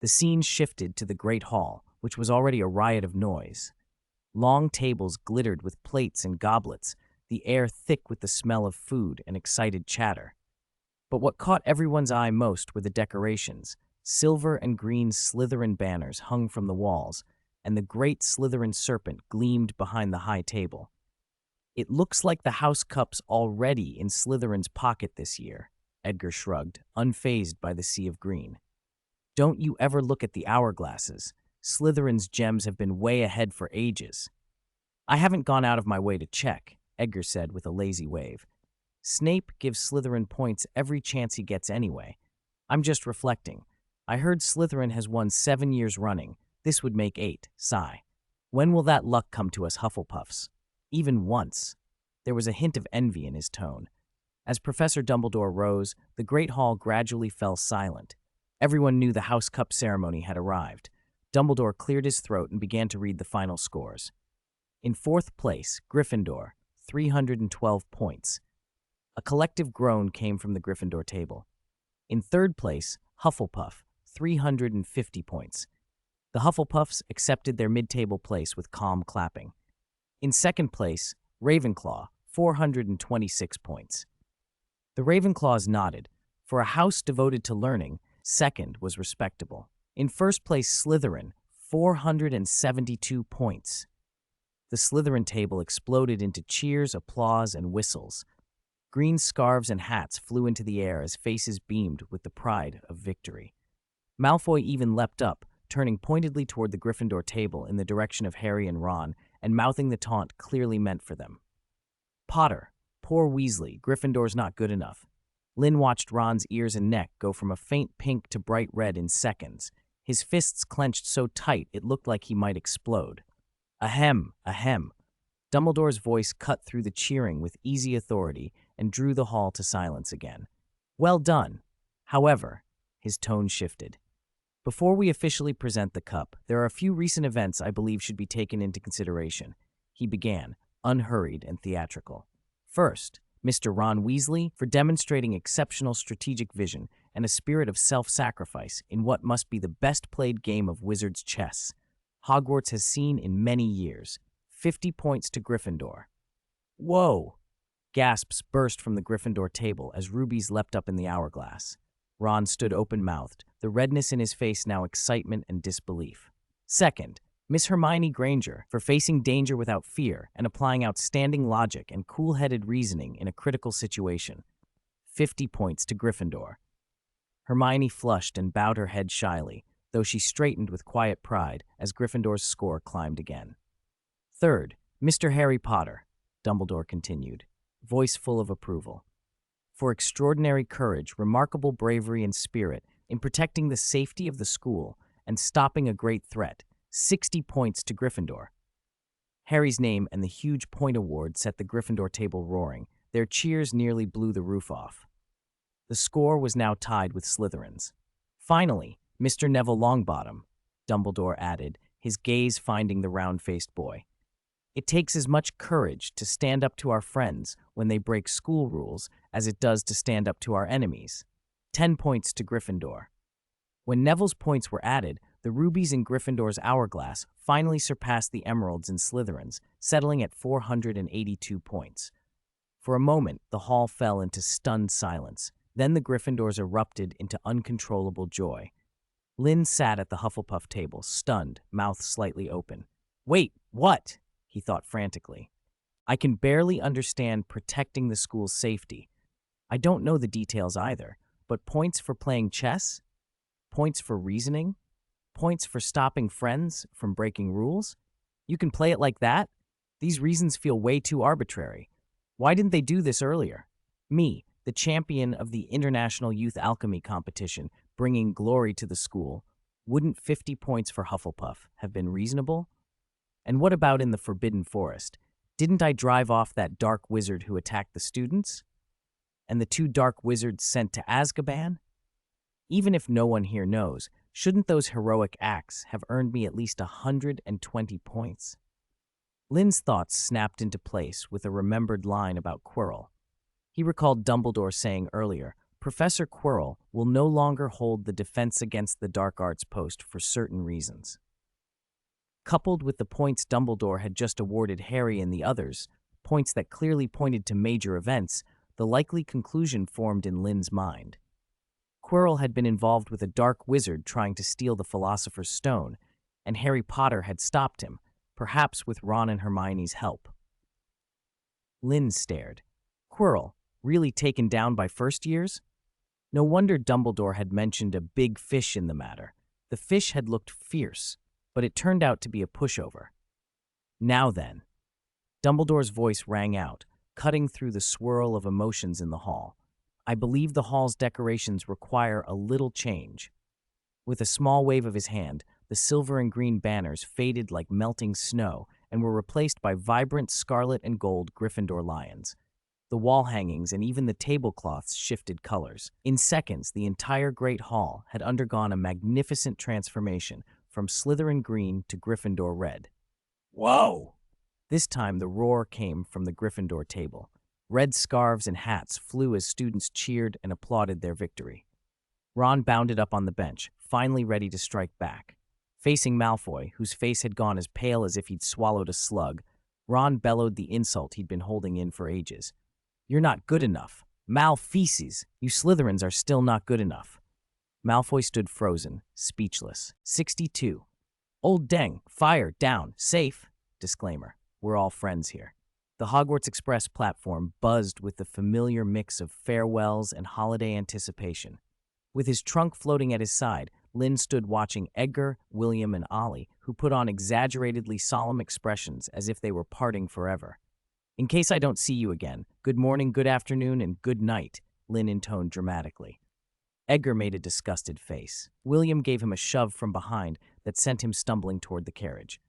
The scene shifted to the Great Hall, which was already a riot of noise. Long tables glittered with plates and goblets, the air thick with the smell of food and excited chatter. But what caught everyone's eye most were the decorations. Silver and green Slytherin banners hung from the walls, and the great Slytherin serpent gleamed behind the high table. "It looks like the house cup's already in Slytherin's pocket this year," Edgar shrugged, unfazed by the sea of green. "Don't you ever look at the hourglasses. Slytherin's gems have been way ahead for ages." "I haven't gone out of my way to check," Edgar said with a lazy wave. "Snape gives Slytherin points every chance he gets anyway. I'm just reflecting. I heard Slytherin has won 7 years running. This would make 8, sigh. When will that luck come to us Hufflepuffs? Even once." There was a hint of envy in his tone. As Professor Dumbledore rose, the Great Hall gradually fell silent. Everyone knew the House Cup ceremony had arrived. Dumbledore cleared his throat and began to read the final scores. In 4th place, Gryffindor, 312 points. A collective groan came from the Gryffindor table. In 3rd place, Hufflepuff, 350 points. The Hufflepuffs accepted their mid-table place with calm clapping. In 2nd place, Ravenclaw, 426 points. The Ravenclaws nodded. For a house devoted to learning, 2nd was respectable. In 1st place, Slytherin, 472 points. The Slytherin table exploded into cheers, applause, and whistles. Green scarves and hats flew into the air as faces beamed with the pride of victory. Malfoy even leapt up, turning pointedly toward the Gryffindor table in the direction of Harry and Ron, and mouthing the taunt clearly meant for them. "Potter, poor Weasley, Gryffindor's not good enough." Lynn watched Ron's ears and neck go from a faint pink to bright red in seconds. His fists clenched so tight it looked like he might explode. "Ahem, ahem." Dumbledore's voice cut through the cheering with easy authority and drew the hall to silence again. "Well done." However, his tone shifted. "Before we officially present the cup, there are a few recent events I believe should be taken into consideration." He began, unhurried and theatrical. "First, Mr. Ron Weasley for demonstrating exceptional strategic vision and a spirit of self-sacrifice in what must be the best-played game of wizard's chess Hogwarts has seen in many years. 50 points to Gryffindor." "Whoa!" Gasps burst from the Gryffindor table as rubies leapt up in the hourglass. Ron stood open-mouthed, the redness in his face now excitement and disbelief. "Second, Miss Hermione Granger for facing danger without fear and applying outstanding logic and cool-headed reasoning in a critical situation. 50 points to Gryffindor." Hermione flushed and bowed her head shyly, though she straightened with quiet pride as Gryffindor's score climbed again. "Third, Mr. Harry Potter," Dumbledore continued, voice full of approval, "for extraordinary courage, remarkable bravery and spirit in protecting the safety of the school and stopping a great threat. 60 points to Gryffindor." Harry's name and the huge point award set the Gryffindor table roaring. Their cheers nearly blew the roof off. The score was now tied with Slytherin's. "Finally, Mr. Neville Longbottom," Dumbledore added, his gaze finding the round-faced boy. "It takes as much courage to stand up to our friends when they break school rules as it does to stand up to our enemies. 10 points to Gryffindor." When Neville's points were added, the rubies in Gryffindor's hourglass finally surpassed the emeralds in Slytherin's, settling at 482 points. For a moment, the hall fell into stunned silence. Then the Gryffindors erupted into uncontrollable joy. Lynn sat at the Hufflepuff table, stunned, mouth slightly open. "Wait, what?" he thought frantically. "I can barely understand protecting the school's safety. I don't know the details either, but points for playing chess? Points for reasoning? Points for stopping friends from breaking rules? You can play it like that? These reasons feel way too arbitrary. Why didn't they do this earlier? Me, the champion of the International Youth Alchemy Competition, bringing glory to the school. Wouldn't 50 points for Hufflepuff have been reasonable? And what about in the Forbidden Forest? Didn't I drive off that dark wizard who attacked the students? And the 2 dark wizards sent to Azkaban? Even if no one here knows, shouldn't those heroic acts have earned me at least 120 points?" Lynn's thoughts snapped into place with a remembered line about Quirrell. He recalled Dumbledore saying earlier, Professor Quirrell will no longer hold the Defense Against the Dark Arts post for certain reasons. Coupled with the points Dumbledore had just awarded Harry and the others, points that clearly pointed to major events, the likely conclusion formed in Lynn's mind. Quirrell had been involved with a dark wizard trying to steal the Philosopher's Stone, and Harry Potter had stopped him, perhaps with Ron and Hermione's help. Lynn stared. Quirrell, really taken down by first years? No wonder Dumbledore had mentioned a big fish in the matter. The fish had looked fierce, but it turned out to be a pushover. Now then. Dumbledore's voice rang out, cutting through the swirl of emotions in the hall. I believe the hall's decorations require a little change. With a small wave of his hand, the silver and green banners faded like melting snow and were replaced by vibrant scarlet and gold Gryffindor lions. The wall hangings and even the tablecloths shifted colors. In seconds, the entire Great Hall had undergone a magnificent transformation from Slytherin green to Gryffindor red. Whoa! This time the roar came from the Gryffindor table. Red scarves and hats flew as students cheered and applauded their victory. Ron bounded up on the bench, finally ready to strike back. Facing Malfoy, whose face had gone as pale as if he'd swallowed a slug, Ron bellowed the insult he'd been holding in for ages. You're not good enough. Malfeces. You Slytherins are still not good enough. Malfoy stood frozen, speechless. 62. Old Deng, fire, down, safe. Disclaimer, we're all friends here. The Hogwarts Express platform buzzed with the familiar mix of farewells and holiday anticipation. With his trunk floating at his side, Lynn stood watching Edgar, William, and Ollie, who put on exaggeratedly solemn expressions as if they were parting forever. In case I don't see you again, good morning, good afternoon, and good night, Lynn intoned dramatically. Edgar made a disgusted face. William gave him a shove from behind that sent him stumbling toward the carriage.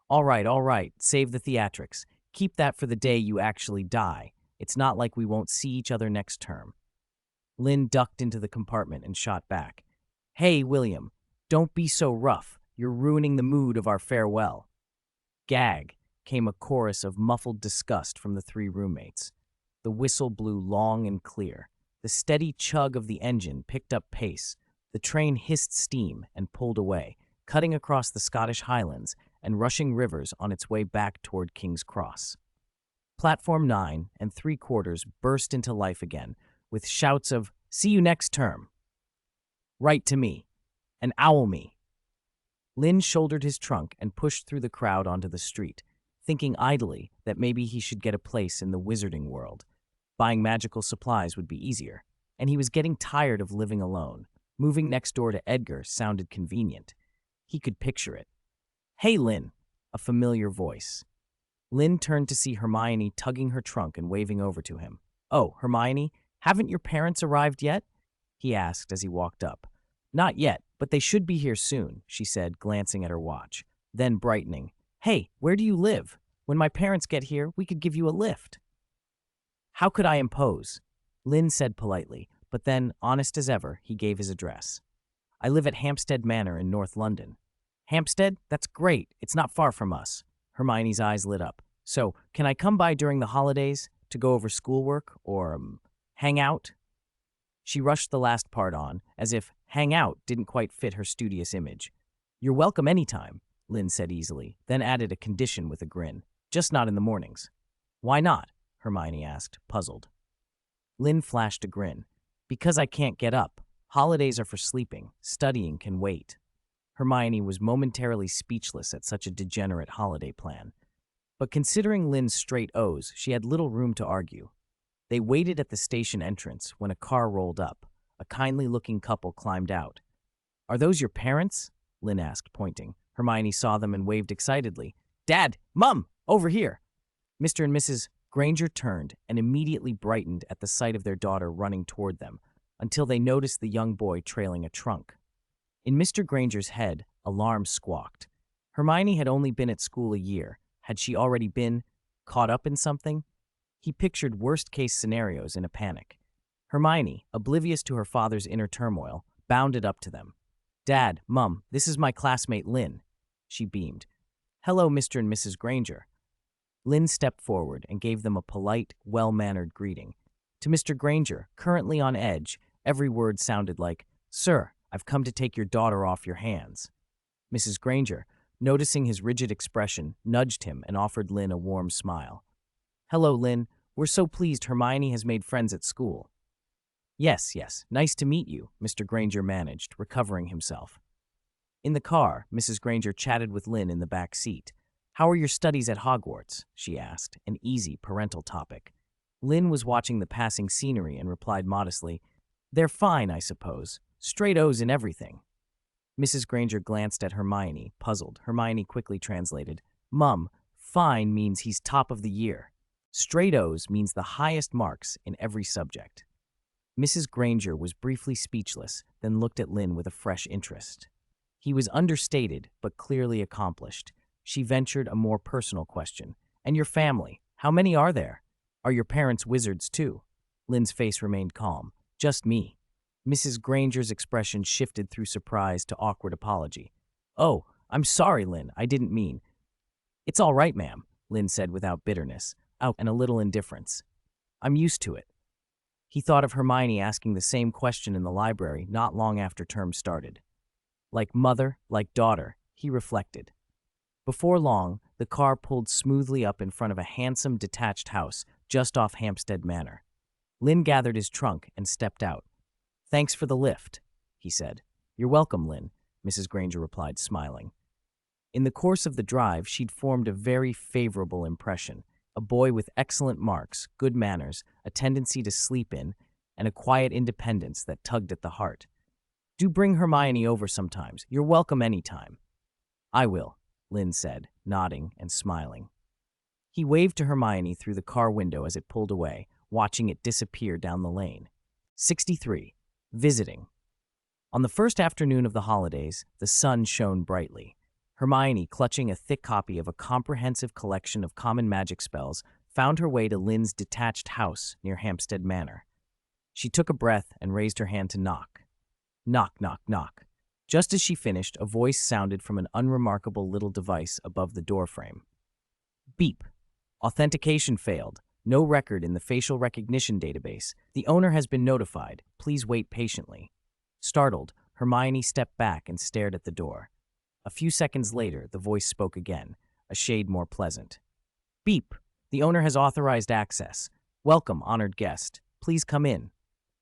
All right, save the theatrics. Keep that for the day you actually die. It's not like we won't see each other next term. Lynn ducked into the compartment and shot back. Hey, William, don't be so rough. You're ruining the mood of our farewell. Gag, came a chorus of muffled disgust from the three roommates. The whistle blew long and clear. The steady chug of the engine picked up pace. The train hissed steam and pulled away, cutting across the Scottish Highlands and rushing rivers on its way back toward King's Cross. Platform 9 and 3/4 burst into life again, with shouts of, "See you next term!" "Write to me," and "Owl me." Lynn shouldered his trunk and pushed through the crowd onto the street, thinking idly that maybe he should get a place in the wizarding world. Buying magical supplies would be easier, and he was getting tired of living alone. Moving next door to Edgar sounded convenient. He could picture it. "Hey, Lynn," a familiar voice. Lynn turned to see Hermione tugging her trunk and waving over to him. "Oh, Hermione, haven't your parents arrived yet?" he asked as he walked up. "Not yet, but they should be here soon," she said, glancing at her watch. Then brightening, "Hey, where do you live? When my parents get here, we could give you a lift." "How could I impose?" Lynn said politely, but then, honest as ever, he gave his address. "I live at Hampstead Manor in North London." "Hampstead? That's great. It's not far from us." Hermione's eyes lit up. "So, can I come by during the holidays to go over schoolwork or, hang out?" She rushed the last part on, as if hang out didn't quite fit her studious image. "You're welcome anytime," Lynn said easily, then added a condition with a grin. "Just not in the mornings." "Why not?" Hermione asked, puzzled. Lynn flashed a grin. "Because I can't get up. Holidays are for sleeping. Studying can wait." Hermione was momentarily speechless at such a degenerate holiday plan. But considering Lynn's straight O's, she had little room to argue. They waited at the station entrance when a car rolled up. A kindly-looking couple climbed out. "Are those your parents?" Lynn asked, pointing. Hermione saw them and waved excitedly. "Dad! Mum! Over here!" Mr. and Mrs. Granger turned and immediately brightened at the sight of their daughter running toward them, until they noticed the young boy trailing a trunk. In Mr. Granger's head, alarm squawked. Hermione had only been at school a year. Had she already been caught up in something? He pictured worst-case scenarios in a panic. Hermione, oblivious to her father's inner turmoil, bounded up to them. "Dad, Mum, this is my classmate Lynn." She beamed. "Hello, Mr. and Mrs. Granger." Lynn stepped forward and gave them a polite, well-mannered greeting. To Mr. Granger, currently on edge, every word sounded like, "Sir, I've come to take your daughter off your hands." Mrs. Granger, noticing his rigid expression, nudged him and offered Lynn a warm smile. "Hello, Lynn. We're so pleased Hermione has made friends at school." Yes, yes, nice to meet you," Mr. Granger managed, recovering himself. In the car, Mrs. Granger chatted with Lynn in the back seat. "How are your studies at Hogwarts?" she asked, an easy parental topic. Lynn was watching the passing scenery and replied modestly, "They're fine, I suppose. Straight O's in everything." Mrs. Granger glanced at Hermione, puzzled. Hermione quickly translated, "Mum, fine means he's top of the year. Straight O's means the highest marks in every subject." Mrs. Granger was briefly speechless, then looked at Lynn with a fresh interest. He was understated, but clearly accomplished. She ventured a more personal question. "And your family? How many are there? Are your parents wizards too?" Lynn's face remained calm. "Just me." Mrs. Granger's expression shifted through surprise to awkward apology. "Oh, I'm sorry, Lynn. I didn't mean." "It's all right, ma'am," Lynn said without bitterness, and a little indifference. "I'm used to it." He thought of Hermione asking the same question in the library not long after term started. Like mother, like daughter, he reflected. Before long, the car pulled smoothly up in front of a handsome detached house just off Hampstead Manor. Lynn gathered his trunk and stepped out. "Thanks for the lift," he said. "You're welcome, Lynn," Mrs. Granger replied, smiling. In the course of the drive, she'd formed a very favorable impression. A boy with excellent marks, good manners, a tendency to sleep in, and a quiet independence that tugged at the heart. "Do bring Hermione over sometimes. You're welcome anytime." "I will," Lynn said, nodding and smiling. He waved to Hermione through the car window as it pulled away, watching it disappear down the lane. 63. Visiting. On the first afternoon of the holidays, the sun shone brightly. Hermione, clutching a thick copy of a comprehensive collection of common magic spells, found her way to Lynn's detached house near Hampstead Manor. She took a breath and raised her hand to knock. Knock, knock, knock. Just as she finished, a voice sounded from an unremarkable little device above the doorframe. Beep. Authentication failed. No record in the facial recognition database. The owner has been notified. Please wait patiently. Startled, Hermione stepped back and stared at the door. A few seconds later, the voice spoke again, a shade more pleasant. Beep. The owner has authorized access. Welcome, honored guest. Please come in.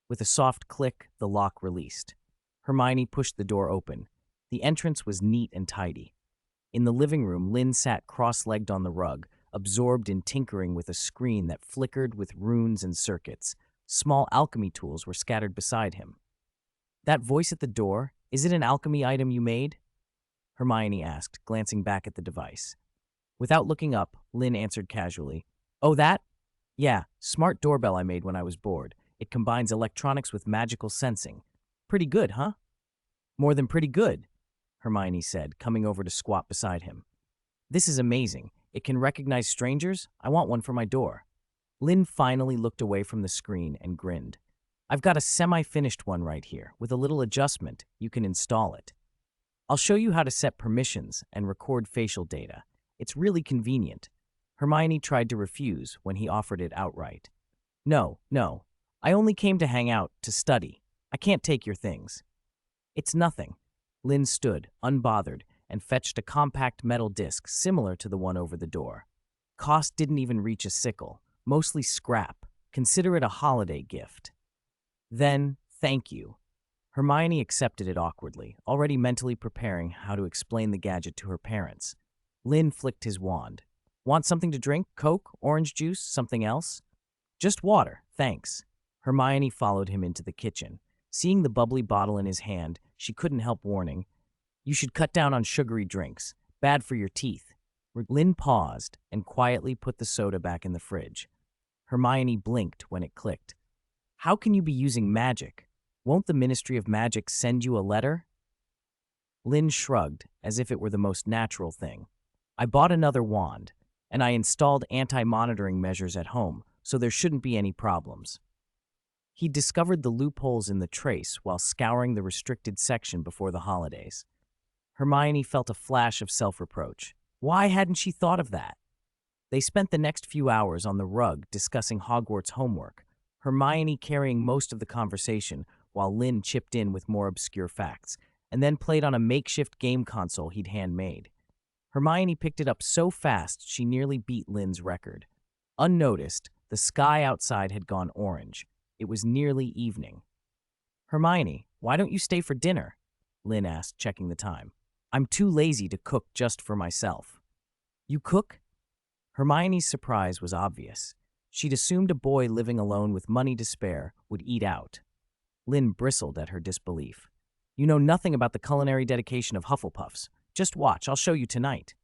With a soft click, the lock released. Hermione pushed the door open. The entrance was neat and tidy. In the living room, Lynn sat cross-legged on the rug, absorbed in tinkering with a screen that flickered with runes and circuits. Small alchemy tools were scattered beside him. "That voice at the door, is it an alchemy item you made?" Hermione asked, glancing back at the device. Without looking up, Lynn answered casually, "Oh, that? Yeah, smart doorbell I made when I was bored. It combines electronics with magical sensing. Pretty good, huh?" "More than pretty good," Hermione said, coming over to squat beside him. "This is amazing. It can recognize strangers? I want one for my door." Lynn finally looked away from the screen and grinned. "I've got a semi-finished one right here. With a little adjustment, you can install it. I'll show you how to set permissions and record facial data. It's really convenient." Hermione tried to refuse when he offered it outright. No. I only came to hang out, to study. I can't take your things." "It's nothing." Lynn stood, unbothered, and fetched a compact metal disc similar to the one over the door. Cost didn't even reach a sickle, mostly scrap. Consider it a holiday gift. "Then, thank you." Hermione accepted it awkwardly, already mentally preparing how to explain the gadget to her parents. Lynn flicked his wand. "Want something to drink? Coke? Orange juice? Something else?" "Just water, thanks." Hermione followed him into the kitchen. Seeing the bubbly bottle in his hand, she couldn't help warning, "You should cut down on sugary drinks. Bad for your teeth." Lynn paused and quietly put the soda back in the fridge. Hermione blinked when it clicked. "How can you be using magic? Won't the Ministry of Magic send you a letter?" Lynn shrugged, as if it were the most natural thing. "I bought another wand, and I installed anti-monitoring measures at home, so there shouldn't be any problems." He discovered the loopholes in the trace while scouring the restricted section before the holidays. Hermione felt a flash of self-reproach. Why hadn't she thought of that? They spent the next few hours on the rug discussing Hogwarts homework. Hermione carrying most of the conversation while Lynn chipped in with more obscure facts, and then played on a makeshift game console he'd handmade. Hermione picked it up so fast she nearly beat Lynn's record. Unnoticed, the sky outside had gone orange. It was nearly evening. "Hermione, why don't you stay for dinner?" Lynn asked, checking the time. "I'm too lazy to cook just for myself." "You cook?" Hermione's surprise was obvious. She'd assumed a boy living alone with money to spare would eat out. Lynn bristled at her disbelief. "You know nothing about the culinary dedication of Hufflepuffs. Just watch, I'll show you tonight."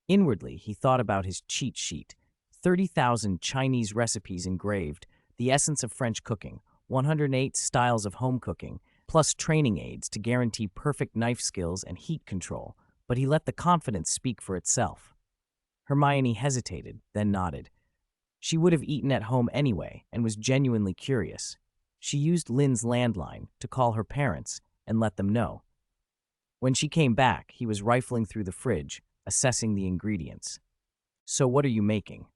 Inwardly, he thought about his cheat sheet. 30,000 Chinese recipes engraved, the essence of French cooking, 108 styles of home cooking, plus training aids to guarantee perfect knife skills and heat control, but he let the confidence speak for itself. Hermione hesitated, then nodded. She would have eaten at home anyway and was genuinely curious. She used Lynn's landline to call her parents and let them know. When she came back, he was rifling through the fridge, assessing the ingredients. "So what are you making?"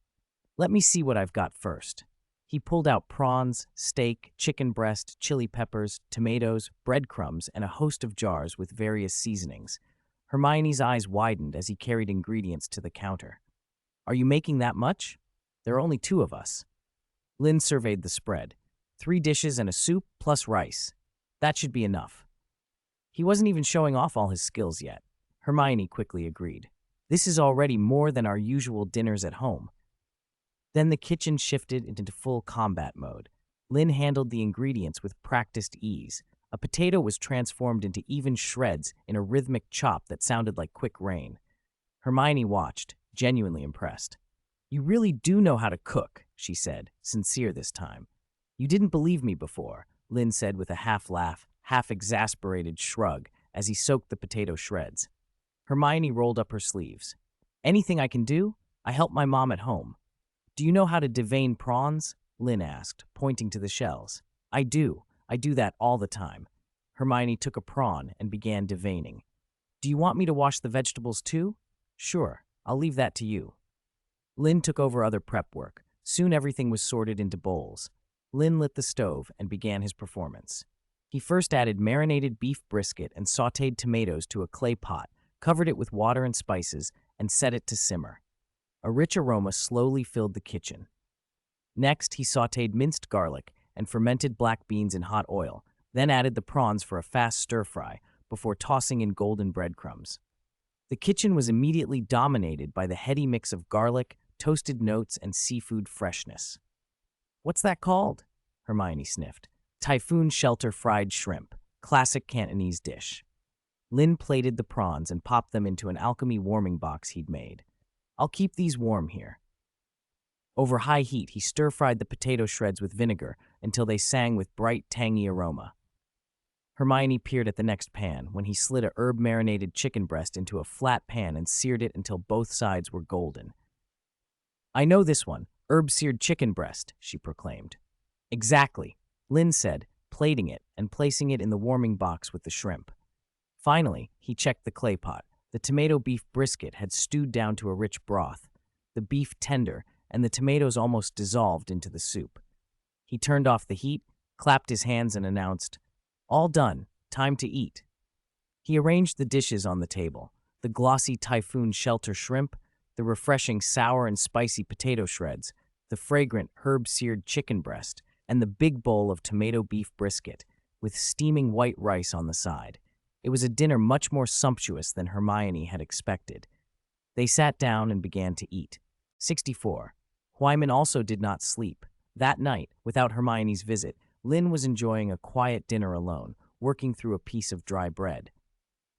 "Let me see what I've got first." He pulled out prawns, steak, chicken breast, chili peppers, tomatoes, breadcrumbs, and a host of jars with various seasonings. Hermione's eyes widened as he carried ingredients to the counter. "Are you making that much?" "There are only 2 of us." Lynn surveyed the spread. 3 dishes and a soup plus rice. That should be enough. He wasn't even showing off all his skills yet. Hermione quickly agreed. "This is already more than our usual dinners at home." Then the kitchen shifted into full combat mode. Lynn handled the ingredients with practiced ease. A potato was transformed into even shreds in a rhythmic chop that sounded like quick rain. Hermione watched, genuinely impressed. "You really do know how to cook," she said, sincere this time. "You didn't believe me before," Lynn said with a half-laugh, half-exasperated shrug as he soaked the potato shreds. Hermione rolled up her sleeves. "Anything I can do? I help my mom at home." "Do you know how to devein prawns?" Lynn asked, pointing to the shells. I do that all the time." Hermione took a prawn and began deveining. "Do you want me to wash the vegetables too?" "Sure, I'll leave that to you." Lynn took over other prep work. Soon everything was sorted into bowls. Lynn lit the stove and began his performance. He first added marinated beef brisket and sautéed tomatoes to a clay pot, covered it with water and spices, and set it to simmer. A rich aroma slowly filled the kitchen. Next, he sautéed minced garlic and fermented black beans in hot oil, then added the prawns for a fast stir-fry before tossing in golden breadcrumbs. The kitchen was immediately dominated by the heady mix of garlic, toasted notes, and seafood freshness. "What's that called?" Hermione sniffed. "Typhoon Shelter fried shrimp, classic Cantonese dish." Lynn plated the prawns and popped them into an alchemy warming box he'd made. "I'll keep these warm here." Over high heat, he stir-fried the potato shreds with vinegar until they sang with bright, tangy aroma. Hermione peered at the next pan when he slid a herb-marinated chicken breast into a flat pan and seared it until both sides were golden. "I know this one, herb-seared chicken breast," she proclaimed. "Exactly," Lynn said, plating it and placing it in the warming box with the shrimp. Finally, he checked the clay pot. The tomato beef brisket had stewed down to a rich broth, the beef tender, and the tomatoes almost dissolved into the soup. He turned off the heat, clapped his hands, and announced, "All done, time to eat." He arranged the dishes on the table, the glossy Typhoon Shelter shrimp, the refreshing sour and spicy potato shreds, the fragrant herb-seared chicken breast, and the big bowl of tomato beef brisket, with steaming white rice on the side. It was a dinner much more sumptuous than Hermione had expected. They sat down and began to eat. 64. Wyman also did not sleep. That night, without Hermione's visit, Lynn was enjoying a quiet dinner alone, working through a piece of dry bread.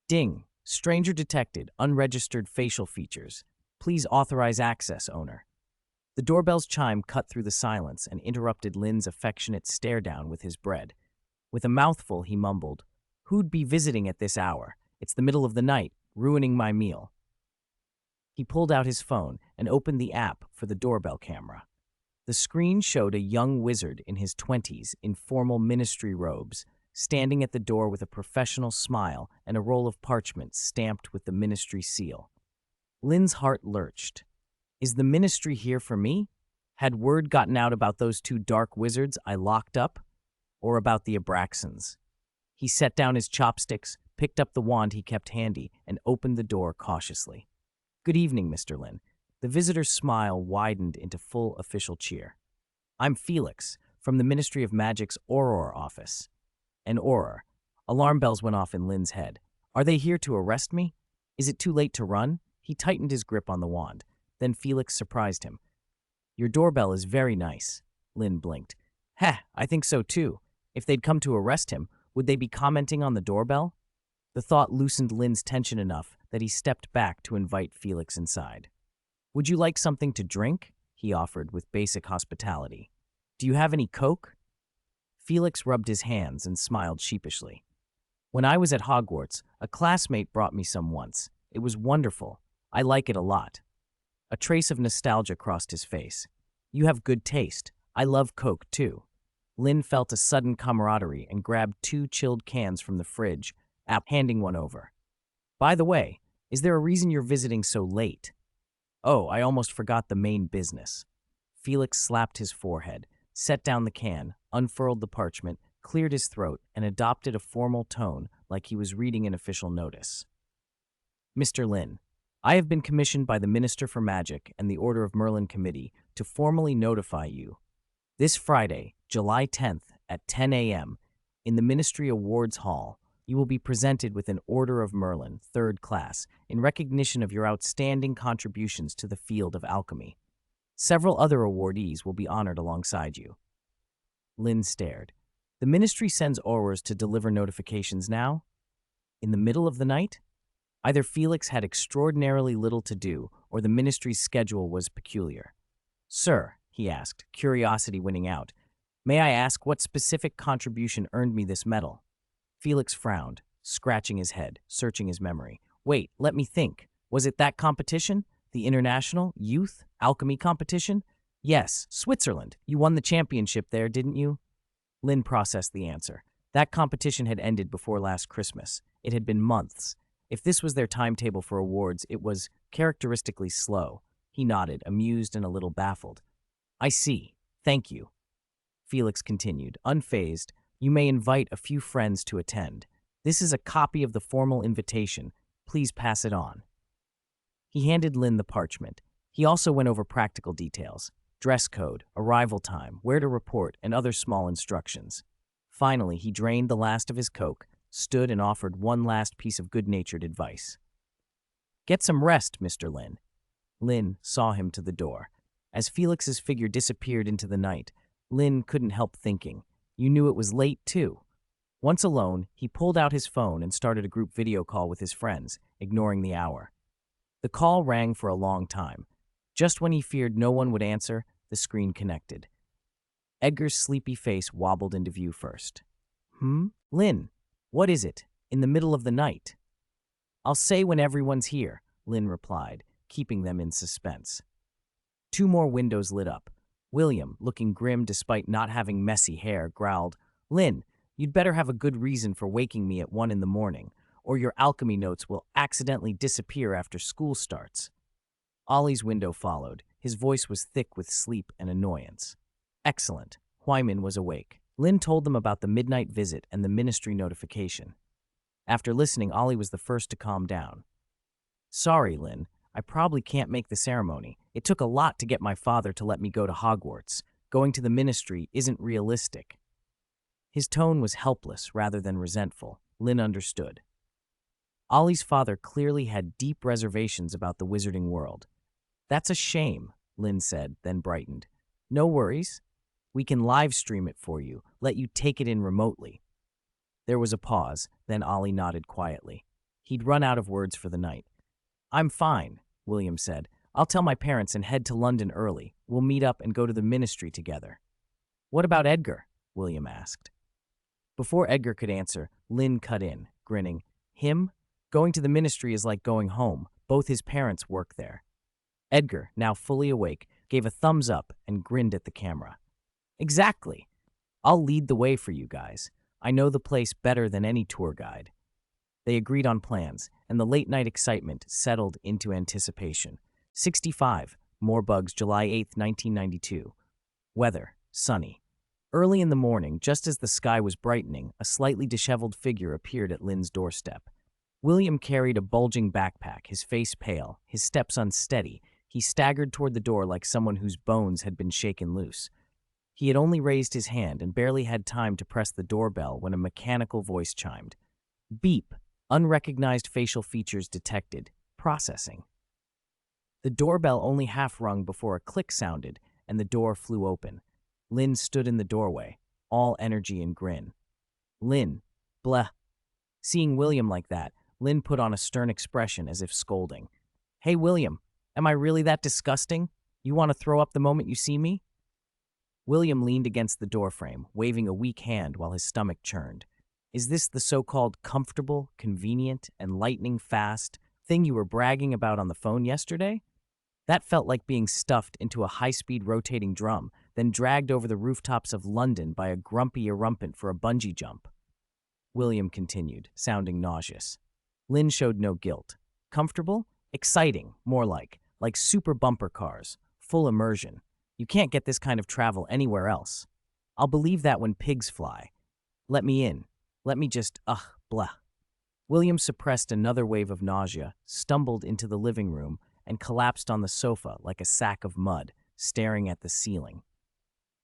Ding! Stranger detected, unregistered facial features. Please authorize access, owner. The doorbell's chime cut through the silence and interrupted Lynn's affectionate stare-down with his bread. With a mouthful, he mumbled, "Who'd be visiting at this hour? It's the middle of the night, ruining my meal." He pulled out his phone and opened the app for the doorbell camera. The screen showed a young wizard in his 20s in formal ministry robes, standing at the door with a professional smile and a roll of parchment stamped with the ministry seal. Lynn's heart lurched. Is the ministry here for me? Had word gotten out about those two dark wizards I locked up, or about the Abraxans? He set down his chopsticks, picked up the wand he kept handy, and opened the door cautiously. Good evening, Mr. Lynn. The visitor's smile widened into full official cheer. I'm Felix, from the Ministry of Magic's Auror office. An Auror. Alarm bells went off in Lynn's head. Are they here to arrest me? Is it too late to run? He tightened his grip on the wand. Then Felix surprised him. Your doorbell is very nice. Lynn blinked. Heh, I think so too. If they'd come to arrest him, would they be commenting on the doorbell? The thought loosened Lynn's tension enough that he stepped back to invite Felix inside. Would you like something to drink? He offered with basic hospitality. Do you have any Coke? Felix rubbed his hands and smiled sheepishly. When I was at Hogwarts, a classmate brought me some once. It was wonderful. I like it a lot. A trace of nostalgia crossed his face. You have good taste. I love Coke, too. Lynn felt a sudden camaraderie and grabbed 2 chilled cans from the fridge, handing one over. By the way, is there a reason you're visiting so late? Oh, I almost forgot the main business. Felix slapped his forehead, set down the can, unfurled the parchment, cleared his throat, and adopted a formal tone like he was reading an official notice. Mr. Lynn, I have been commissioned by the Minister for Magic and the Order of Merlin Committee to formally notify you. This Friday, July 10th at 10 a.m., in the Ministry Awards Hall, you will be presented with an Order of Merlin, 3rd class, in recognition of your outstanding contributions to the field of alchemy. Several other awardees will be honored alongside you. Lynn stared. The Ministry sends Aurors to deliver notifications now? In the middle of the night? Either Felix had extraordinarily little to do, or the Ministry's schedule was peculiar. Sir, he asked, curiosity winning out, may I ask what specific contribution earned me this medal? Felix frowned, scratching his head, searching his memory. Wait, let me think. Was it that competition? The International Youth Alchemy Competition? Yes, Switzerland. You won the championship there, didn't you? Lynn processed the answer. That competition had ended before last Christmas. It had been months. If this was their timetable for awards, it was characteristically slow. He nodded, amused and a little baffled. I see. Thank you. Felix continued, unfazed. You may invite a few friends to attend. This is a copy of the formal invitation. Please pass it on. He handed Lynn the parchment. He also went over practical details. Dress code, arrival time, where to report, and other small instructions. Finally, he drained the last of his Coke, stood and offered one last piece of good-natured advice. Get some rest, Mr. Lynn. Lynn saw him to the door. As Felix's figure disappeared into the night, Lynn couldn't help thinking. You knew it was late, too. Once alone, he pulled out his phone and started a group video call with his friends, ignoring the hour. The call rang for a long time. Just when he feared no one would answer, the screen connected. Edgar's sleepy face wobbled into view first. Lynn, what is it? In the middle of the night? I'll say when everyone's here, Lynn replied, keeping them in suspense. 2 more windows lit up. William, looking grim despite not having messy hair, growled, Lynn, you'd better have a good reason for waking me at 1 in the morning, or your alchemy notes will accidentally disappear after school starts. Ollie's window followed. His voice was thick with sleep and annoyance. Excellent. Wyman was awake. Lynn told them about the midnight visit and the ministry notification. After listening, Ollie was the first to calm down. Sorry, Lynn. I probably can't make the ceremony. It took a lot to get my father to let me go to Hogwarts. Going to the ministry isn't realistic. His tone was helpless rather than resentful. Lynn understood. Ollie's father clearly had deep reservations about the wizarding world. That's a shame, Lynn said, then brightened. No worries. We can live stream it for you, let you take it in remotely. There was a pause, then Ollie nodded quietly. He'd run out of words for the night. I'm fine, William said. I'll tell my parents and head to London early. We'll meet up and go to the ministry together. What about Edgar? William asked. Before Edgar could answer, Lynn cut in, grinning. Him? Going to the ministry is like going home. Both his parents work there. Edgar, now fully awake, gave a thumbs up and grinned at the camera. Exactly. I'll lead the way for you guys. I know the place better than any tour guide. They agreed on plans, and the late-night excitement settled into anticipation. 65. More bugs, July 8th, 1992. Weather, sunny. Early in the morning, just as the sky was brightening, a slightly disheveled figure appeared at Lynn's doorstep. William carried a bulging backpack, his face pale, his steps unsteady. He staggered toward the door like someone whose bones had been shaken loose. He had only raised his hand and barely had time to press the doorbell when a mechanical voice chimed. Beep. Unrecognized facial features detected. Processing. The doorbell only half rung before a click sounded and the door flew open. Lynn stood in the doorway, all energy and grin. Lynn. Blah. Seeing William like that, Lynn put on a stern expression as if scolding. Hey, William, am I really that disgusting? You want to throw up the moment you see me? William leaned against the doorframe, waving a weak hand while his stomach churned. Is this the so-called comfortable, convenient, and lightning fast thing you were bragging about on the phone yesterday? That felt like being stuffed into a high-speed rotating drum, then dragged over the rooftops of London by a grumpy erumpent for a bungee jump. William continued, sounding nauseous. Lynn showed no guilt. Comfortable? Exciting, more like super bumper cars, full immersion. You can't get this kind of travel anywhere else. I'll believe that when pigs fly. Let me in. Let me just, blah. William suppressed another wave of nausea, stumbled into the living room, and collapsed on the sofa like a sack of mud, staring at the ceiling.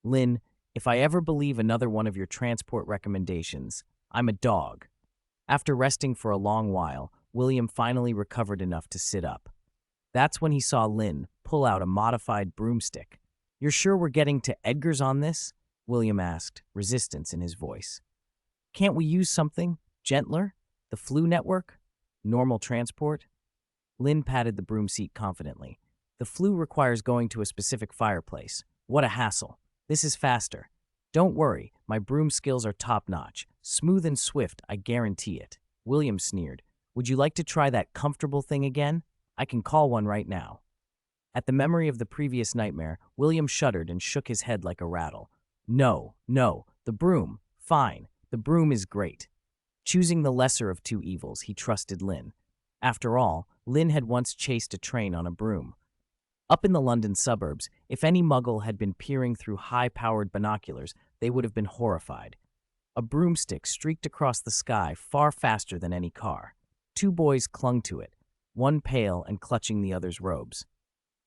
Lynn, if I ever believe another one of your transport recommendations, I'm a dog. After resting for a long while, William finally recovered enough to sit up. That's when he saw Lynn pull out a modified broomstick. You're sure we're getting to Edgar's on this? William asked, resistance in his voice. Can't we use something gentler? The flu network? Normal transport? Lynn patted the broom seat confidently. The flu requires going to a specific fireplace. What a hassle. This is faster. Don't worry, my broom skills are top-notch. Smooth and swift, I guarantee it. William sneered. Would you like to try that comfortable thing again? I can call one right now. At the memory of the previous nightmare, William shuddered and shook his head like a rattle. No, the broom. Fine, the broom is great. Choosing the lesser of two evils, he trusted Lynn. After all, Lynn had once chased a train on a broom. Up in the London suburbs, if any muggle had been peering through high-powered binoculars, they would have been horrified. A broomstick streaked across the sky far faster than any car. Two boys clung to it, one pale and clutching the other's robes.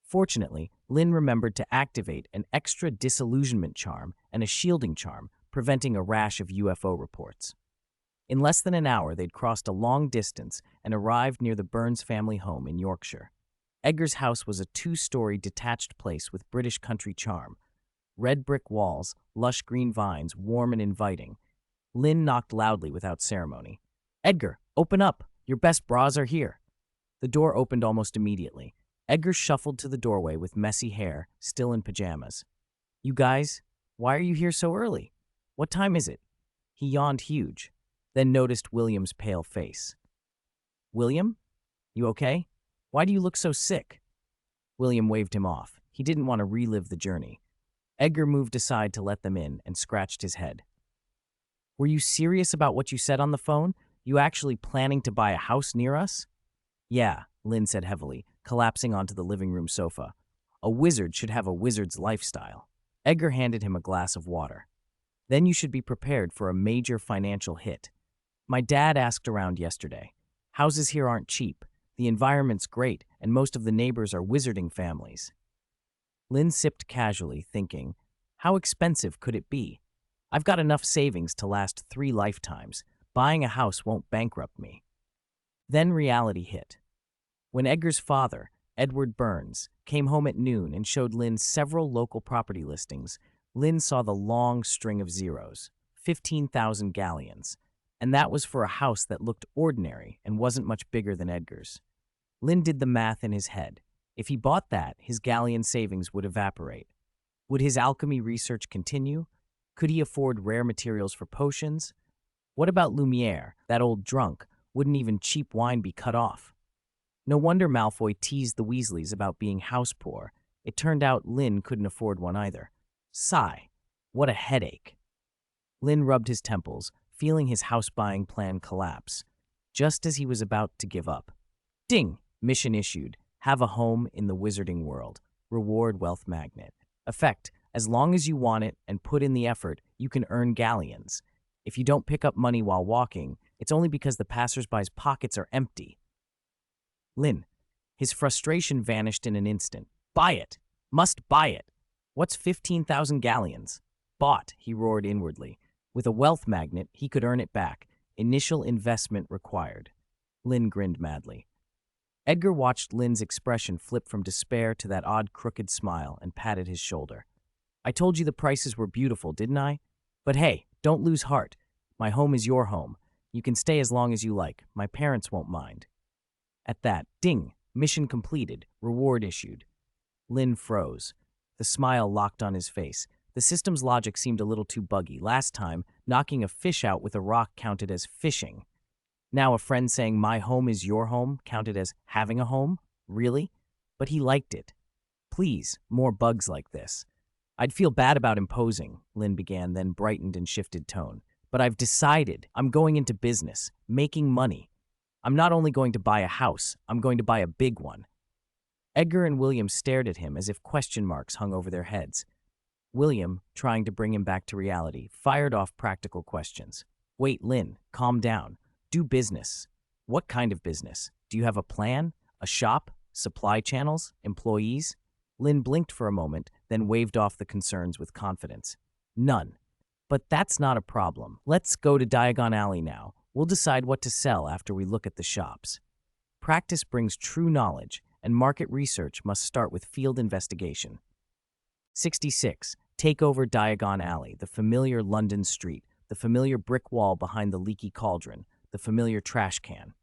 Fortunately, Lynn remembered to activate an extra disillusionment charm and a shielding charm, preventing a rash of UFO reports. In less than an hour, they'd crossed a long distance and arrived near the Burns family home in Yorkshire. Edgar's house was a two-story detached place with British country charm. Red brick walls, lush green vines, warm and inviting. Lynn knocked loudly without ceremony. Edgar, open up! Your best bras are here. The door opened almost immediately. Edgar shuffled to the doorway with messy hair, still in pajamas. You guys, why are you here so early? What time is it? He yawned huge, then noticed William's pale face. William? You okay? Why do you look so sick? William waved him off. He didn't want to relive the journey. Edgar moved aside to let them in and scratched his head. Were you serious about what you said on the phone? You actually planning to buy a house near us? Yeah, Lynn said heavily, collapsing onto the living room sofa. A wizard should have a wizard's lifestyle. Edgar handed him a glass of water. Then you should be prepared for a major financial hit. My dad asked around yesterday. Houses here aren't cheap. The environment's great, and most of the neighbors are wizarding families. Lynn sipped casually, thinking, how expensive could it be? I've got enough savings to last 3 lifetimes. Buying a house won't bankrupt me. Then reality hit. When Edgar's father, Edward Burns, came home at noon and showed Lynn several local property listings, Lynn saw the long string of zeros, 15,000 galleons, and that was for a house that looked ordinary and wasn't much bigger than Edgar's. Lynn did the math in his head. If he bought that, his galleon savings would evaporate. Would his alchemy research continue? Could he afford rare materials for potions? What about Lumiere, that old drunk? Wouldn't even cheap wine be cut off? No wonder Malfoy teased the Weasleys about being house poor. It turned out Lynn couldn't afford one either. Sigh. What a headache. Lynn rubbed his temples, feeling his house-buying plan collapse, just as he was about to give up. Ding! Mission issued. Have a home in the wizarding world. Reward wealth magnet. Effect: as long as you want it and put in the effort, you can earn galleons. If you don't pick up money while walking, it's only because the passersby's pockets are empty. Lynn. His frustration vanished in an instant. Buy it! Must buy it! What's 15,000 galleons? Bought, he roared inwardly. With a wealth magnet, he could earn it back. Initial investment required. Lynn grinned madly. Edgar watched Lynn's expression flip from despair to that odd crooked smile and patted his shoulder. I told you the prices were beautiful, didn't I? But hey, don't lose heart. My home is your home. You can stay as long as you like. My parents won't mind. At that, ding, mission completed, reward issued. Lynn froze. The smile locked on his face. The system's logic seemed a little too buggy. Last time, knocking a fish out with a rock counted as fishing. Now a friend saying my home is your home counted as having a home? Really? But he liked it. Please, more bugs like this. I'd feel bad about imposing, Lynn began, then brightened and shifted tone. But I've decided I'm going into business, making money. I'm not only going to buy a house, I'm going to buy a big one. Edgar and William stared at him as if question marks hung over their heads. William, trying to bring him back to reality, fired off practical questions. Wait, Lynn, calm down. Do business. What kind of business? Do you have a plan? A shop? Supply channels? Employees? Lynn blinked for a moment, then waved off the concerns with confidence. None. But that's not a problem. Let's go to Diagon Alley now. We'll decide what to sell after we look at the shops. Practice brings true knowledge, and market research must start with field investigation. 66. Take over Diagon Alley, the familiar London street, the familiar brick wall behind the leaky cauldron, the familiar trash can.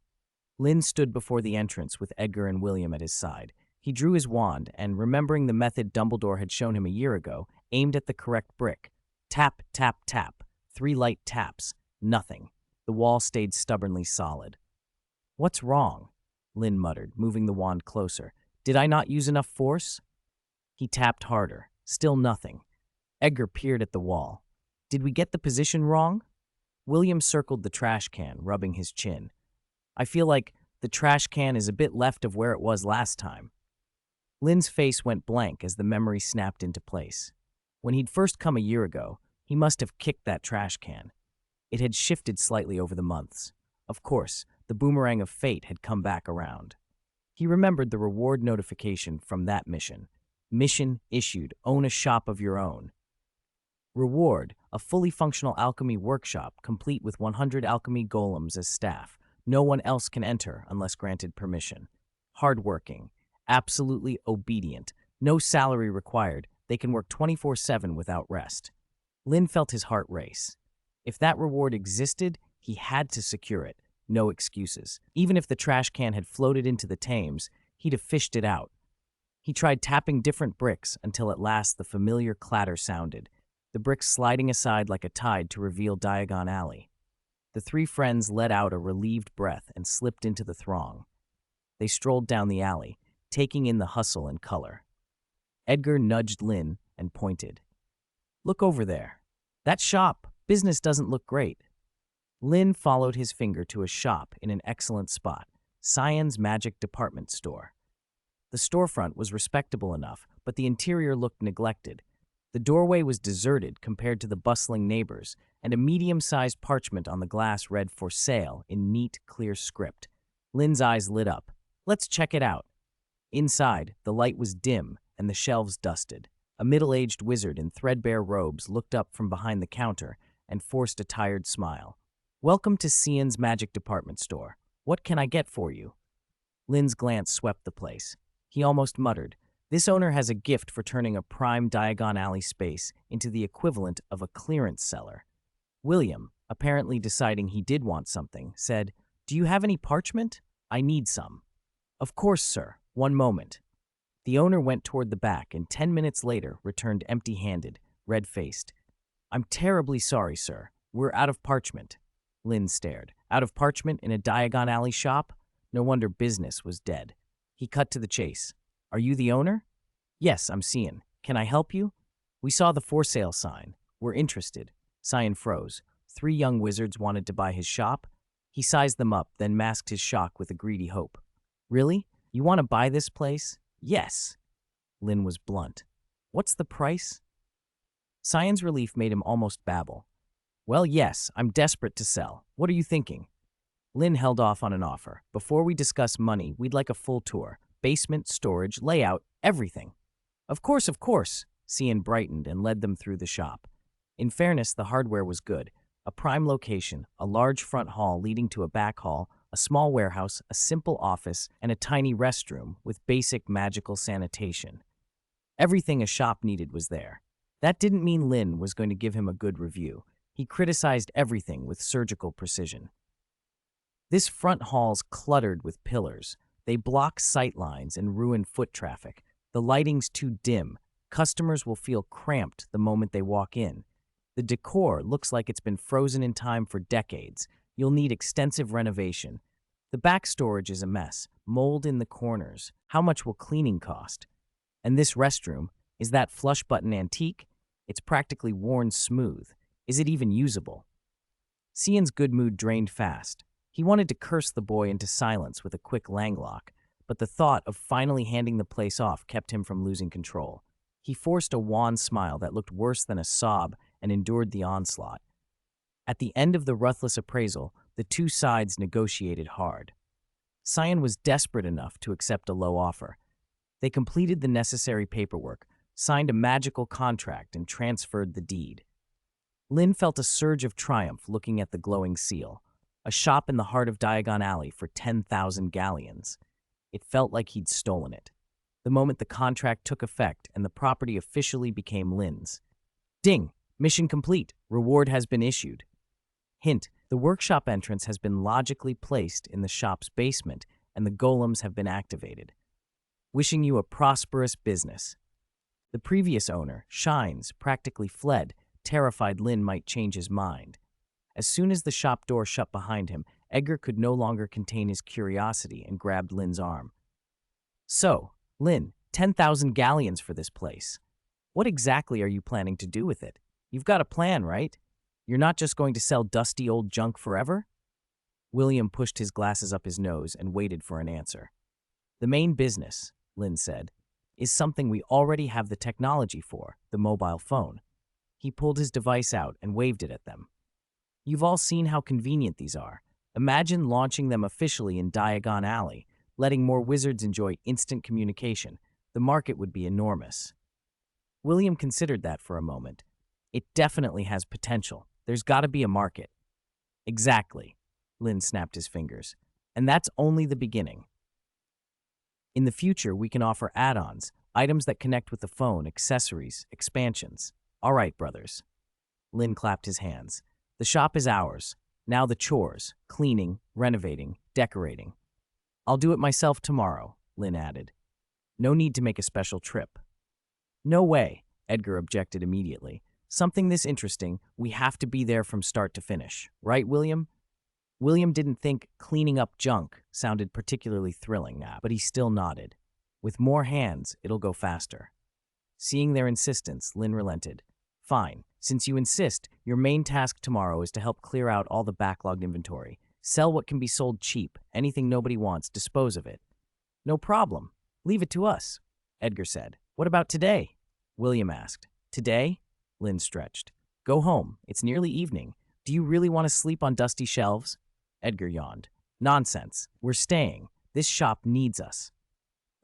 Lynn stood before the entrance with Edgar and William at his side. He drew his wand and, remembering the method Dumbledore had shown him a year ago, aimed at the correct brick. Tap, tap, tap. 3 light taps. Nothing. The wall stayed stubbornly solid. What's wrong? Lynn muttered, moving the wand closer. Did I not use enough force? He tapped harder. Still nothing. Edgar peered at the wall. Did we get the position wrong? William circled the trash can, rubbing his chin. I feel like the trash can is a bit left of where it was last time. Lynn's face went blank as the memory snapped into place. When he'd first come a year ago, he must have kicked that trash can. It had shifted slightly over the months. Of course, the boomerang of fate had come back around. He remembered the reward notification from that mission. Mission issued, own a shop of your own. Reward, a fully functional alchemy workshop complete with 100 alchemy golems as staff. No one else can enter unless granted permission. Hardworking, absolutely obedient, no salary required. They can work 24/7 without rest. Lynn felt his heart race. If that reward existed, he had to secure it. No excuses. Even if the trash can had floated into the Thames, he'd have fished it out. He tried tapping different bricks until at last the familiar clatter sounded, the bricks sliding aside like a tide to reveal Diagon Alley. The 3 friends let out a relieved breath and slipped into the throng. They strolled down the alley, taking in the hustle and color. Edgar nudged Lynn and pointed. Look over there. That shop. Business doesn't look great. Lynn followed his finger to a shop in an excellent spot, Cyan's Magic Department Store. The storefront was respectable enough, but the interior looked neglected. The doorway was deserted compared to the bustling neighbors, and a medium-sized parchment on the glass read "For sale" in neat, clear script. Lynn's eyes lit up. Let's check it out. Inside, the light was dim and the shelves dusted. A middle-aged wizard in threadbare robes looked up from behind the counter and forced a tired smile. Welcome to Cyan's Magic Department Store. What can I get for you? Lynn's glance swept the place. He almost muttered, this owner has a gift for turning a prime Diagon Alley space into the equivalent of a clearance cellar. William, apparently deciding he did want something, said, Do you have any parchment? I need some. Of course, sir. One moment. The owner went toward the back and 10 minutes later returned empty-handed, red-faced. I'm terribly sorry, sir. We're out of parchment. Lynn stared. Out of parchment in a Diagon Alley shop? No wonder business was dead. He cut to the chase. Are you the owner? Yes, I'm Cyan. Can I help you? We saw the for sale sign. We're interested. Cyan froze. 3 young wizards wanted to buy his shop. He sized them up, then masked his shock with a greedy hope. Really? You want to buy this place? Yes. Lynn was blunt. What's the price? Cyan's relief made him almost babble. Well, yes, I'm desperate to sell. What are you thinking? Lynn held off on an offer. Before we discuss money, we'd like a full tour. Basement, storage, layout, everything. Of course, Cyan brightened and led them through the shop. In fairness, the hardware was good. A prime location, a large front hall leading to a back hall, a small warehouse, a simple office, and a tiny restroom with basic magical sanitation. Everything a shop needed was there. That didn't mean Lynn was going to give him a good review. He criticized everything with surgical precision. This front hall's cluttered with pillars. They block sight lines and ruin foot traffic. The lighting's too dim. Customers will feel cramped the moment they walk in. The decor looks like it's been frozen in time for decades. You'll need extensive renovation. The back storage is a mess. Mold in the corners. How much will cleaning cost? And this restroom, is that flush button antique? It's practically worn smooth. Is it even usable? Cyan's good mood drained fast. He wanted to curse the boy into silence with a quick langlock, but the thought of finally handing the place off kept him from losing control. He forced a wan smile that looked worse than a sob and endured the onslaught. At the end of the ruthless appraisal, the two sides negotiated hard. Cyan was desperate enough to accept a low offer. They completed the necessary paperwork, signed a magical contract, and transferred the deed. Lynn felt a surge of triumph looking at the glowing seal, a shop in the heart of Diagon Alley for 10,000 galleons. It felt like he'd stolen it. The moment the contract took effect and the property officially became Lynn's. Ding! Mission complete. Reward has been issued. Hint, the workshop entrance has been logically placed in the shop's basement and the golems have been activated. Wishing you a prosperous business. The previous owner, Shines, practically fled, terrified Lynn might change his mind. As soon as the shop door shut behind him, Edgar could no longer contain his curiosity and grabbed Lynn's arm. So, Lynn, 10,000 galleons for this place. What exactly are you planning to do with it? You've got a plan, right? You're not just going to sell dusty old junk forever? William pushed his glasses up his nose and waited for an answer. The main business, Lynn said, is something we already have the technology for, the mobile phone. He pulled his device out and waved it at them. You've all seen how convenient these are. Imagine launching them officially in Diagon Alley, letting more wizards enjoy instant communication. The market would be enormous. William considered that for a moment. It definitely has potential. There's got to be a market. Exactly, Lynn snapped his fingers. And that's only the beginning. In the future, we can offer add-ons, items that connect with the phone, accessories, expansions. All right, brothers. Lynn clapped his hands. The shop is ours. Now the chores, cleaning, renovating, decorating. I'll do it myself tomorrow, Lynn added. No need to make a special trip. No way, Edgar objected immediately. Something this interesting, we have to be there from start to finish. Right, William? William didn't think cleaning up junk sounded particularly thrilling, but he still nodded. With more hands, it'll go faster. Seeing their insistence, Lynn relented. Fine. Since you insist, your main task tomorrow is to help clear out all the backlogged inventory. Sell what can be sold cheap. Anything nobody wants, dispose of it. No problem. Leave it to us, Edgar said. What about today? William asked. Today? Lynn stretched. Go home. It's nearly evening. Do you really want to sleep on dusty shelves? Edgar yawned. Nonsense. We're staying. This shop needs us.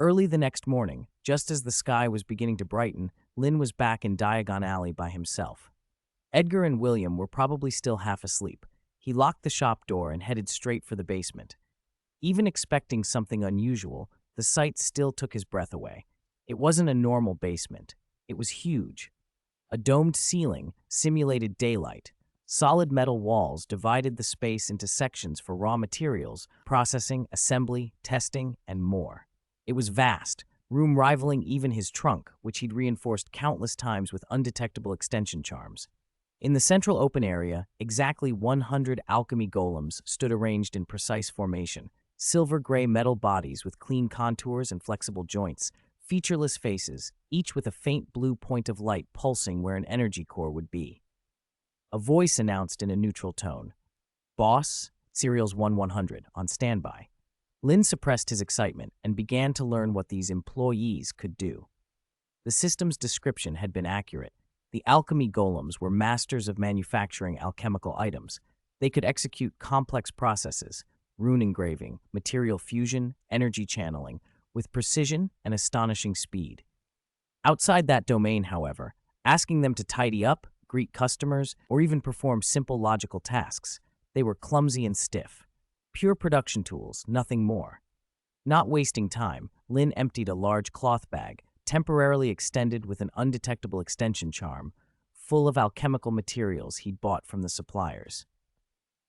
Early the next morning, just as the sky was beginning to brighten, Lynn was back in Diagon Alley by himself. Edgar and William were probably still half asleep. He locked the shop door and headed straight for the basement. Even expecting something unusual, the sight still took his breath away. It wasn't a normal basement. It was huge. A domed ceiling simulated daylight. Solid metal walls divided the space into sections for raw materials, processing, assembly, testing, and more. It was vast, room rivaling even his trunk, which he'd reinforced countless times with undetectable extension charms. In the central open area, exactly 100 alchemy golems stood arranged in precise formation, silver-gray metal bodies with clean contours and flexible joints, featureless faces, each with a faint blue point of light pulsing where an energy core would be. A voice announced in a neutral tone, Boss, Serials 1-100, on standby. Lynn suppressed his excitement and began to learn what these employees could do. The system's description had been accurate. The alchemy golems were masters of manufacturing alchemical items. They could execute complex processes, rune engraving, material fusion, energy channeling, with precision and astonishing speed. Outside that domain, however, asking them to tidy up, greet customers, or even perform simple logical tasks, they were clumsy and stiff. Pure production tools, nothing more. Not wasting time, Lynn emptied a large cloth bag, temporarily extended with an undetectable extension charm, full of alchemical materials he'd bought from the suppliers.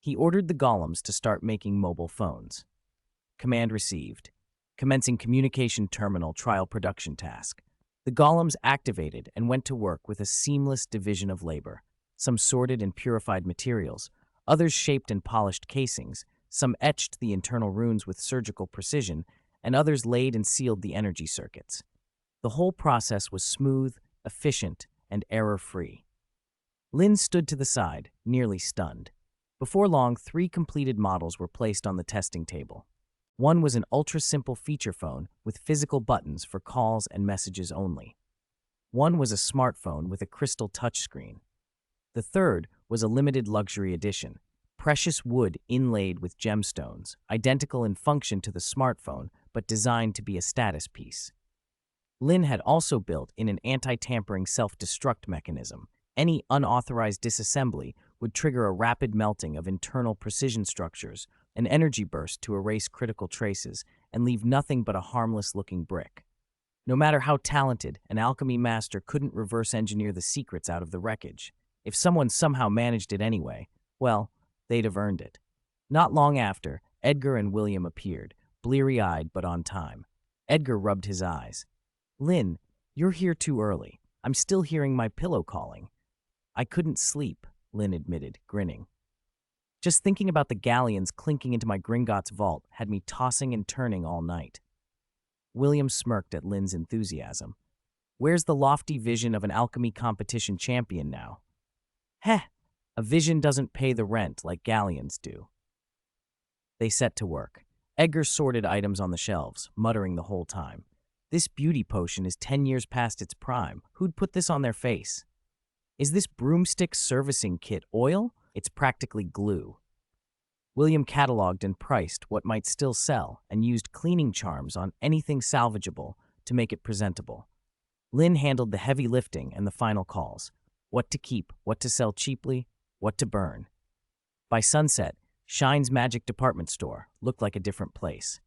He ordered the golems to start making mobile phones. Command received. Commencing communication terminal trial production task. The golems activated and went to work with a seamless division of labor. Some sorted and purified materials, others shaped and polished casings, some etched the internal runes with surgical precision, and others laid and sealed the energy circuits. The whole process was smooth, efficient, and error-free. Lynn stood to the side, nearly stunned. Before long, 3 completed models were placed on the testing table. One was an ultra-simple feature phone with physical buttons for calls and messages only. One was a smartphone with a crystal touchscreen. The third was a limited luxury edition, precious wood inlaid with gemstones, identical in function to the smartphone but designed to be a status piece. Lynn had also built in an anti-tampering self-destruct mechanism. Any unauthorized disassembly would trigger a rapid melting of internal precision structures, an energy burst to erase critical traces, and leave nothing but a harmless-looking brick. No matter how talented, an alchemy master couldn't reverse engineer the secrets out of the wreckage. If someone somehow managed it anyway, well, they'd have earned it. Not long after, Edgar and William appeared, bleary-eyed but on time. Edgar rubbed his eyes. "Lynn, you're here too early. I'm still hearing my pillow calling." "I couldn't sleep," Lynn admitted, grinning. "Just thinking about the galleons clinking into my Gringotts vault had me tossing and turning all night." William smirked at Lynn's enthusiasm. "Where's the lofty vision of an alchemy competition champion now?" "Heh, a vision doesn't pay the rent like galleons do." They set to work. Edgar sorted items on the shelves, muttering the whole time. "This beauty potion is 10 years past its prime. Who'd put this on their face? Is this broomstick servicing kit oil? It's practically glue." William cataloged and priced what might still sell and used cleaning charms on anything salvageable to make it presentable. Lynn handled the heavy lifting and the final calls. What to keep, what to sell cheaply, what to burn. By sunset, Shine's Magic Department Store looked like a different place.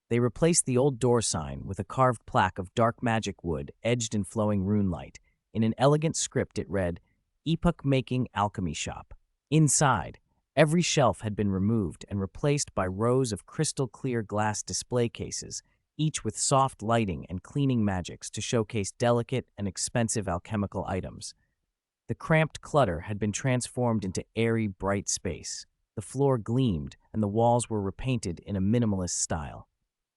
They replaced the old door sign with a carved plaque of dark magic wood edged in flowing rune light. In an elegant script it read, "Epoch-Making Alchemy Shop." Inside, every shelf had been removed and replaced by rows of crystal-clear glass display cases, each with soft lighting and cleaning magics to showcase delicate and expensive alchemical items. The cramped clutter had been transformed into airy, bright space. The floor gleamed, and the walls were repainted in a minimalist style.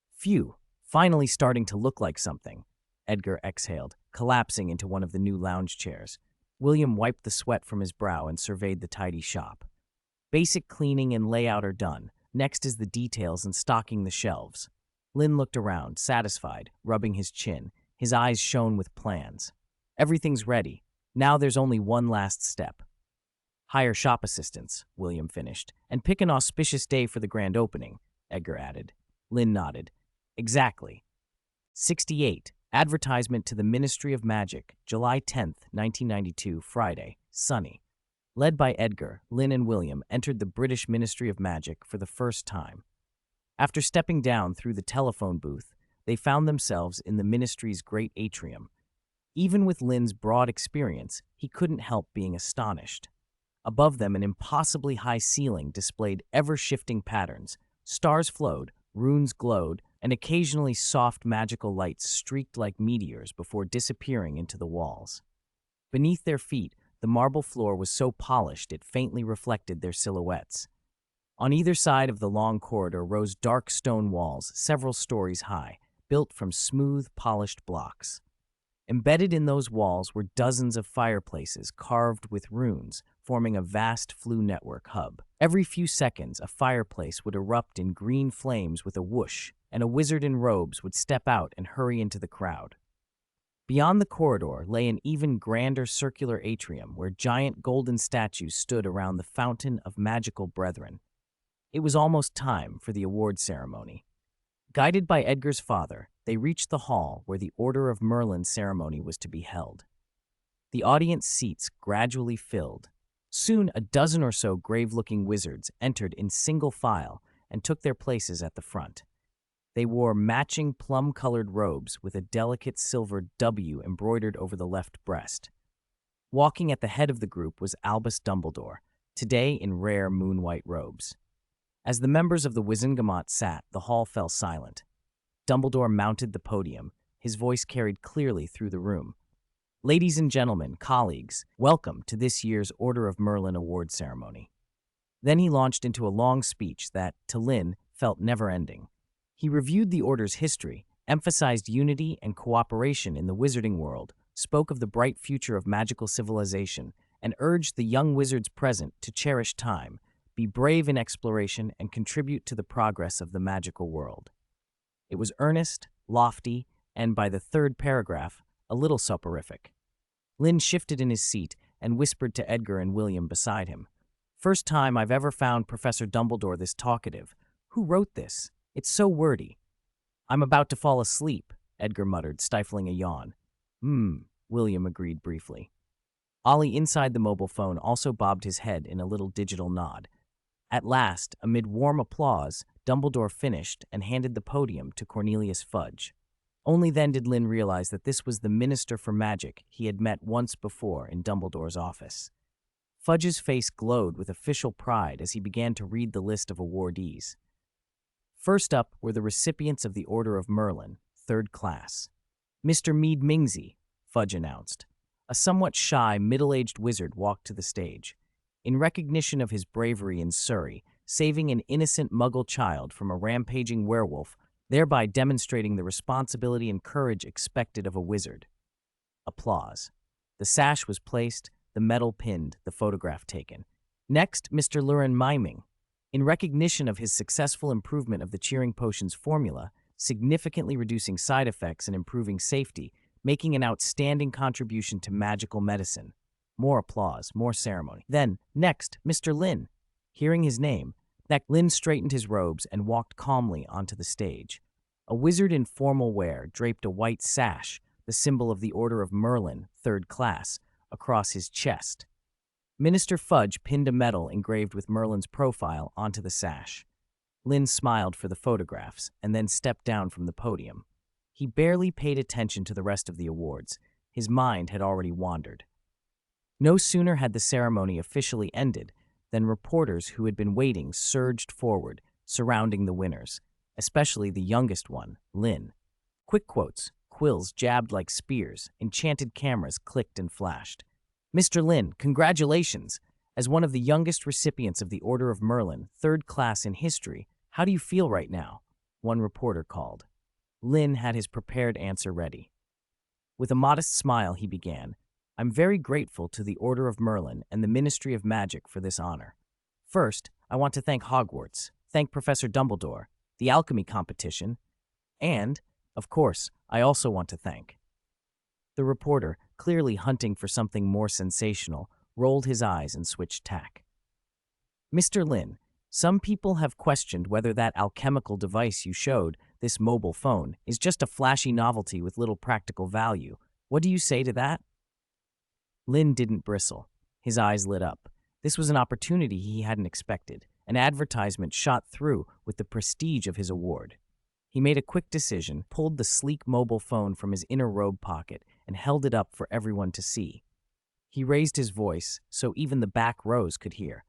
"Phew, finally starting to look like something," Edgar exhaled, collapsing into one of the new lounge chairs. William wiped the sweat from his brow and surveyed the tidy shop. "Basic cleaning and layout are done. Next is the details and stocking the shelves." Lynn looked around, satisfied, rubbing his chin. His eyes shone with plans. "Everything's ready. Now there's only one last step." "Hire shop assistants," William finished, "and pick an auspicious day for the grand opening," Edgar added. Lynn nodded. "Exactly. 68. Advertisement to the Ministry of Magic, July 10th, 1992, Friday, sunny." Led by Edgar, Lynn and William entered the British Ministry of Magic for the first time. After stepping down through the telephone booth, they found themselves in the ministry's great atrium. Even with Lynn's broad experience, he couldn't help being astonished. Above them, an impossibly high ceiling displayed ever-shifting patterns. Stars flowed, runes glowed, and occasionally soft magical lights streaked like meteors before disappearing into the walls. Beneath their feet, the marble floor was so polished it faintly reflected their silhouettes. On either side of the long corridor rose dark stone walls several stories high, built from smooth, polished blocks. Embedded in those walls were dozens of fireplaces carved with runes, forming a vast flue network hub. Every few seconds, a fireplace would erupt in green flames with a whoosh, and a wizard in robes would step out and hurry into the crowd. Beyond the corridor lay an even grander circular atrium where giant golden statues stood around the fountain of magical brethren. It was almost time for the award ceremony. Guided by Edgar's father, they reached the hall where the Order of Merlin ceremony was to be held. The audience seats gradually filled. Soon, a dozen or so grave-looking wizards entered in single file and took their places at the front. They wore matching plum-colored robes with a delicate silver W embroidered over the left breast. Walking at the head of the group was Albus Dumbledore, today in rare moon-white robes. As the members of the Wizengamot sat, the hall fell silent. Dumbledore mounted the podium, his voice carried clearly through the room. "Ladies and gentlemen, colleagues, welcome to this year's Order of Merlin award ceremony." Then he launched into a long speech that, to Lynn, felt never-ending. He reviewed the Order's history, emphasized unity and cooperation in the wizarding world, spoke of the bright future of magical civilization, and urged the young wizards present to cherish time, be brave in exploration, and contribute to the progress of the magical world. It was earnest, lofty, and by the third paragraph, a little soporific. Lynn shifted in his seat and whispered to Edgar and William beside him. "First time I've ever found Professor Dumbledore this talkative. Who wrote this? It's so wordy." "I'm about to fall asleep," Edgar muttered, stifling a yawn. William agreed briefly. Ollie inside the mobile phone also bobbed his head in a little digital nod. At last, amid warm applause, Dumbledore finished and handed the podium to Cornelius Fudge. Only then did Lynn realize that this was the Minister for Magic he had met once before in Dumbledore's office. Fudge's face glowed with official pride as he began to read the list of awardees. First up were the recipients of the Order of Merlin, 3rd class. "Mr. Mead Mingsy," Fudge announced. A somewhat shy, middle-aged wizard walked to the stage. In recognition of his bravery in Surrey, saving an innocent muggle child from a rampaging werewolf, thereby demonstrating the responsibility and courage expected of a wizard. Applause. The sash was placed, the medal pinned, the photograph taken. Next, Mr. Lurin Miming. In recognition of his successful improvement of the cheering potion's formula, significantly reducing side effects and improving safety, making an outstanding contribution to magical medicine. More applause, more ceremony. Then, next, Mr. Lynn. Hearing his name, Lynn straightened his robes and walked calmly onto the stage. A wizard in formal wear draped a white sash, the symbol of the Order of Merlin, 3rd class, across his chest. Minister Fudge pinned a medal engraved with Merlin's profile onto the sash. Lynn smiled for the photographs and then stepped down from the podium. He barely paid attention to the rest of the awards. His mind had already wandered. No sooner had the ceremony officially ended than reporters who had been waiting surged forward, surrounding the winners, especially the youngest one, Lynn. Quick quotes, quills jabbed like spears, enchanted cameras clicked and flashed. "Mr. Lynn, congratulations! As one of the youngest recipients of the Order of Merlin, 3rd class in history, how do you feel right now?" one reporter called. Lynn had his prepared answer ready. With a modest smile, he began, "I'm very grateful to the Order of Merlin and the Ministry of Magic for this honor. First, I want to thank Hogwarts, thank Professor Dumbledore, the alchemy competition, and, of course, I also want to thank." The reporter, clearly hunting for something more sensational, rolled his eyes and switched tack. "Mr. Lynn, some people have questioned whether that alchemical device you showed, this mobile phone, is just a flashy novelty with little practical value. What do you say to that?" Lynn didn't bristle. His eyes lit up. This was an opportunity he hadn't expected. An advertisement shot through with the prestige of his award. He made a quick decision, pulled the sleek mobile phone from his inner robe pocket, and held it up for everyone to see. He raised his voice so even the back rows could hear.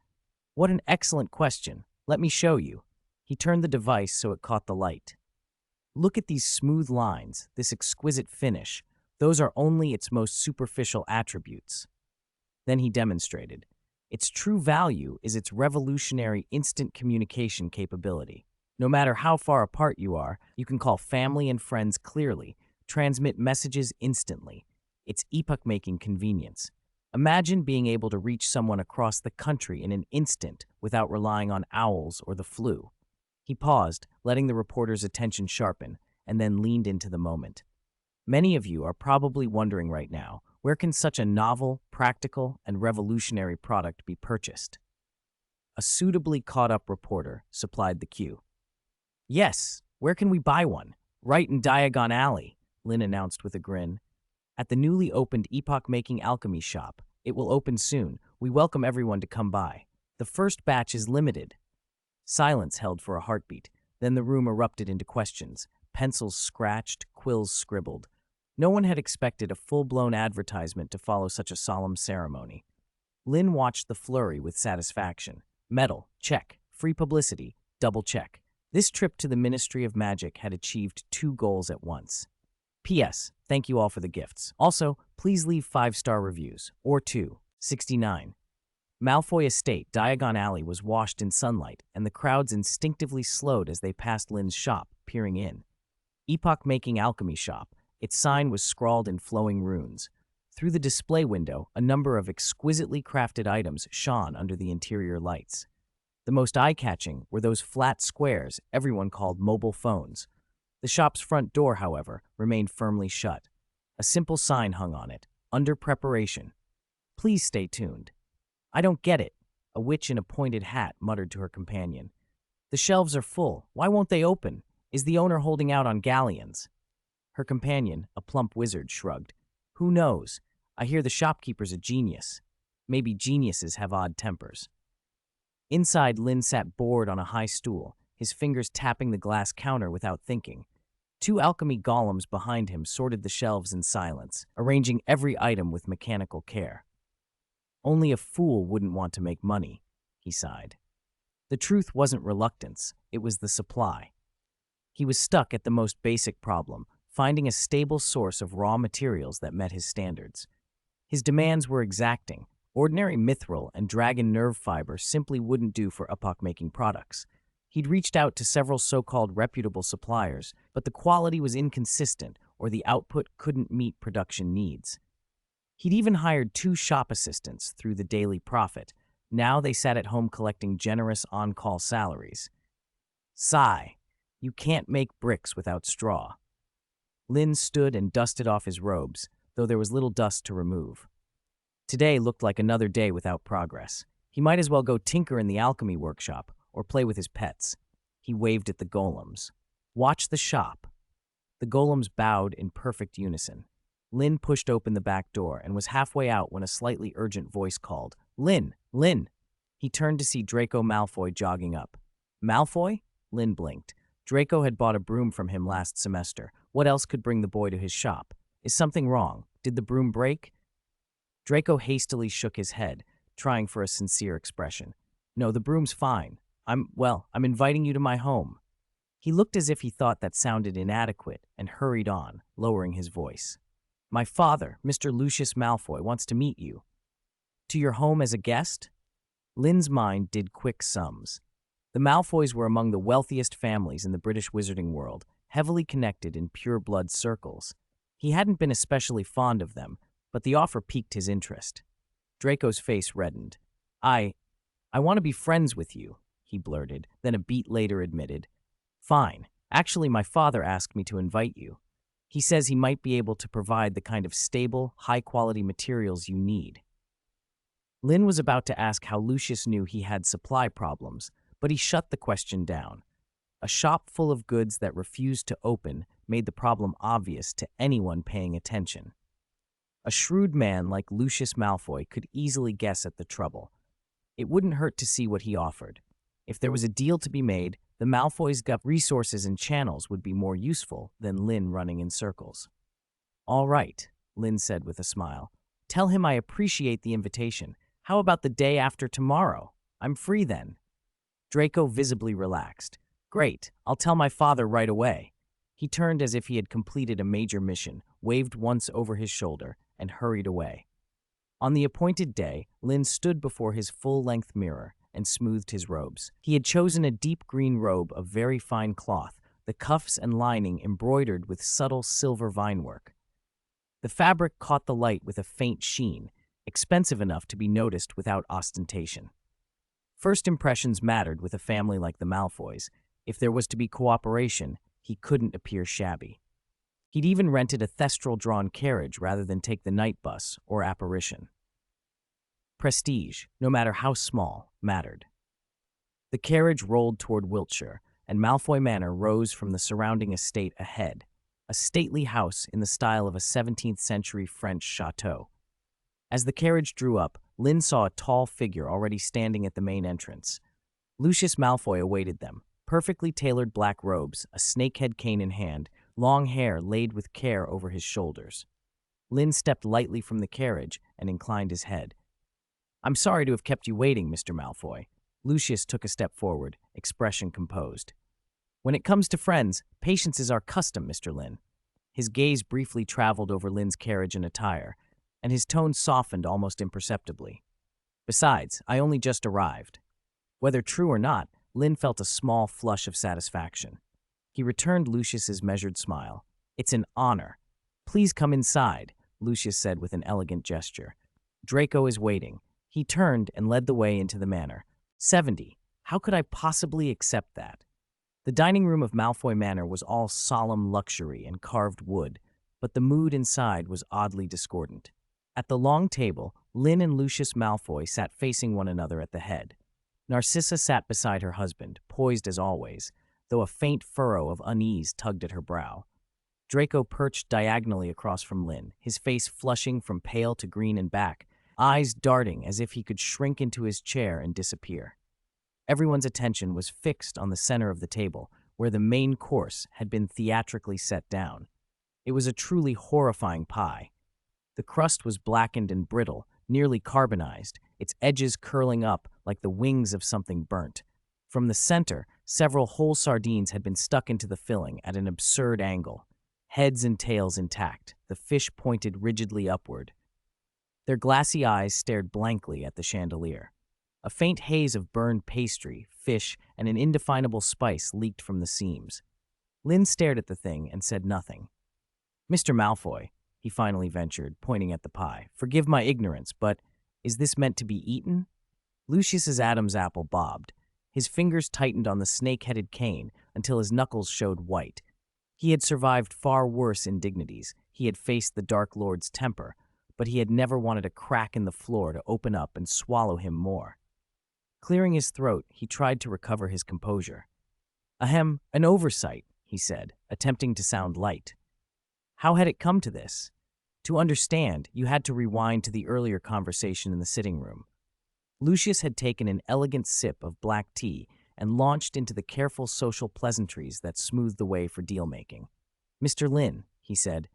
"What an excellent question. Let me show you." He turned the device so it caught the light. "Look at these smooth lines, this exquisite finish. Those are only its most superficial attributes." Then he demonstrated. Its true value is its revolutionary instant communication capability. No matter how far apart you are, you can call family and friends clearly, transmit messages instantly. It's epoch-making convenience. Imagine being able to reach someone across the country in an instant without relying on owls or the flu. He paused, letting the reporter's attention sharpen, and then leaned into the moment. Many of you are probably wondering right now, where can such a novel, practical, and revolutionary product be purchased? A suitably caught-up reporter supplied the cue. Yes, where can we buy one? Right in Diagon Alley, Lynn announced with a grin. At the newly opened epoch-making alchemy shop. It will open soon. We welcome everyone to come by. The first batch is limited. Silence held for a heartbeat. Then the room erupted into questions. Pencils scratched, quills scribbled. No one had expected a full-blown advertisement to follow such a solemn ceremony. Lynn watched the flurry with satisfaction. Medal, check. Free publicity, double check. This trip to the Ministry of Magic had achieved 2 goals at once. P.S. Thank you all for the gifts. Also, please leave 5-star reviews. Or 2. 69. Malfoy Estate, Diagon Alley was washed in sunlight, and the crowds instinctively slowed as they passed Lynn's shop, peering in. Epoch-making alchemy shop. Its sign was scrawled in flowing runes. Through the display window, a number of exquisitely crafted items shone under the interior lights. The most eye-catching were those flat squares everyone called mobile phones. The shop's front door, however, remained firmly shut. A simple sign hung on it, under preparation. Please stay tuned. I don't get it, a witch in a pointed hat muttered to her companion. The shelves are full. Why won't they open? Is the owner holding out on galleons? Her companion, a plump wizard, shrugged. Who knows? I hear the shopkeeper's a genius. Maybe geniuses have odd tempers. Inside, Lynn sat bored on a high stool, his fingers tapping the glass counter without thinking. 2 alchemy golems behind him sorted the shelves in silence, arranging every item with mechanical care. Only a fool wouldn't want to make money, he sighed. The truth wasn't reluctance, it was the supply. He was stuck at the most basic problem, finding a stable source of raw materials that met his standards. His demands were exacting. Ordinary mithril and dragon nerve fiber simply wouldn't do for epoch-making products. He'd reached out to several so-called reputable suppliers, but the quality was inconsistent or the output couldn't meet production needs. He'd even hired 2 shop assistants through the daily profit. Now they sat at home collecting generous on-call salaries. Sigh. You can't make bricks without straw. Lynn stood and dusted off his robes, though there was little dust to remove. Today looked like another day without progress. He might as well go tinker in the alchemy workshop or play with his pets. He waved at the golems. Watch the shop. The golems bowed in perfect unison. Lynn pushed open the back door and was halfway out when a slightly urgent voice called, Lynn! Lynn! He turned to see Draco Malfoy jogging up. Malfoy? Lynn blinked. Draco had bought a broom from him last semester. What else could bring the boy to his shop? Is something wrong? Did the broom break? Draco hastily shook his head, trying for a sincere expression. No, the broom's fine. I'm inviting you to my home. He looked as if he thought that sounded inadequate and hurried on, lowering his voice. My father, Mr. Lucius Malfoy, wants to meet you. To your home as a guest? Lynn's mind did quick sums. The Malfoys were among the wealthiest families in the British wizarding world, heavily connected in pure-blood circles. He hadn't been especially fond of them, but the offer piqued his interest. Draco's face reddened. I want to be friends with you, he blurted, then a beat later admitted. Fine. Actually, my father asked me to invite you. He says he might be able to provide the kind of stable, high-quality materials you need. Lynn was about to ask how Lucius knew he had supply problems, but he shut the question down. A shop full of goods that refused to open made the problem obvious to anyone paying attention. A shrewd man like Lucius Malfoy could easily guess at the trouble. It wouldn't hurt to see what he offered. If there was a deal to be made, the Malfoys' gut resources and channels would be more useful than Lynn running in circles. All right, Lynn said with a smile. Tell him I appreciate the invitation. How about the day after tomorrow? I'm free then. Draco visibly relaxed. Great, I'll tell my father right away. He turned as if he had completed a major mission, waved once over his shoulder, and hurried away. On the appointed day, Lynn stood before his full-length mirror and smoothed his robes. He had chosen a deep green robe of very fine cloth, the cuffs and lining embroidered with subtle silver vinework. The fabric caught the light with a faint sheen, expensive enough to be noticed without ostentation. First impressions mattered with a family like the Malfoys. If there was to be cooperation, he couldn't appear shabby. He'd even rented a thestral-drawn carriage rather than take the night bus or apparition. Prestige, no matter how small, mattered. The carriage rolled toward Wiltshire, and Malfoy Manor rose from the surrounding estate ahead, a stately house in the style of a 17th-century French chateau. As the carriage drew up, Lynn saw a tall figure already standing at the main entrance. Lucius Malfoy awaited them, perfectly tailored black robes, a snakehead cane in hand, long hair laid with care over his shoulders. Lynn stepped lightly from the carriage and inclined his head. "I'm sorry to have kept you waiting, Mr. Malfoy." Lucius took a step forward, expression composed. "When it comes to friends, patience is our custom, Mr. Lynn." His gaze briefly traveled over Lynn's carriage and attire, and his tone softened almost imperceptibly. "Besides, I only just arrived." Whether true or not, Lynn felt a small flush of satisfaction. He returned Lucius's measured smile. "It's an honor. Please come inside," Lucius said with an elegant gesture. "Draco is waiting." He turned and led the way into the manor. 70. How could I possibly accept that? The dining room of Malfoy Manor was all solemn luxury and carved wood, but the mood inside was oddly discordant. At the long table, Lynn and Lucius Malfoy sat facing one another at the head. Narcissa sat beside her husband, poised as always, though a faint furrow of unease tugged at her brow. Draco perched diagonally across from Lynn, his face flushing from pale to green and back, eyes darting as if he could shrink into his chair and disappear. Everyone's attention was fixed on the center of the table, where the main course had been theatrically set down. It was a truly horrifying pie. The crust was blackened and brittle, nearly carbonized, its edges curling up like the wings of something burnt. From the center, several whole sardines had been stuck into the filling at an absurd angle, heads and tails intact, the fish pointed rigidly upward. Their glassy eyes stared blankly at the chandelier. A faint haze of burned pastry, fish, and an indefinable spice leaked from the seams. Lynn stared at the thing and said nothing. "Mr. Malfoy," he finally ventured, pointing at the pie, "forgive my ignorance, but is this meant to be eaten?" Lucius's Adam's apple bobbed. His fingers tightened on the snake-headed cane until his knuckles showed white. He had survived far worse indignities. He had faced the Dark Lord's temper, but he had never wanted a crack in the floor to open up and swallow him more. Clearing his throat, he tried to recover his composure. "Ahem, an oversight," he said, attempting to sound light. "How had it come to this? To understand, you had to rewind to the earlier conversation in the sitting room." Lucius had taken an elegant sip of black tea and launched into the careful social pleasantries that smoothed the way for deal-making. "Mr. Lynn," he said,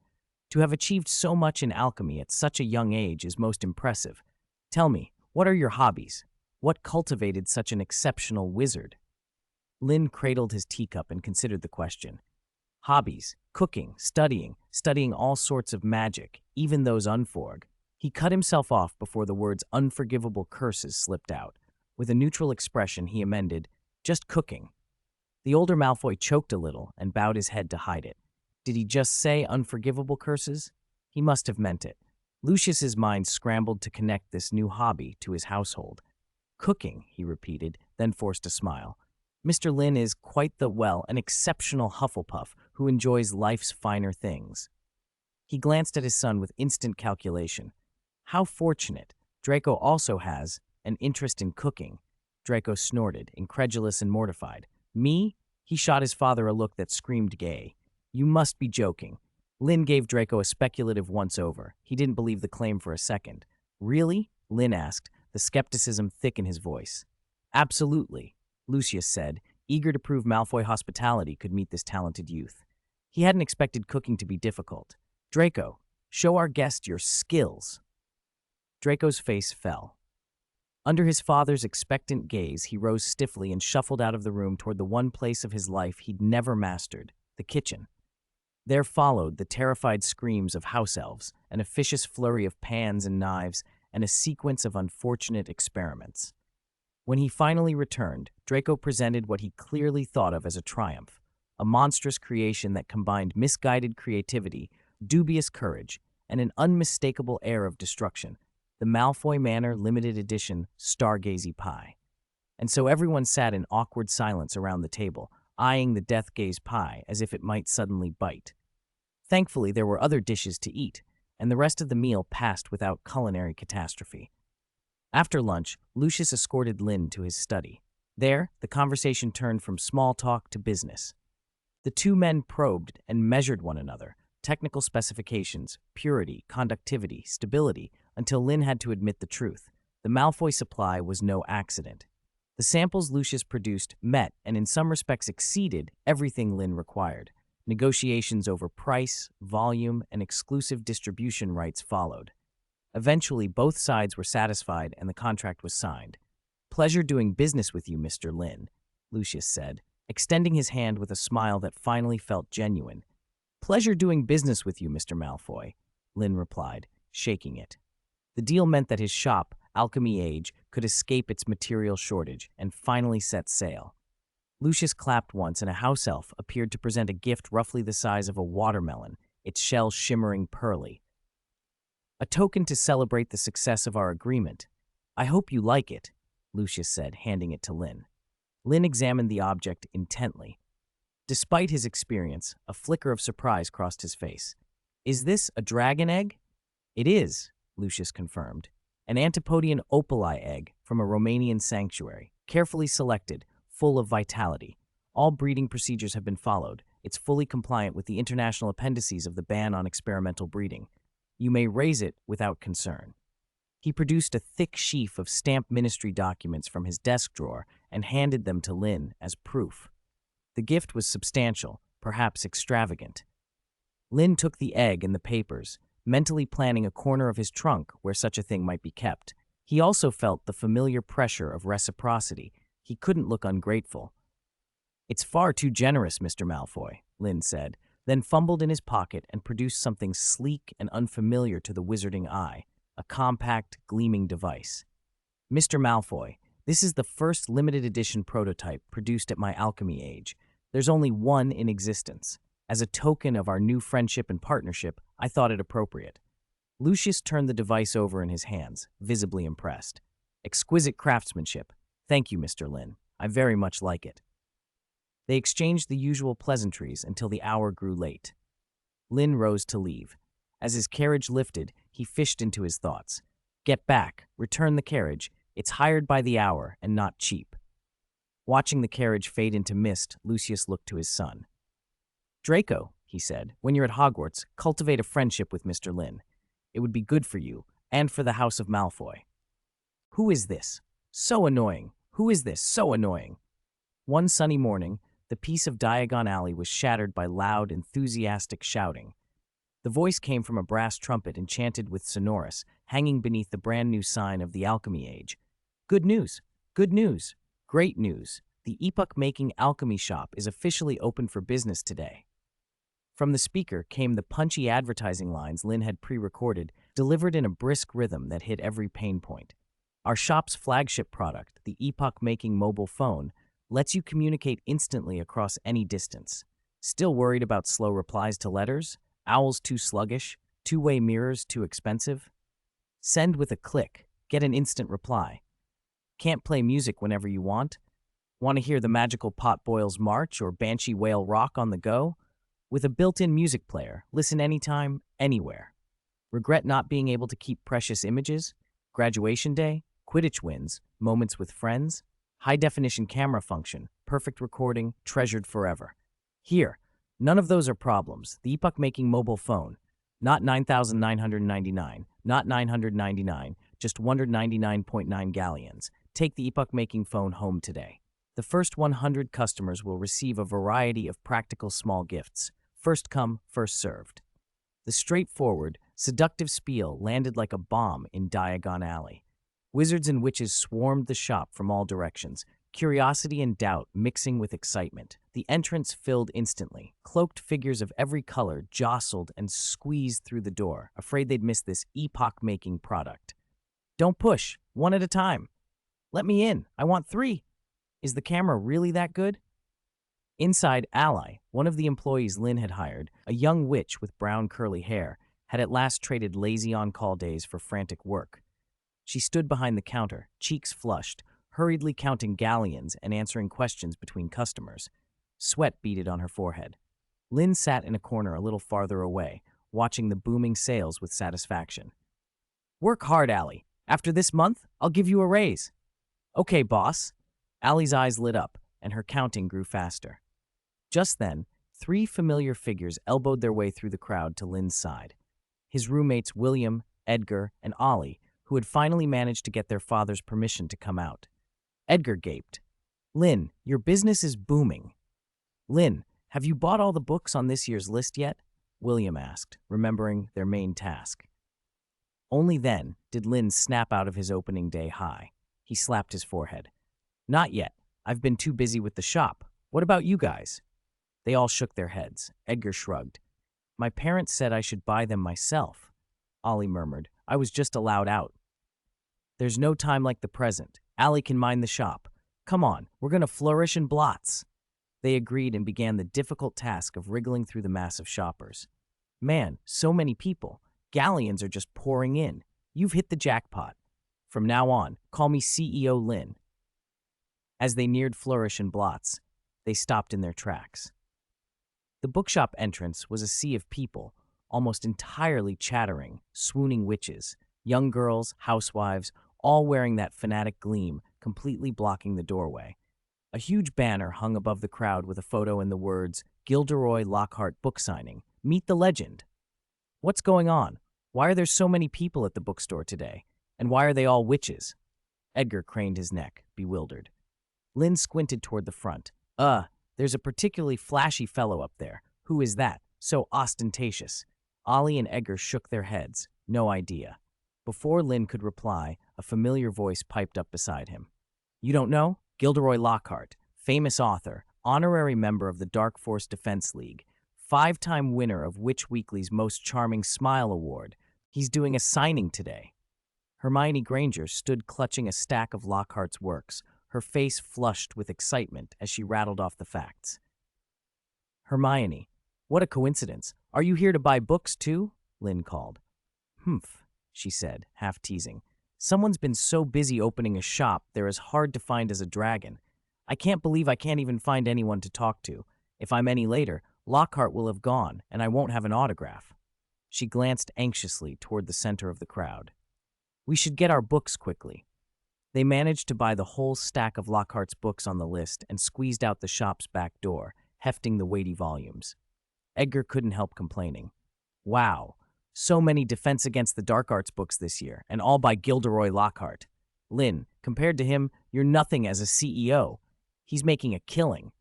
"to have achieved so much in alchemy at such a young age is most impressive. Tell me, what are your hobbies? What cultivated such an exceptional wizard?" Lynn cradled his teacup and considered the question. "Hobbies, cooking, studying all sorts of magic, even those unforg." He cut himself off before the words unforgivable curses slipped out. With a neutral expression, he amended, "Just cooking." The older Malfoy choked a little and bowed his head to hide it. Did he just say unforgivable curses? He must have meant it. Lucius's mind scrambled to connect this new hobby to his household. "Cooking," he repeated, then forced a smile. "Mr. Lynn is quite an exceptional Hufflepuff who enjoys life's finer things." He glanced at his son with instant calculation. "How fortunate. Draco also has an interest in cooking." Draco snorted, incredulous and mortified. "Me?" He shot his father a look that screamed gay. "You must be joking." Lynn gave Draco a speculative once-over. He didn't believe the claim for a second. "Really?" Lynn asked, the skepticism thick in his voice. "Absolutely," Lucius said, eager to prove Malfoy hospitality could meet this talented youth. He hadn't expected cooking to be difficult. "Draco, show our guest your skills." Draco's face fell. Under his father's expectant gaze, he rose stiffly and shuffled out of the room toward the one place of his life he'd never mastered, the kitchen. There followed the terrified screams of house elves, an officious flurry of pans and knives, and a sequence of unfortunate experiments. When he finally returned, Draco presented what he clearly thought of as a triumph, a monstrous creation that combined misguided creativity, dubious courage, and an unmistakable air of destruction, the Malfoy Manor limited edition Stargazy pie. And so everyone sat in awkward silence around the table, eyeing the death gaze pie as if it might suddenly bite. Thankfully, there were other dishes to eat, and the rest of the meal passed without culinary catastrophe. After lunch, Lucius escorted Lynn to his study. There, the conversation turned from small talk to business. The two men probed and measured one another, technical specifications, purity, conductivity, stability, until Lynn had to admit the truth. The Malfoy supply was no accident. The samples Lucius produced met and in some respects exceeded everything Lynn required. Negotiations over price, volume, and exclusive distribution rights followed. Eventually, both sides were satisfied and the contract was signed. "Pleasure doing business with you, Mr. Lynn," Lucius said, extending his hand with a smile that finally felt genuine. "Pleasure doing business with you, Mr. Malfoy," Lynn replied, shaking it. The deal meant that his shop, Alchemy Age, could escape its material shortage and finally set sail. Lucius clapped once, and a house elf appeared to present a gift roughly the size of a watermelon, its shell shimmering pearly. "A token to celebrate the success of our agreement. I hope you like it," Lucius said, handing it to Lynn. Lynn examined the object intently. Despite his experience, a flicker of surprise crossed his face. "Is this a dragon egg?" "It is," Lucius confirmed. "An Antipodian opali egg from a Romanian sanctuary, carefully selected, full of vitality. All breeding procedures have been followed. It's fully compliant with the international appendices of the ban on experimental breeding. You may raise it without concern." He produced a thick sheaf of stamped ministry documents from his desk drawer and handed them to Lynn as proof. The gift was substantial, perhaps extravagant. Lynn took the egg and the papers, mentally planning a corner of his trunk where such a thing might be kept. He also felt the familiar pressure of reciprocity. He couldn't look ungrateful. "It's far too generous, Mr. Malfoy," Lynn said, then fumbled in his pocket and produced something sleek and unfamiliar to the wizarding eye, a compact, gleaming device. "Mr. Malfoy, this is the first limited edition prototype produced at my Alchemy Age. There's only one in existence. As a token of our new friendship and partnership, I thought it appropriate." Lucius turned the device over in his hands, visibly impressed. "Exquisite craftsmanship. Thank you, Mr. Lynn. I very much like it." They exchanged the usual pleasantries until the hour grew late. Lynn rose to leave. As his carriage lifted, he fished into his thoughts. "Get back, return the carriage. It's hired by the hour and not cheap." Watching the carriage fade into mist, Lucius looked to his son. "Draco," he said, "when you're at Hogwarts, cultivate a friendship with Mr. Lynn. It would be good for you, and for the House of Malfoy." "Who is this? So annoying. Who is this? So annoying." One sunny morning, the peace of Diagon Alley was shattered by loud, enthusiastic shouting. The voice came from a brass trumpet enchanted with sonorous, hanging beneath the brand-new sign of the Alchemy Age. "Good news! Good news! Great news! The epoch-making alchemy shop is officially open for business today." From the speaker came the punchy advertising lines Lynn had pre-recorded, delivered in a brisk rhythm that hit every pain point. "Our shop's flagship product, the epoch-making mobile phone, lets you communicate instantly across any distance. Still worried about slow replies to letters? Owls too sluggish? Two-way mirrors too expensive? Send with a click. Get an instant reply. Can't play music whenever you want? Want to hear the magical Potboils March or Banshee Whale Rock on the go? With a built-in music player, listen anytime, anywhere. Regret not being able to keep precious images? Graduation day? Quidditch wins? Moments with friends? High-definition camera function, perfect recording, treasured forever. Here, none of those are problems. The epoch-making mobile phone. Not $9,999, not $999, just 199.9 galleons. Take the epoch-making phone home today. The first 100 customers will receive a variety of practical small gifts. First come, first served. The straightforward, seductive spiel landed like a bomb in Diagon Alley. Wizards and witches swarmed the shop from all directions, curiosity and doubt mixing with excitement. The entrance filled instantly. Cloaked figures of every color jostled and squeezed through the door, afraid they'd miss this epoch-making product. "Don't push, one at a time. Let me in, I want 3. Is the camera really that good?" Inside, Ally, one of the employees Lynn had hired, a young witch with brown curly hair, had at last traded lazy on-call days for frantic work. She stood behind the counter, cheeks flushed, hurriedly counting galleons and answering questions between customers. Sweat beaded on her forehead. Lynn sat in a corner a little farther away, watching the booming sales with satisfaction. Work hard, Allie. After this month, I'll give you a raise. Okay, boss. Allie's eyes lit up, and her counting grew faster. Just then, three familiar figures elbowed their way through the crowd to Lynn's side. His roommates William, Edgar, and Ollie, who had finally managed to get their father's permission to come out. Edgar gaped. Lynn, your business is booming. Lynn, have you bought all the books on this year's list yet? William asked, remembering their main task. Only then did Lynn snap out of his opening day high. He slapped his forehead. Not yet. I've been too busy with the shop. What about you guys? They all shook their heads. Edgar shrugged. My parents said I should buy them myself. Ollie murmured. I was just allowed out. There's no time like the present. Allie can mind the shop. Come on, we're going to flourish in blots. They agreed and began the difficult task of wriggling through the mass of shoppers. Man, so many people. Galleons are just pouring in. You've hit the jackpot. From now on, call me CEO Lynn. As they neared Flourish and Blots, they stopped in their tracks. The bookshop entrance was a sea of people, almost entirely chattering, swooning witches, young girls, housewives, all wearing that fanatic gleam, completely blocking the doorway. A huge banner hung above the crowd with a photo and the words, Gilderoy Lockhart Book Signing. Meet the legend. What's going on? Why are there so many people at the bookstore today? And why are they all witches? Edgar craned his neck, bewildered. Lynn squinted toward the front. There's a particularly flashy fellow up there. Who is that? So ostentatious. Ollie and Edgar shook their heads. No idea. Before Lynn could reply, a familiar voice piped up beside him. You don't know? Gilderoy Lockhart, famous author, honorary member of the Dark Force Defense League, 5-time winner of Witch Weekly's Most Charming Smile Award. He's doing a signing today. Hermione Granger stood clutching a stack of Lockhart's works, her face flushed with excitement as she rattled off the facts. Hermione, what a coincidence. Are you here to buy books too? Lynn called. Humph, she said, half teasing. Someone's been so busy opening a shop they're as hard to find as a dragon. I can't believe I can't even find anyone to talk to. If I'm any later, Lockhart will have gone, and I won't have an autograph. She glanced anxiously toward the center of the crowd. We should get our books quickly. They managed to buy the whole stack of Lockhart's books on the list and squeezed out the shop's back door, hefting the weighty volumes. Edgar couldn't help complaining. Wow, so many Defense Against the Dark Arts books this year, and all by Gilderoy Lockhart. Lynn, compared to him, you're nothing as a CEO. He's making a killing.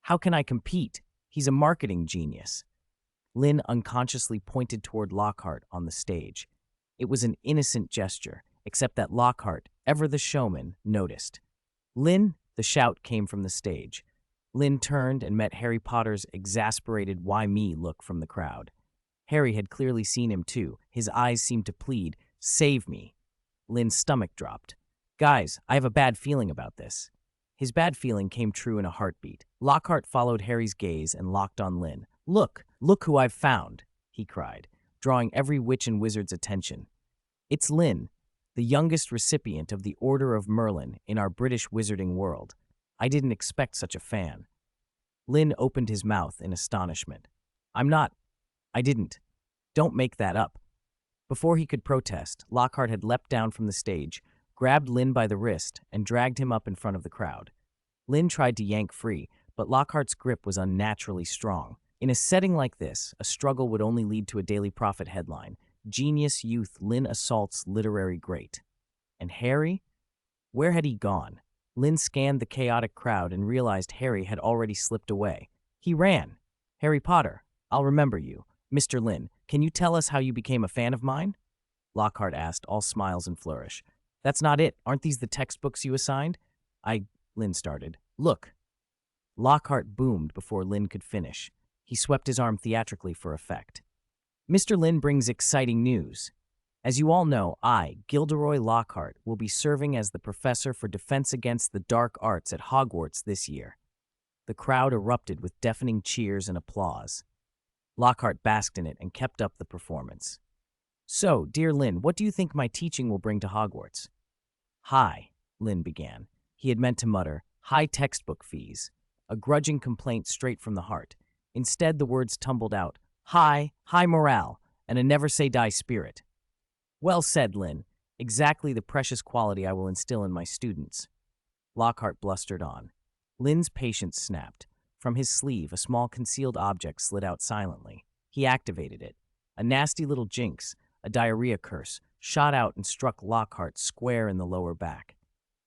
How can I compete? He's a marketing genius. Lynn unconsciously pointed toward Lockhart on the stage. It was an innocent gesture, except that Lockhart, ever the showman, noticed. Lynn, the shout came from the stage. Lynn turned and met Harry Potter's exasperated why me look from the crowd. Harry had clearly seen him too. His eyes seemed to plead, save me. Lynn's stomach dropped. Guys, I have a bad feeling about this. His bad feeling came true in a heartbeat. Lockhart followed Harry's gaze and locked on Lynn. Look who I've found, he cried, drawing every witch and wizard's attention. It's Lynn, the youngest recipient of the Order of Merlin in our British wizarding world. I didn't expect such a fan. Lynn opened his mouth in astonishment. I didn't. Don't make that up. Before he could protest, Lockhart had leapt down from the stage, grabbed Lynn by the wrist, and dragged him up in front of the crowd. Lynn tried to yank free, but Lockhart's grip was unnaturally strong. In a setting like this, a struggle would only lead to a Daily Prophet headline, Genius Youth Lynn Assaults Literary Great. And Harry? Where had he gone? Lynn scanned the chaotic crowd and realized Harry had already slipped away. He ran. Harry Potter, I'll remember you. Mr. Lynn, can you tell us how you became a fan of mine? Lockhart asked, all smiles and flourish. That's not it. Aren't these the textbooks you assigned? Lynn started. Look. Lockhart boomed before Lynn could finish. He swept his arm theatrically for effect. Mr. Lynn brings exciting news. As you all know, I, Gilderoy Lockhart, will be serving as the professor for Defense Against the Dark Arts at Hogwarts this year. The crowd erupted with deafening cheers and applause. Lockhart basked in it and kept up the performance. So, dear Lynn, what do you think my teaching will bring to Hogwarts? Hi, Lynn began. He had meant to mutter, high textbook fees, a grudging complaint straight from the heart. Instead, the words tumbled out, high morale, and a never-say-die spirit. Well said, Lynn. Exactly the precious quality I will instill in my students. Lockhart blustered on. Lynn's patience snapped. From his sleeve, a small concealed object slid out silently. He activated it. A nasty little jinx, a diarrhea curse, shot out and struck Lockhart square in the lower back.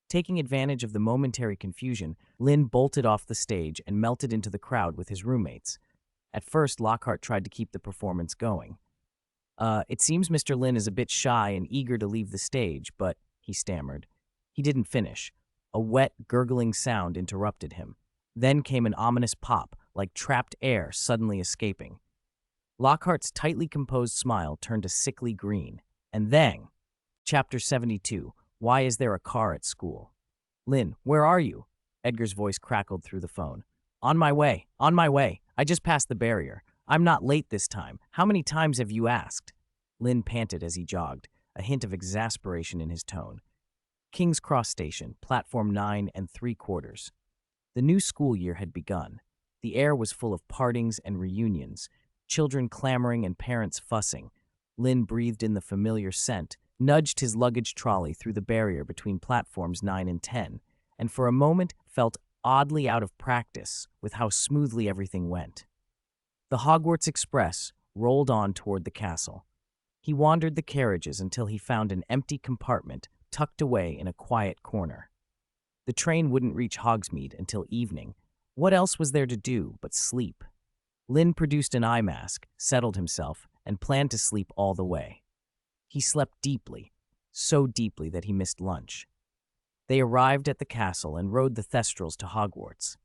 Taking advantage of the momentary confusion, Lynn bolted off the stage and melted into the crowd with his roommates. At first, Lockhart tried to keep the performance going. It seems Mr. Lynn is a bit shy and eager to leave the stage, but, he stammered. He didn't finish. A wet, gurgling sound interrupted him. Then came an ominous pop, like trapped air suddenly escaping. Lockhart's tightly composed smile turned a sickly green. And then, Chapter 72, Why Is There a Car at School? Lynn, where are you? Edgar's voice crackled through the phone. On my way. I just passed the barrier. I'm not late this time. How many times have you asked? Lynn panted as he jogged, a hint of exasperation in his tone. King's Cross Station, platform 9 3/4. The new school year had begun. The air was full of partings and reunions, children clamoring and parents fussing. Lynn breathed in the familiar scent, nudged his luggage trolley through the barrier between platforms 9 and 10, and for a moment felt oddly out of practice with how smoothly everything went. The Hogwarts Express rolled on toward the castle. He wandered the carriages until he found an empty compartment tucked away in a quiet corner. The train wouldn't reach Hogsmeade until evening. What else was there to do but sleep? Lynn produced an eye mask, settled himself, and planned to sleep all the way. He slept deeply, so deeply that he missed lunch. They arrived at the castle and rode the Thestrals to Hogwarts.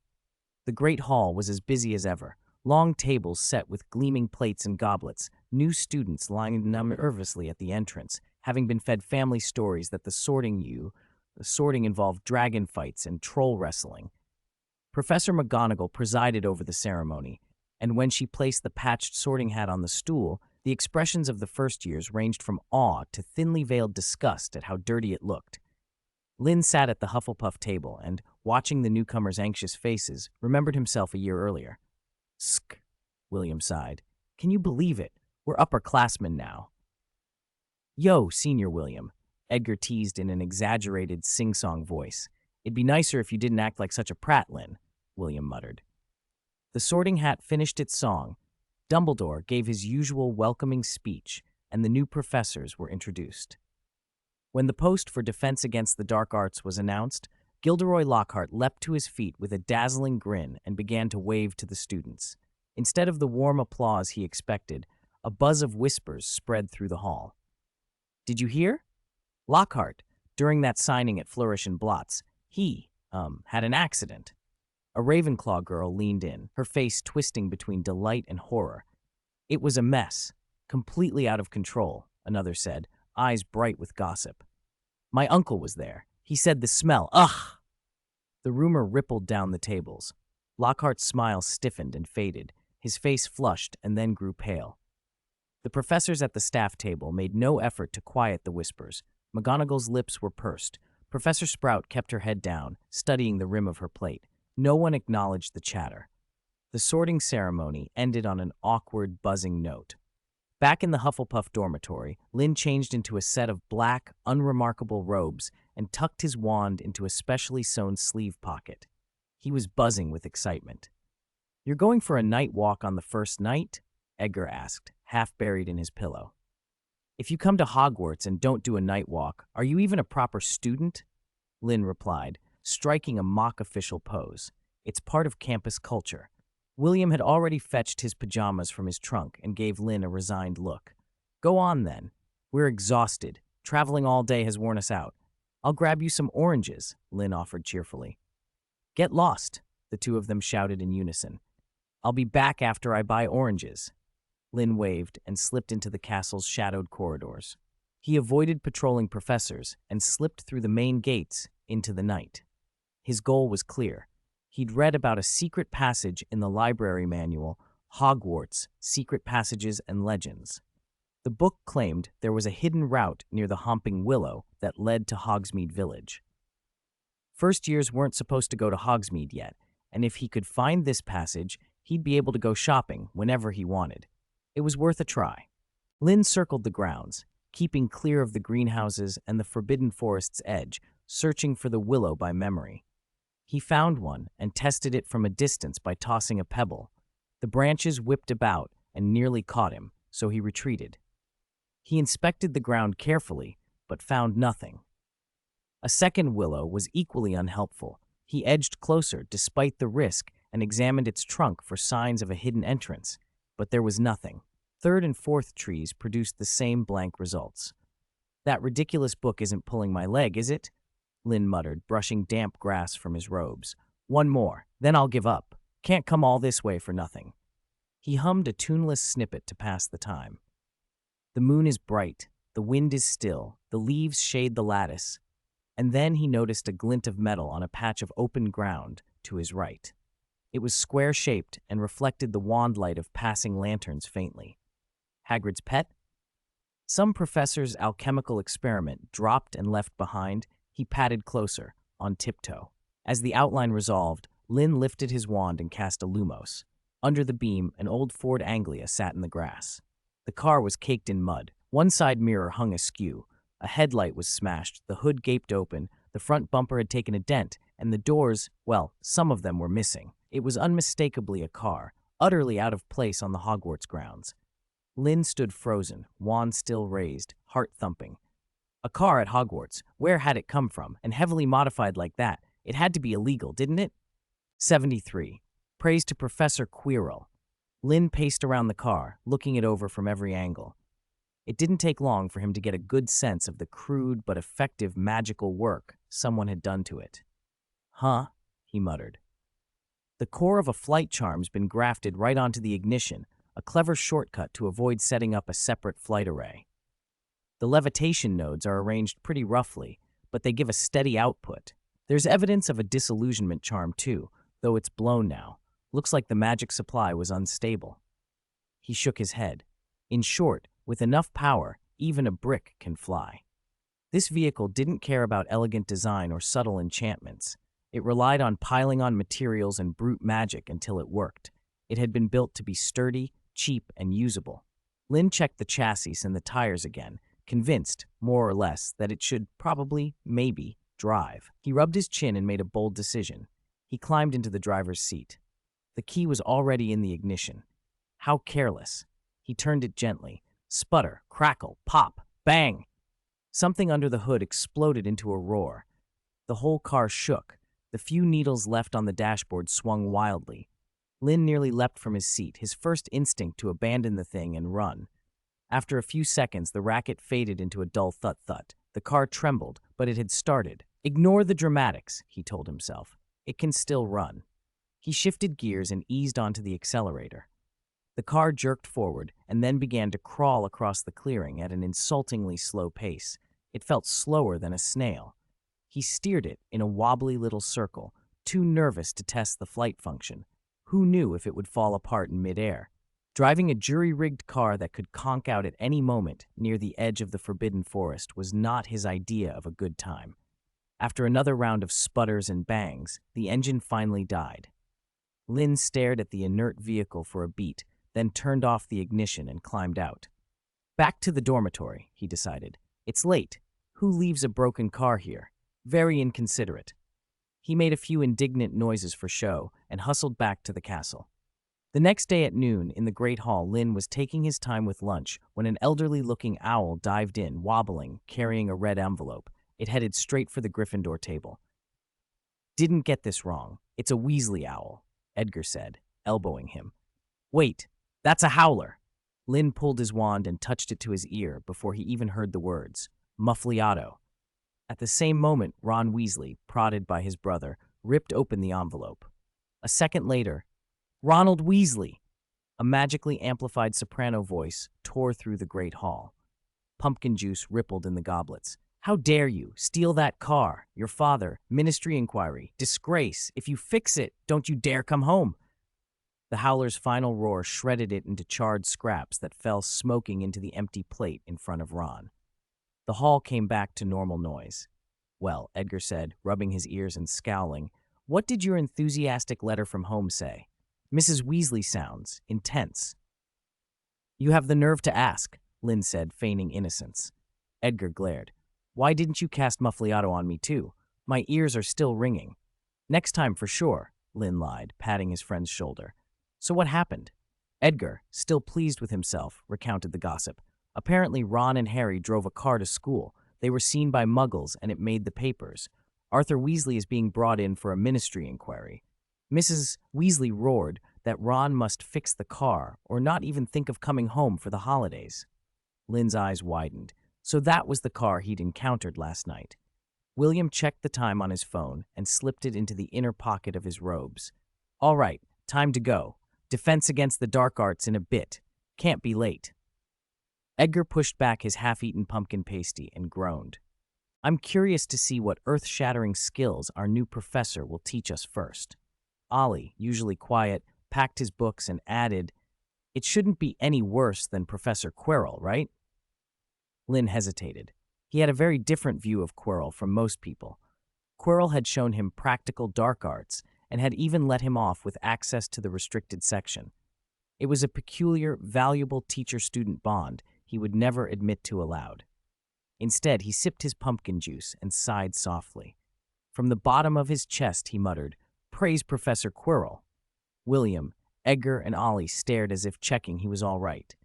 The Great Hall was as busy as ever. Long tables set with gleaming plates and goblets, new students lying nervously at the entrance, having been fed family stories that the sorting involved dragon fights and troll wrestling. Professor McGonagall presided over the ceremony, and when she placed the patched sorting hat on the stool, the expressions of the first years ranged from awe to thinly veiled disgust at how dirty it looked. Lynn sat at the Hufflepuff table and, watching the newcomers' anxious faces, remembered himself a year earlier. Sk, William sighed. Can you believe it? We're upperclassmen now. Yo, Senior William, Edgar teased in an exaggerated sing-song voice. It'd be nicer if you didn't act like such a prat, Lynn, William muttered. The sorting hat finished its song. Dumbledore gave his usual welcoming speech, and the new professors were introduced. When the post for Defense Against the Dark Arts was announced, Gilderoy Lockhart leapt to his feet with a dazzling grin and began to wave to the students. Instead of the warm applause he expected, a buzz of whispers spread through the hall. Did you hear? Lockhart, during that signing at Flourish and Blots, he, had an accident. A Ravenclaw girl leaned in, her face twisting between delight and horror. It was a mess, completely out of control, another said, eyes bright with gossip. My uncle was there. He said the smell, ugh! The rumor rippled down the tables. Lockhart's smile stiffened and faded. His face flushed and then grew pale. The professors at the staff table made no effort to quiet the whispers. McGonagall's lips were pursed. Professor Sprout kept her head down, studying the rim of her plate. No one acknowledged the chatter. The sorting ceremony ended on an awkward, buzzing note. Back in the Hufflepuff dormitory, Lynn changed into a set of black, unremarkable robes and tucked his wand into a specially sewn sleeve pocket. He was buzzing with excitement. You're going for a night walk on the first night? Edgar asked, half buried in his pillow. If you come to Hogwarts and don't do a night walk, are you even a proper student? Lynn replied, striking a mock official pose. It's part of campus culture. William had already fetched his pajamas from his trunk and gave Lynn a resigned look. Go on, then. We're exhausted. Traveling all day has worn us out. I'll grab you some oranges, Lynn offered cheerfully. Get lost, the two of them shouted in unison. I'll be back after I buy oranges. Lynn waved and slipped into the castle's shadowed corridors. He avoided patrolling professors and slipped through the main gates into the night. His goal was clear. He'd read about a secret passage in the library manual, Hogwarts, Secret Passages and Legends. The book claimed there was a hidden route near the Homping Willow that led to Hogsmeade Village. First years weren't supposed to go to Hogsmeade yet, and if he could find this passage, he'd be able to go shopping whenever he wanted. It was worth a try. Lynn circled the grounds, keeping clear of the greenhouses and the forbidden forest's edge, searching for the willow by memory. He found one and tested it from a distance by tossing a pebble. The branches whipped about and nearly caught him, so he retreated. He inspected the ground carefully, but found nothing. A second willow was equally unhelpful. He edged closer despite the risk and examined its trunk for signs of a hidden entrance, but there was nothing. Third and fourth trees produced the same blank results. "That ridiculous book isn't pulling my leg, is it?" Lynn muttered, brushing damp grass from his robes. "One more, then I'll give up. Can't come all this way for nothing." He hummed a tuneless snippet to pass the time. The moon is bright, the wind is still, the leaves shade the lattice, and then he noticed a glint of metal on a patch of open ground to his right. It was square-shaped and reflected the wand light of passing lanterns faintly. Hagrid's pet? Some professor's alchemical experiment dropped and left behind. He patted closer, on tiptoe. As the outline resolved, Lynn lifted his wand and cast a lumos. Under the beam, an old Ford Anglia sat in the grass. The car was caked in mud. One side mirror hung askew. A headlight was smashed, the hood gaped open, the front bumper had taken a dent, and the doors, well, some of them were missing. It was unmistakably a car, utterly out of place on the Hogwarts grounds. Lynn stood frozen, wand still raised, heart thumping. A car at Hogwarts, where had it come from, and heavily modified like that? It had to be illegal, didn't it? 73. Praise to Professor Quirrell. Lynn paced around the car, looking it over from every angle. It didn't take long for him to get a good sense of the crude but effective magical work someone had done to it. "Huh?" he muttered. The core of a flight charm's been grafted right onto the ignition, a clever shortcut to avoid setting up a separate flight array. The levitation nodes are arranged pretty roughly, but they give a steady output. There's evidence of a disillusionment charm too, though it's blown now. Looks like the magic supply was unstable. He shook his head. In short, with enough power, even a brick can fly. This vehicle didn't care about elegant design or subtle enchantments. It relied on piling on materials and brute magic until it worked. It had been built to be sturdy, cheap, and usable. Lynn checked the chassis and the tires again, convinced, more or less, that it should probably, maybe, drive. He rubbed his chin and made a bold decision. He climbed into the driver's seat. The key was already in the ignition. How careless. He turned it gently. Sputter, crackle, pop, bang! Something under the hood exploded into a roar. The whole car shook. The few needles left on the dashboard swung wildly. Lynn nearly leapt from his seat, his first instinct to abandon the thing and run. After a few seconds, the racket faded into a dull thud-thud. The car trembled, but it had started. Ignore the dramatics, he told himself. It can still run. He shifted gears and eased onto the accelerator. The car jerked forward and then began to crawl across the clearing at an insultingly slow pace. It felt slower than a snail. He steered it in a wobbly little circle, too nervous to test the flight function. Who knew if it would fall apart in midair? Driving a jury-rigged car that could conk out at any moment near the edge of the forbidden forest was not his idea of a good time. After another round of sputters and bangs, the engine finally died. Lynn stared at the inert vehicle for a beat, then turned off the ignition and climbed out. Back to the dormitory, he decided. It's late. Who leaves a broken car here? Very inconsiderate. He made a few indignant noises for show and hustled back to the castle. The next day at noon, in the Great Hall, Lynn was taking his time with lunch when an elderly-looking owl dived in, wobbling, carrying a red envelope. It headed straight for the Gryffindor table. "Didn't get this wrong. It's a Weasley owl," Edgar said, elbowing him. "Wait, that's a howler." Lynn pulled his wand and touched it to his ear before he even heard the words, "Muffliato." At the same moment, Ron Weasley, prodded by his brother, ripped open the envelope. A second later, "Ronald Weasley!" A magically amplified soprano voice tore through the Great Hall. Pumpkin juice rippled in the goblets. "How dare you steal that car? Your father, ministry inquiry, disgrace. If you fix it, don't you dare come home." The howler's final roar shredded it into charred scraps that fell smoking into the empty plate in front of Ron. The hall came back to normal noise. "Well," Edgar said, rubbing his ears and scowling, "what did your enthusiastic letter from home say?" Mrs. Weasley sounds intense. You have the nerve to ask, Lynn said, feigning innocence. Edgar glared. Why didn't you cast Muffliato on me too? My ears are still ringing. Next time for sure, Lynn lied, patting his friend's shoulder. So what happened? Edgar, still pleased with himself, recounted the gossip. Apparently Ron and Harry drove a car to school. They were seen by muggles and it made the papers. Arthur Weasley is being brought in for a ministry inquiry. Mrs. Weasley roared that Ron must fix the car or not even think of coming home for the holidays. Lynn's eyes widened. So that was the car he'd encountered last night. William checked the time on his phone and slipped it into the inner pocket of his robes. All right, time to go. Defense against the dark arts in a bit. Can't be late. Edgar pushed back his half-eaten pumpkin pasty and groaned. I'm curious to see what earth-shattering skills our new professor will teach us first. Ollie, usually quiet, packed his books and added, It shouldn't be any worse than Professor Quirrell, right? Lynn hesitated. He had a very different view of Quirrell from most people. Quirrell had shown him practical dark arts and had even let him off with access to the restricted section. It was a peculiar, valuable teacher-student bond he would never admit to aloud. Instead, he sipped his pumpkin juice and sighed softly. From the bottom of his chest, he muttered, Praise Professor Quirrell. William, Edgar, and Ollie stared as if checking he was all right.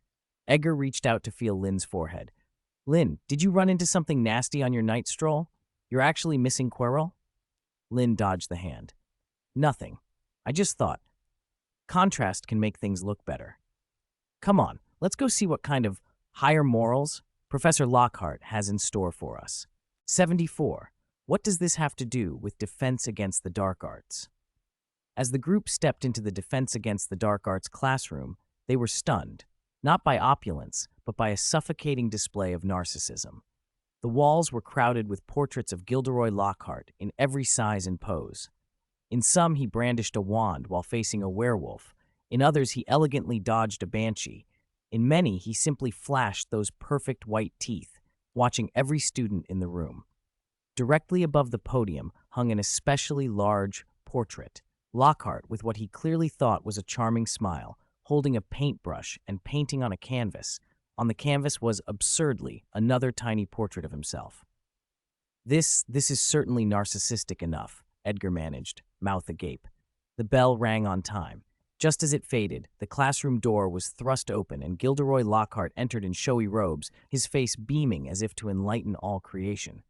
Edgar reached out to feel Lynn's forehead. Lynn, did you run into something nasty on your night stroll? You're actually missing Quirrell? Lynn dodged the hand. Nothing. I just thought. Contrast can make things look better. Come on, let's go see what kind of higher morals Professor Lockhart has in store for us. 74. What does this have to do with defense against the dark arts? As the group stepped into the Defense Against the Dark Arts classroom, they were stunned, not by opulence, but by a suffocating display of narcissism. The walls were crowded with portraits of Gilderoy Lockhart in every size and pose. In some, he brandished a wand while facing a werewolf. In others, he elegantly dodged a banshee. In many, he simply flashed those perfect white teeth, watching every student in the room. Directly above the podium hung an especially large portrait. Lockhart, with what he clearly thought was a charming smile, holding a paintbrush and painting on a canvas. On the canvas was, absurdly, another tiny portrait of himself. This is certainly narcissistic enough, Edgar managed, mouth agape. The bell rang on time. Just as it faded, the classroom door was thrust open and Gilderoy Lockhart entered in showy robes, his face beaming as if to enlighten all creation.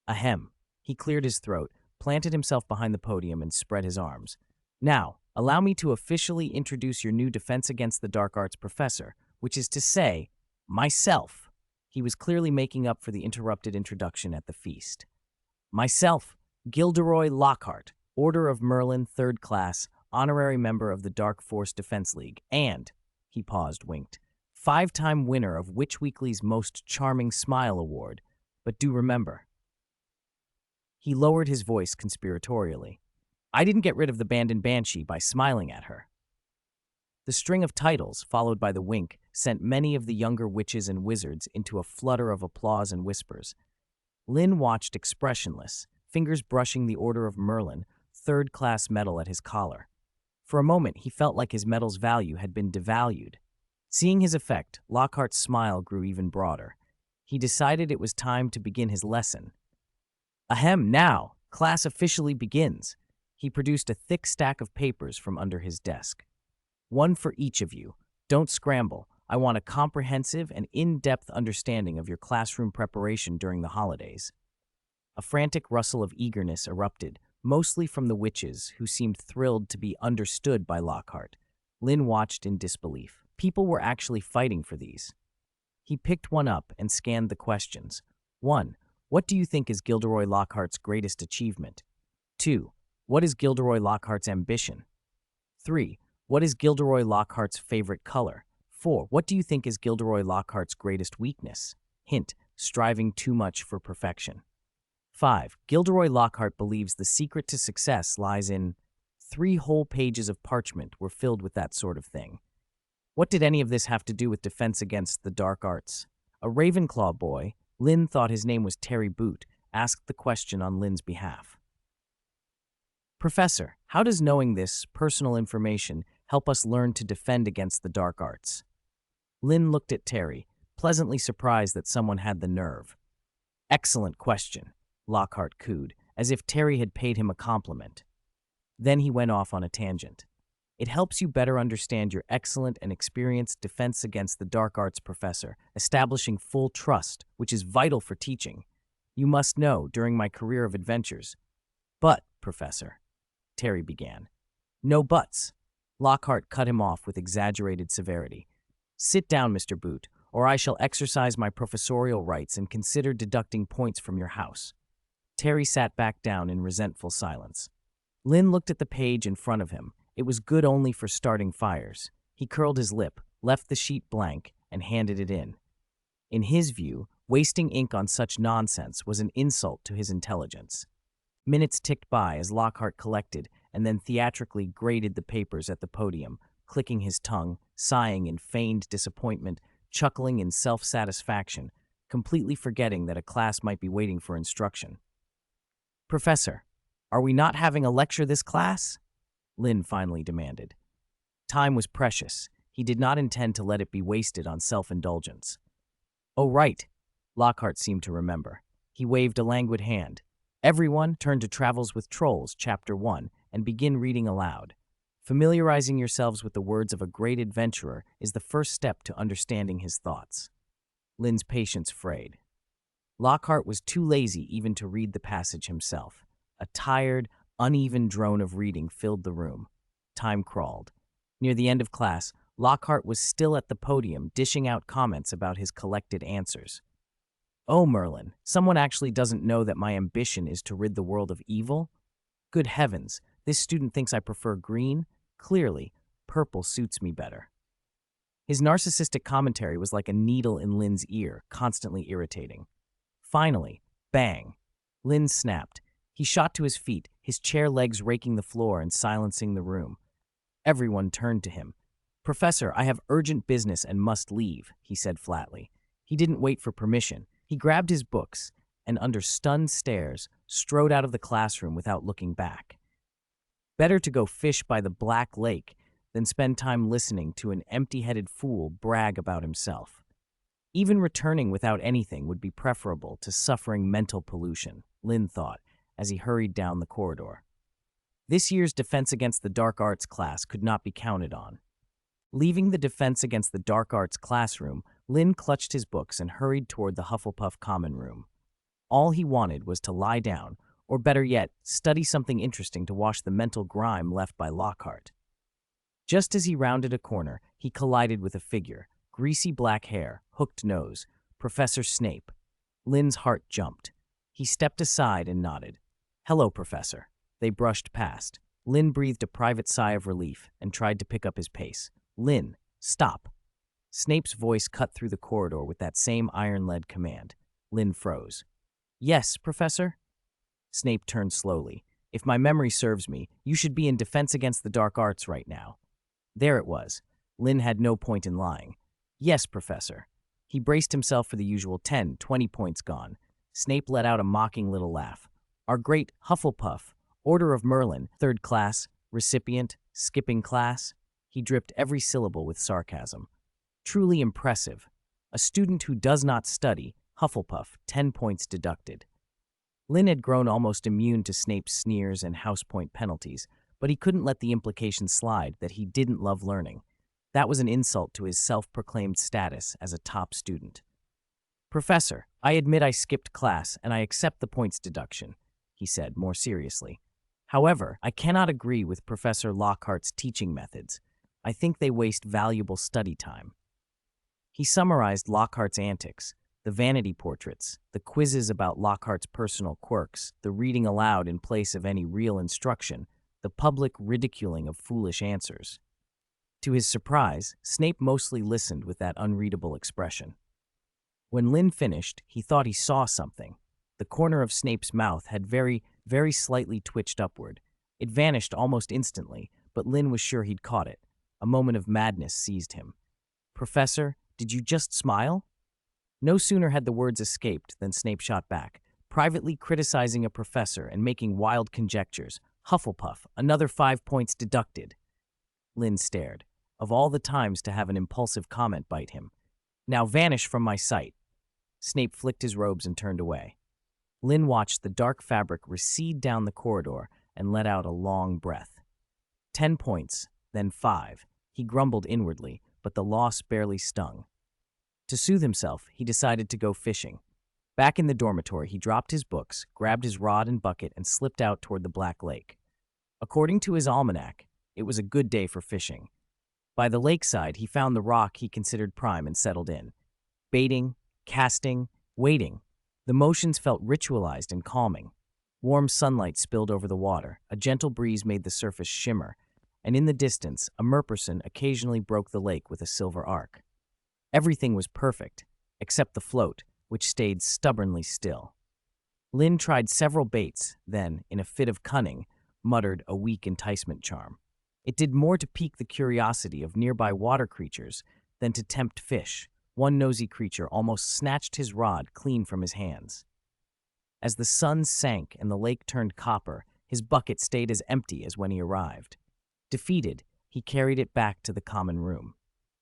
Ahem. He cleared his throat, planted himself behind the podium, and spread his arms. Now, allow me to officially introduce your new Defense Against the Dark Arts professor, which is to say, myself. He was clearly making up for the interrupted introduction at the feast. Myself, Gilderoy Lockhart, Order of Merlin, 3rd class, honorary member of the Dark Force Defense League, and, he paused, winked, 5-time winner of Witch Weekly's Most Charming Smile Award. But do remember. He lowered his voice conspiratorially. I didn't get rid of the abandoned banshee by smiling at her. The string of titles, followed by the wink, sent many of the younger witches and wizards into a flutter of applause and whispers. Lynn watched expressionless, fingers brushing the Order of Merlin, 3rd class medal at his collar. For a moment, he felt like his medal's value had been devalued. Seeing his effect, Lockhart's smile grew even broader. He decided it was time to begin his lesson. Ahem, now, class officially begins. He produced a thick stack of papers from under his desk. One for each of you. Don't scramble. I want a comprehensive and in-depth understanding of your classroom preparation during the holidays. A frantic rustle of eagerness erupted, mostly from the witches, who seemed thrilled to be understood by Lockhart. Lynn watched in disbelief. People were actually fighting for these. He picked one up and scanned the questions. 1. What do you think is Gilderoy Lockhart's greatest achievement? 2. What is Gilderoy Lockhart's ambition? 3. What is Gilderoy Lockhart's favorite color? 4. What do you think is Gilderoy Lockhart's greatest weakness? Hint, striving too much for perfection. 5. Gilderoy Lockhart believes the secret to success lies in 3 whole pages of parchment were filled with that sort of thing. What did any of this have to do with defense against the dark arts? A Ravenclaw boy, Lynn thought his name was Terry Boot, asked the question on Lynn's behalf. Professor, how does knowing this personal information help us learn to defend against the dark arts. Lynn looked at Terry, pleasantly surprised that someone had the nerve. Excellent question, Lockhart cooed, as if Terry had paid him a compliment. Then he went off on a tangent. It helps you better understand your excellent and experienced defense against the dark arts, professor, establishing full trust, which is vital for teaching. You must know, during my career of adventures. But, professor, Terry began. No buts. Lockhart cut him off with exaggerated severity. Sit down, Mr. Boot, or I shall exercise my professorial rights and consider deducting points from your house. Terry sat back down in resentful silence. Lynn looked at the page in front of him. It was good only for starting fires. He curled his lip, left the sheet blank, and handed it in. In his view, wasting ink on such nonsense was an insult to his intelligence. Minutes ticked by as Lockhart collected and then theatrically graded the papers at the podium, clicking his tongue, sighing in feigned disappointment, chuckling in self-satisfaction, completely forgetting that a class might be waiting for instruction. Professor, are we not having a lecture this class? Lynn finally demanded. Time was precious. He did not intend to let it be wasted on self-indulgence. Oh, right, Lockhart seemed to remember. He waved a languid hand. Everyone, turn to Travels with Trolls, Chapter 1, and begin reading aloud. Familiarizing yourselves with the words of a great adventurer is the first step to understanding his thoughts. Lynn's patience frayed. Lockhart was too lazy even to read the passage himself. A tired, uneven drone of reading filled the room. Time crawled. Near the end of class, Lockhart was still at the podium dishing out comments about his collected answers. Oh, Merlin, someone actually doesn't know that my ambition is to rid the world of evil? Good heavens, this student thinks I prefer green? Clearly, purple suits me better. His narcissistic commentary was like a needle in Lynn's ear, constantly irritating. Finally, bang! Lynn snapped. He shot to his feet, his chair legs raking the floor and silencing the room. Everyone turned to him. Professor, I have urgent business and must leave, he said flatly. He didn't wait for permission. He grabbed his books and, under stunned stares, strode out of the classroom without looking back. Better to go fish by the Black Lake than spend time listening to an empty-headed fool brag about himself. Even returning without anything would be preferable to suffering mental pollution, Lynn thought, as he hurried down the corridor. This year's Defense Against the Dark Arts class could not be counted on. Leaving the Defense Against the Dark Arts classroom, Lynn clutched his books and hurried toward the Hufflepuff common room. All he wanted was to lie down, or better yet, study something interesting to wash the mental grime left by Lockhart. Just as he rounded a corner, he collided with a figure, greasy black hair, hooked nose, Professor Snape. Lynn's heart jumped. He stepped aside and nodded. Hello, Professor. They brushed past. Lynn breathed a private sigh of relief and tried to pick up his pace. Lynn, stop. Snape's voice cut through the corridor with that same iron-lead command. Lynn froze. Yes, Professor? Snape turned slowly. If my memory serves me, you should be in Defense Against the Dark Arts right now. There it was. Lynn had no point in lying. Yes, Professor. He braced himself for the usual 10, 20 points gone. Snape let out a mocking little laugh. Our great Hufflepuff, Order of Merlin, 3rd class, recipient, skipping class. He dripped every syllable with sarcasm. Truly impressive. A student who does not study, Hufflepuff, 10 points deducted. Lynn had grown almost immune to Snape's sneers and house point penalties, but he couldn't let the implication slide that he didn't love learning. That was an insult to his self-proclaimed status as a top student. Professor, I admit I skipped class and I accept the points deduction, he said more seriously. However, I cannot agree with Professor Lockhart's teaching methods. I think they waste valuable study time. He summarized Lockhart's antics, the vanity portraits, the quizzes about Lockhart's personal quirks, the reading aloud in place of any real instruction, the public ridiculing of foolish answers. To his surprise, Snape mostly listened with that unreadable expression. When Lynn finished, he thought he saw something. The corner of Snape's mouth had very slightly twitched upward. It vanished almost instantly, but Lynn was sure he'd caught it. A moment of madness seized him. Professor, did you just smile? No sooner had the words escaped than Snape shot back, privately criticizing a professor and making wild conjectures. Hufflepuff, another 5 points deducted. Lynn stared. Of all the times to have an impulsive comment bite him. Now vanish from my sight. Snape flicked his robes and turned away. Lynn watched the dark fabric recede down the corridor and let out a long breath. 10 points, then 5. He grumbled inwardly, but the loss barely stung. To soothe himself, he decided to go fishing. Back in the dormitory, he dropped his books, grabbed his rod and bucket, and slipped out toward the Black Lake. According to his almanac, it was a good day for fishing. By the lakeside, he found the rock he considered prime and settled in. Baiting, casting, waiting. The motions felt ritualized and calming. Warm sunlight spilled over the water, a gentle breeze made the surface shimmer, and in the distance, a merperson occasionally broke the lake with a silver arc. Everything was perfect, except the float, which stayed stubbornly still. Lynn tried several baits, then, in a fit of cunning, muttered a weak enticement charm. It did more to pique the curiosity of nearby water creatures than to tempt fish. One nosy creature almost snatched his rod clean from his hands. As the sun sank and the lake turned copper, his bucket stayed as empty as when he arrived. Defeated, he carried it back to the common room.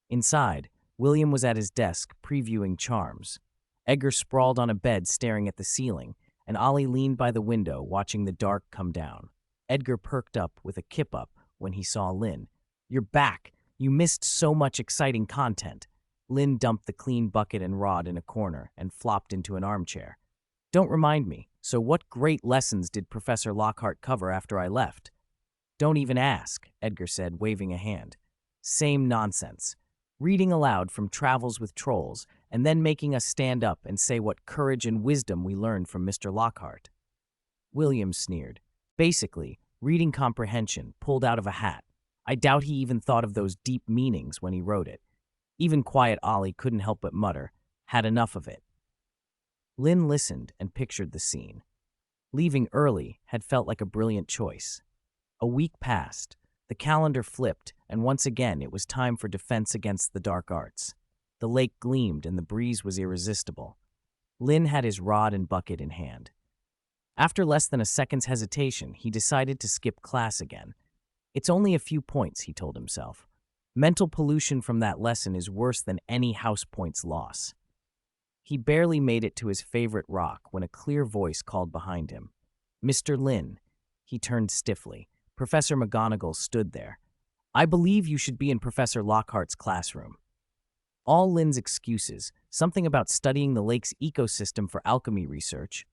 Inside, William was at his desk, previewing charms. Edgar sprawled on a bed staring at the ceiling, and Ollie leaned by the window watching the dark come down. Edgar perked up with a kip-up when he saw Lynn. "You're back! You missed so much exciting content." Lynn dumped the clean bucket and rod in a corner and flopped into an armchair. "Don't remind me. So what great lessons did Professor Lockhart cover after I left?" "Don't even ask," Edgar said, waving a hand. "Same nonsense. Reading aloud from Travels with Trolls, and then making us stand up and say what courage and wisdom we learned from Mr. Lockhart." William sneered. "Basically, reading comprehension pulled out of a hat. I doubt he even thought of those deep meanings when he wrote it." Even quiet Ollie couldn't help but mutter, "Had enough of it." Lynn listened and pictured the scene. Leaving early had felt like a brilliant choice. A week passed, the calendar flipped, and once again it was time for defense against the dark arts. The lake gleamed and the breeze was irresistible. Lynn had his rod and bucket in hand. After less than a second's hesitation, he decided to skip class again. "It's only a few points," he told himself. "Mental pollution from that lesson is worse than any house points loss." He barely made it to his favorite rock when a clear voice called behind him. "Mr. Lynn." He turned stiffly. Professor McGonagall stood there. "I believe you should be in Professor Lockhart's classroom." All Lynn's excuses, something about studying the lake's ecosystem for alchemy research,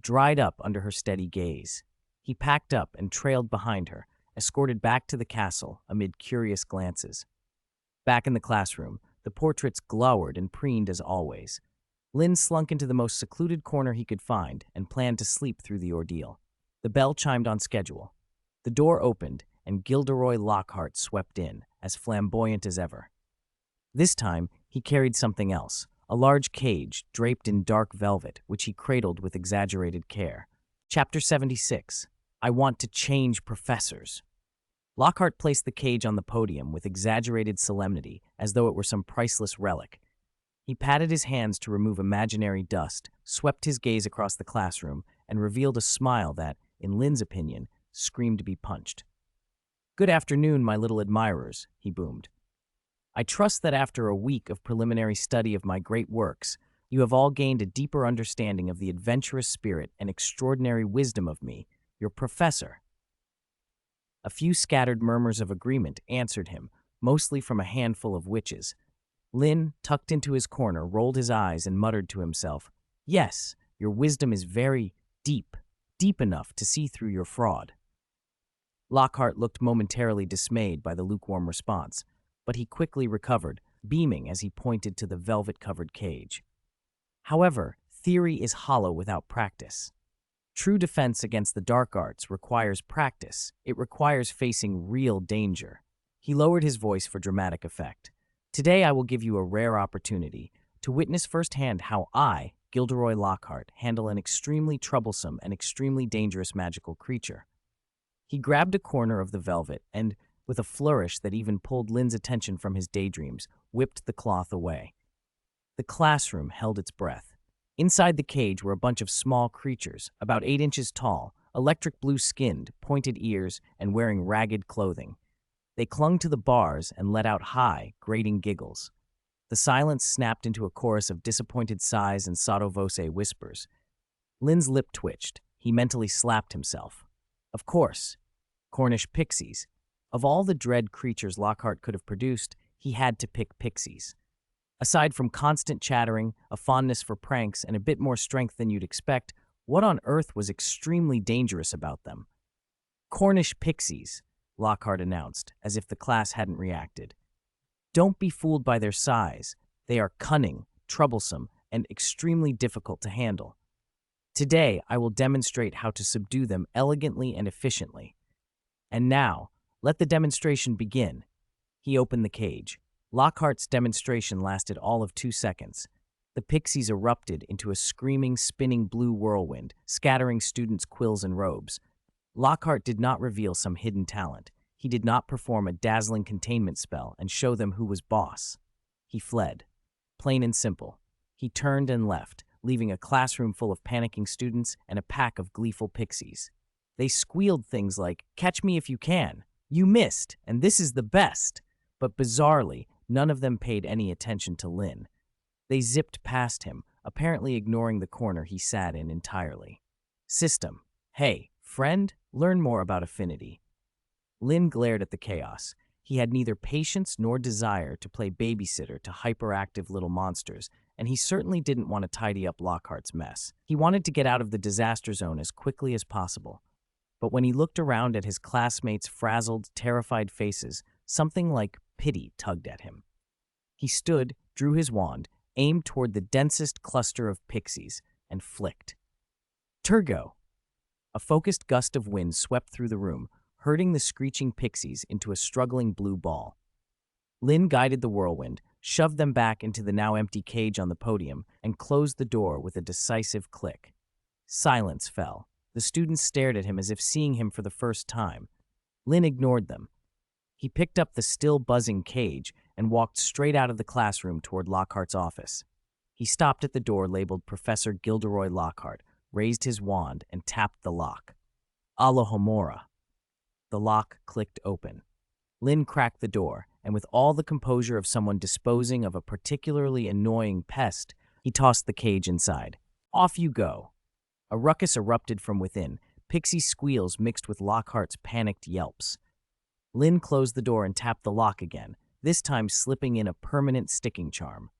dried up under her steady gaze. He packed up and trailed behind her, escorted back to the castle amid curious glances. Back in the classroom, the portraits glowered and preened as always. Lynn slunk into the most secluded corner he could find and planned to sleep through the ordeal. The bell chimed on schedule. The door opened, and Gilderoy Lockhart swept in, as flamboyant as ever. This time, he carried something else, a large cage draped in dark velvet, which he cradled with exaggerated care. Chapter 76. I Want to Change Professors. Lockhart placed the cage on the podium with exaggerated solemnity, as though it were some priceless relic. He patted his hands to remove imaginary dust, swept his gaze across the classroom, and revealed a smile that, in Lynn's opinion, screamed to be punched. "Good afternoon, my little admirers," he boomed. "I trust that after a week of preliminary study of my great works, you have all gained a deeper understanding of the adventurous spirit and extraordinary wisdom of me, your professor." A few scattered murmurs of agreement answered him, mostly from a handful of witches. Lynn, tucked into his corner, rolled his eyes and muttered to himself, "Yes, your wisdom is very deep, deep enough to see through your fraud." Lockhart looked momentarily dismayed by the lukewarm response, but he quickly recovered, beaming as he pointed to the velvet-covered cage. "However, theory is hollow without practice. True defense against the dark arts requires practice. It requires facing real danger." He lowered his voice for dramatic effect. "Today I will give you a rare opportunity to witness firsthand how I, Gilderoy Lockhart, handle an extremely troublesome and extremely dangerous magical creature." He grabbed a corner of the velvet and, with a flourish that even pulled Lynn's attention from his daydreams, whipped the cloth away. The classroom held its breath. Inside the cage were a bunch of small creatures, about 8 inches tall, electric blue-skinned, pointed ears, and wearing ragged clothing. They clung to the bars and let out high, grating giggles. The silence snapped into a chorus of disappointed sighs and sotto voce whispers. Lynn's lip twitched. He mentally slapped himself. Of course, Cornish pixies. Of all the dread creatures Lockhart could have produced, he had to pick pixies. Aside from constant chattering, a fondness for pranks, and a bit more strength than you'd expect, what on earth was extremely dangerous about them? Cornish pixies, Lockhart announced, as if the class hadn't reacted. Don't be fooled by their size. They are cunning, troublesome, and extremely difficult to handle. Today, I will demonstrate how to subdue them elegantly and efficiently. And now, let the demonstration begin. He opened the cage. Lockhart's demonstration lasted all of 2 seconds. The pixies erupted into a screaming, spinning blue whirlwind, scattering students' quills and robes. Lockhart did not reveal some hidden talent. He did not perform a dazzling containment spell and show them who was boss. He fled. Plain and simple. He turned and left, leaving a classroom full of panicking students and a pack of gleeful pixies. They squealed things like, "Catch me if you can," "You missed, and this is the best." But bizarrely, none of them paid any attention to Lynn. They zipped past him, apparently ignoring the corner he sat in entirely. System. Hey, friend, learn more about affinity. Lynn glared at the chaos. He had neither patience nor desire to play babysitter to hyperactive little monsters, and he certainly didn't want to tidy up Lockhart's mess. He wanted to get out of the disaster zone as quickly as possible. But when he looked around at his classmates' frazzled, terrified faces, something like pity tugged at him. He stood, drew his wand, aimed toward the densest cluster of pixies, and flicked. Turgo! A focused gust of wind swept through the room, herding the screeching pixies into a struggling blue ball. Lynn guided the whirlwind, shoved them back into the now empty cage on the podium, and closed the door with a decisive click. Silence fell. The students stared at him as if seeing him for the first time. Lynn ignored them. He picked up the still buzzing cage and walked straight out of the classroom toward Lockhart's office. He stopped at the door labeled Professor Gilderoy Lockhart, raised his wand, and tapped the lock. Alohomora. The lock clicked open. Lynn cracked the door, and with all the composure of someone disposing of a particularly annoying pest, he tossed the cage inside. Off you go. A ruckus erupted from within, pixie squeals mixed with Lockhart's panicked yelps. Lynn closed the door and tapped the lock again, this time slipping in a permanent sticking charm.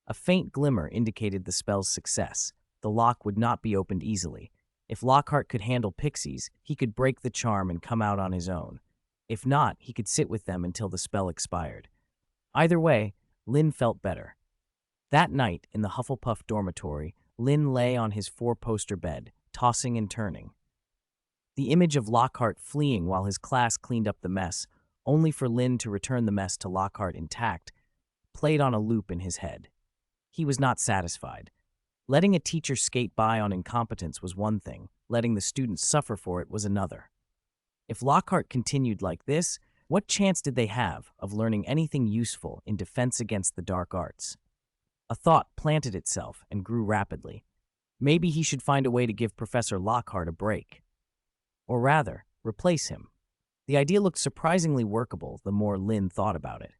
A faint glimmer indicated the spell's success. The lock would not be opened easily. If Lockhart could handle pixies, he could break the charm and come out on his own. If not, he could sit with them until the spell expired. Either way, Lynn felt better. That night, in the Hufflepuff dormitory, Lynn lay on his 4-poster bed, tossing and turning. The image of Lockhart fleeing while his class cleaned up the mess, only for Lynn to return the mess to Lockhart intact, played on a loop in his head. He was not satisfied. Letting a teacher skate by on incompetence was one thing, letting the students suffer for it was another. If Lockhart continued like this, what chance did they have of learning anything useful in defense against the dark arts? A thought planted itself and grew rapidly. Maybe he should find a way to give Professor Lockhart a break. Or rather, replace him. The idea looked surprisingly workable the more Lynn thought about it.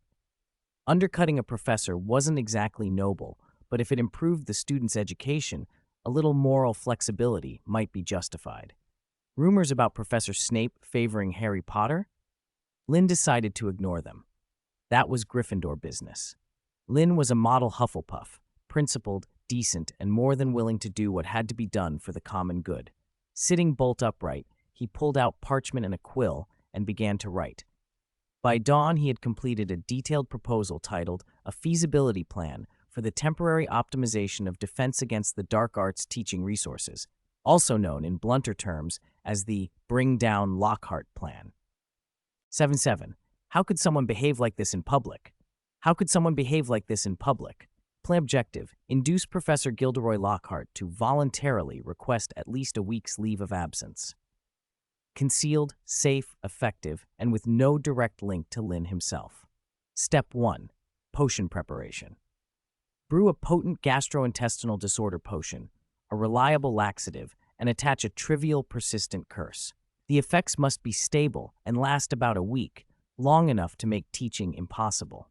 Undercutting a professor wasn't exactly noble, but if it improved the student's education, a little moral flexibility might be justified. Rumors about Professor Snape favoring Harry Potter? Lynn decided to ignore them. That was Gryffindor business. Lynn was a model Hufflepuff, principled, decent, and more than willing to do what had to be done for the common good. Sitting bolt upright, he pulled out parchment and a quill and began to write. By dawn, he had completed a detailed proposal titled A Feasibility Plan for the Temporary Optimization of Defense Against the Dark Arts Teaching Resources, also known in blunter terms as the Bring Down Lockhart Plan. 7-7. How could someone behave like this in public? How could someone behave like this in public? Plan objective: induce Professor Gilderoy Lockhart to voluntarily request at least a week's leave of absence. Concealed, safe, effective, and with no direct link to Lynn himself. Step 1. Potion preparation. Brew a potent gastrointestinal disorder potion, a reliable laxative, and attach a trivial, persistent curse. The effects must be stable and last about a week, long enough to make teaching impossible.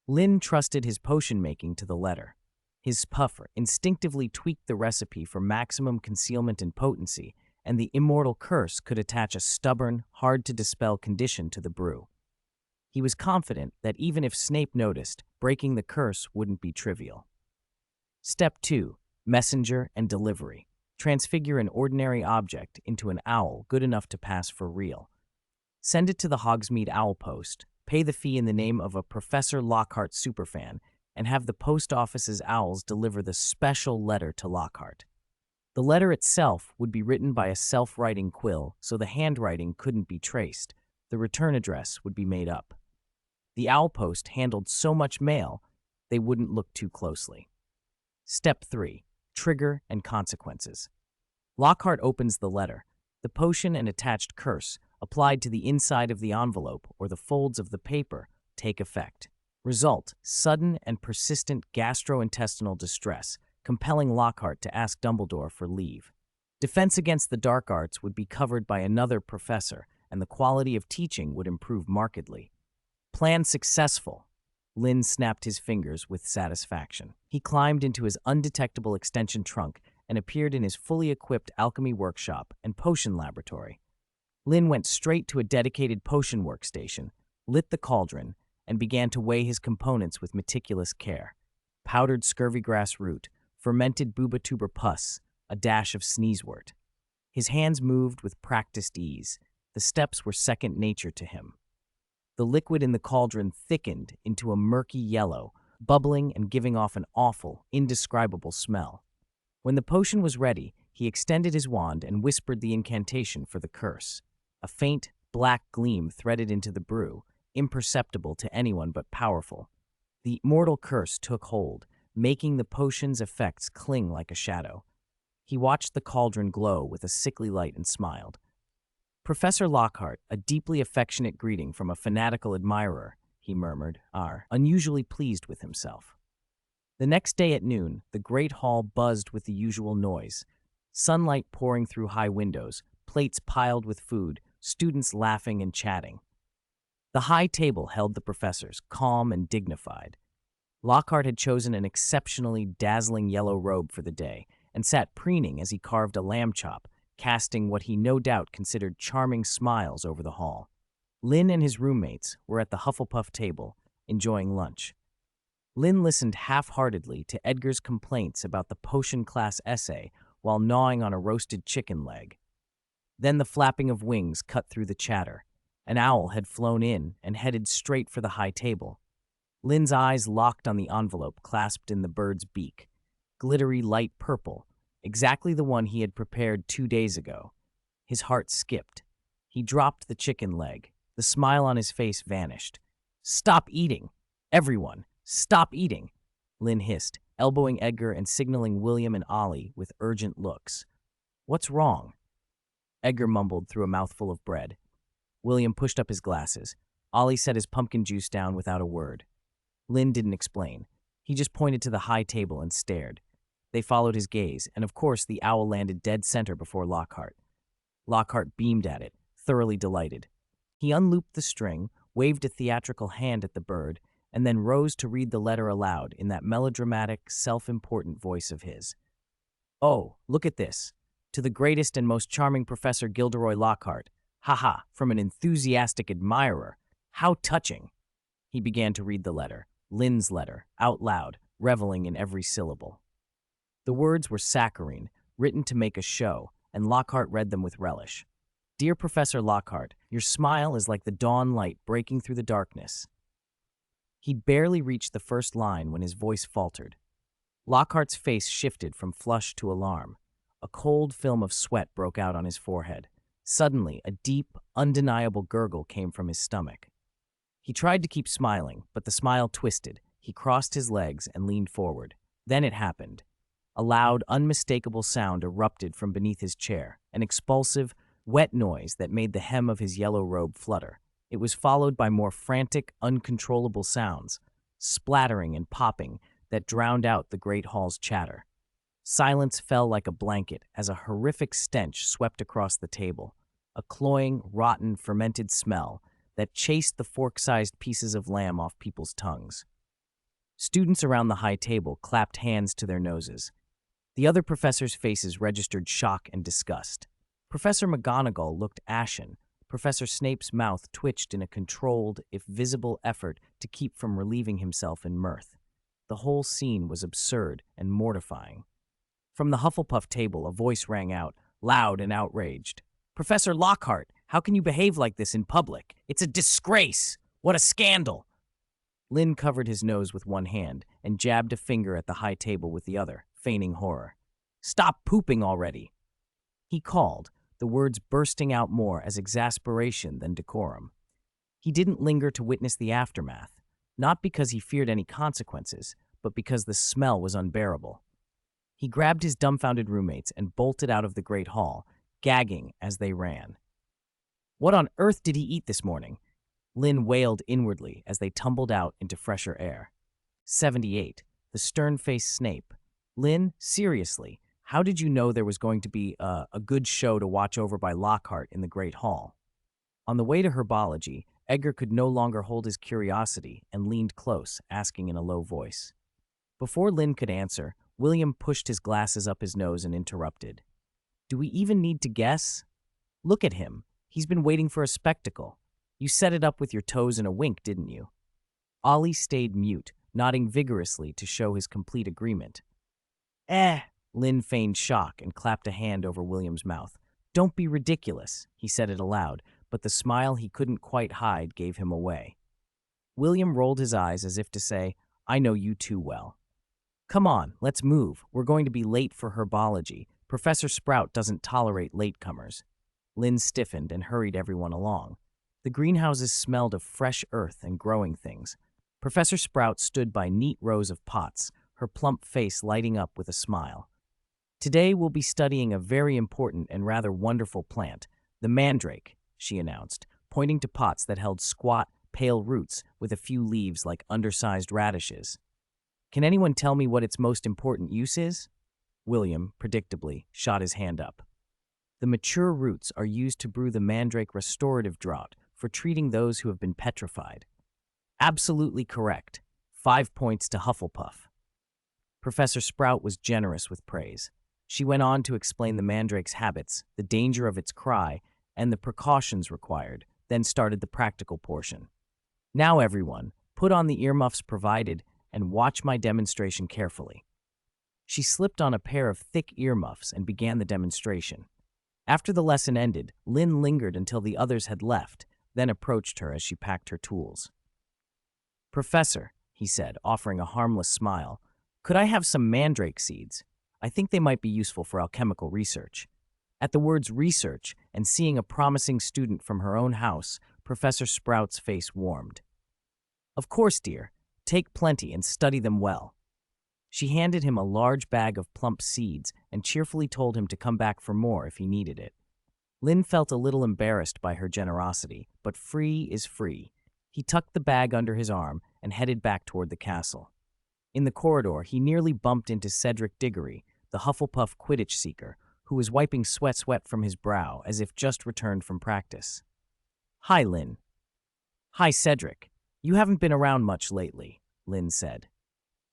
Lynn trusted his potion making to the letter. His puffer instinctively tweaked the recipe for maximum concealment and potency, and the immortal curse could attach a stubborn, hard-to-dispel condition to the brew. He was confident that even if Snape noticed, breaking the curse wouldn't be trivial. Step 2. Messenger and delivery. Transfigure an ordinary object into an owl good enough to pass for real. Send it to the Hogsmeade Owl Post, pay the fee in the name of a Professor Lockhart superfan, and have the post office's owls deliver the special letter to Lockhart. The letter itself would be written by a self-writing quill, so the handwriting couldn't be traced. The return address would be made up. The owl post handled so much mail, they wouldn't look too closely. Step 3. Trigger and consequences. Lockhart opens the letter. The potion and attached curse, applied to the inside of the envelope or the folds of the paper, take effect. Result: sudden and persistent gastrointestinal distress, compelling Lockhart to ask Dumbledore for leave. Defense against the dark arts would be covered by another professor, and the quality of teaching would improve markedly. Plan successful. Lynn snapped his fingers with satisfaction. He climbed into his undetectable extension trunk and appeared in his fully equipped alchemy workshop and potion laboratory. Lynn went straight to a dedicated potion workstation, lit the cauldron, and began to weigh his components with meticulous care. Powdered scurvygrass root, fermented bubatuber pus, a dash of sneezewort. His hands moved with practiced ease. The steps were second nature to him. The liquid in the cauldron thickened into a murky yellow, bubbling and giving off an awful, indescribable smell. When the potion was ready, he extended his wand and whispered the incantation for the curse. A faint, black gleam threaded into the brew, imperceptible to anyone but powerful. The mortal curse took hold, making the potion's effects cling like a shadow. He watched the cauldron glow with a sickly light and smiled. "Professor Lockhart, a deeply affectionate greeting from a fanatical admirer," he murmured, unusually pleased with himself. The next day at noon, the great hall buzzed with the usual noise. Sunlight pouring through high windows, plates piled with food, students laughing and chatting. The high table held the professors, calm and dignified. Lockhart had chosen an exceptionally dazzling yellow robe for the day and sat preening as he carved a lamb chop, casting what he no doubt considered charming smiles over the hall. Lynn and his roommates were at the Hufflepuff table, enjoying lunch. Lynn listened half-heartedly to Edgar's complaints about the potion class essay while gnawing on a roasted chicken leg. Then the flapping of wings cut through the chatter. An owl had flown in and headed straight for the high table. Lynn's eyes locked on the envelope clasped in the bird's beak. Glittery light purple, exactly the one he had prepared 2 days ago. His heart skipped. He dropped the chicken leg. The smile on his face vanished. "Stop eating! Everyone, stop eating!" Lynn hissed, elbowing Edgar and signaling William and Ollie with urgent looks. "What's wrong?" Edgar mumbled through a mouthful of bread. William pushed up his glasses. Ollie set his pumpkin juice down without a word. Lynn didn't explain. He just pointed to the high table and stared. They followed his gaze, and of course the owl landed dead center before Lockhart. Lockhart beamed at it, thoroughly delighted. He unlooped the string, waved a theatrical hand at the bird, and then rose to read the letter aloud in that melodramatic, self-important voice of his. "Oh, look at this. To the greatest and most charming Professor Gilderoy Lockhart. Ha, from an enthusiastic admirer. How touching." He began to read the letter, Lynn's letter, out loud, reveling in every syllable. The words were saccharine, written to make a show, and Lockhart read them with relish. "Dear Professor Lockhart, your smile is like the dawn light breaking through the darkness." He'd barely reached the first line when his voice faltered. Lockhart's face shifted from flush to alarm. A cold film of sweat broke out on his forehead. Suddenly, a deep, undeniable gurgle came from his stomach. He tried to keep smiling, but the smile twisted. He crossed his legs and leaned forward. Then it happened. A loud, unmistakable sound erupted from beneath his chair, an expulsive, wet noise that made the hem of his yellow robe flutter. It was followed by more frantic, uncontrollable sounds, splattering and popping, that drowned out the great hall's chatter. Silence fell like a blanket as a horrific stench swept across the table, a cloying, rotten, fermented smell that chased the fork-sized pieces of lamb off people's tongues. Students around the high table clapped hands to their noses. The other professors' faces registered shock and disgust. Professor McGonagall looked ashen. Professor Snape's mouth twitched in a controlled, if visible, effort to keep from relieving himself in mirth. The whole scene was absurd and mortifying. From the Hufflepuff table, a voice rang out, loud and outraged. "Professor Lockhart, how can you behave like this in public? It's a disgrace! What a scandal!" Lynn covered his nose with one hand and jabbed a finger at the high table with the other, feigning horror. "Stop pooping already!" he called, the words bursting out more as exasperation than decorum. He didn't linger to witness the aftermath, not because he feared any consequences, but because the smell was unbearable. He grabbed his dumbfounded roommates and bolted out of the great hall, gagging as they ran. "What on earth did he eat this morning?" Lynn wailed inwardly as they tumbled out into fresher air. 78. The stern-faced Snape. "Lynn, seriously, how did you know there was going to be a good show to watch over by Lockhart in the Great Hall?" On the way to herbology, Edgar could no longer hold his curiosity and leaned close, asking in a low voice. Before Lynn could answer, William pushed his glasses up his nose and interrupted. "Do we even need to guess? Look at him. He's been waiting for a spectacle. You set it up with your toes in a wink, didn't you?" Ollie stayed mute, nodding vigorously to show his complete agreement. Lynn feigned shock and clapped a hand over William's mouth. "Don't be ridiculous," he said it aloud, but the smile he couldn't quite hide gave him away. William rolled his eyes as if to say, "I know you too well." "Come on, let's move. We're going to be late for herbology. Professor Sprout doesn't tolerate latecomers." Lynn stiffened and hurried everyone along. The greenhouses smelled of fresh earth and growing things. Professor Sprout stood by neat rows of pots, her plump face lighting up with a smile. "Today we'll be studying a very important and rather wonderful plant, the mandrake," she announced, pointing to pots that held squat, pale roots with a few leaves like undersized radishes. "Can anyone tell me what its most important use is?" William, predictably, shot his hand up. "The mature roots are used to brew the mandrake restorative draught for treating those who have been petrified." "Absolutely correct. 5 points to Hufflepuff." Professor Sprout was generous with praise. She went on to explain the mandrake's habits, the danger of its cry, and the precautions required, then started the practical portion. "Now everyone, put on the earmuffs provided and watch my demonstration carefully." She slipped on a pair of thick earmuffs and began the demonstration. After the lesson ended, Lynn lingered until the others had left, then approached her as she packed her tools. "Professor," he said, offering a harmless smile, "could I have some mandrake seeds? I think they might be useful for alchemical research." At the words research and seeing a promising student from her own house, Professor Sprout's face warmed. "Of course, dear. Take plenty and study them well." She handed him a large bag of plump seeds and cheerfully told him to come back for more if he needed it. Lynn felt a little embarrassed by her generosity, but free is free. He tucked the bag under his arm and headed back toward the castle. In the corridor, he nearly bumped into Cedric Diggory, the Hufflepuff Quidditch seeker, who was wiping sweat from his brow as if just returned from practice. "Hi, Lynn." "Hi, Cedric. You haven't been around much lately," Lynn said.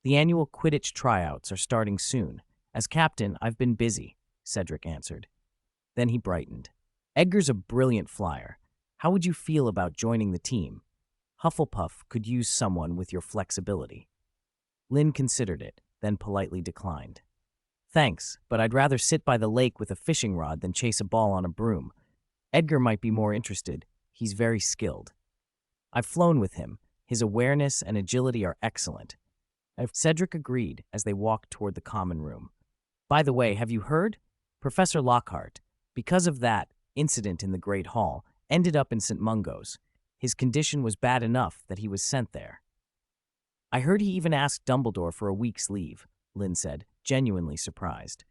"The annual Quidditch tryouts are starting soon. As captain, I've been busy," Cedric answered. Then he brightened. "Edgar's a brilliant flyer. How would you feel about joining the team? Hufflepuff could use someone with your flexibility." Lynn considered it, then politely declined. "Thanks, but I'd rather sit by the lake with a fishing rod than chase a ball on a broom. Edgar might be more interested. He's very skilled. I've flown with him. His awareness and agility are excellent." Cedric agreed as they walked toward the common room. "By the way, have you heard? Professor Lockhart, because of that incident in the Great Hall, ended up in St. Mungo's. His condition was bad enough that he was sent there." "I heard he even asked Dumbledore for a week's leave," Lynn said, genuinely surprised.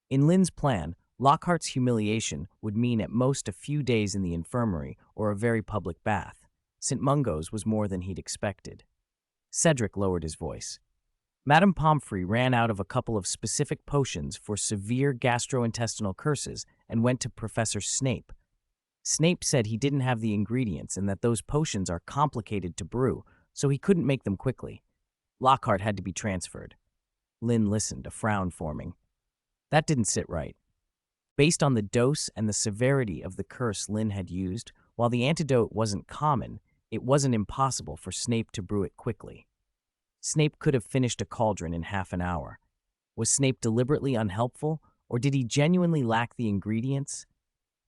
In Lynn's plan, Lockhart's humiliation would mean at most a few days in the infirmary or a very public bath. St. Mungo's was more than he'd expected. Cedric lowered his voice. "Madame Pomfrey ran out of a couple of specific potions for severe gastrointestinal curses and went to Professor Snape. Snape said he didn't have the ingredients and that those potions are complicated to brew, so he couldn't make them quickly. Lockhart had to be transferred. Lynn listened, a frown forming. That didn't sit right. Based on the dose and the severity of the curse Lynn had used, while the antidote wasn't common, it wasn't impossible for Snape to brew it quickly. Snape could have finished a cauldron in half an hour. Was Snape deliberately unhelpful, or did he genuinely lack the ingredients?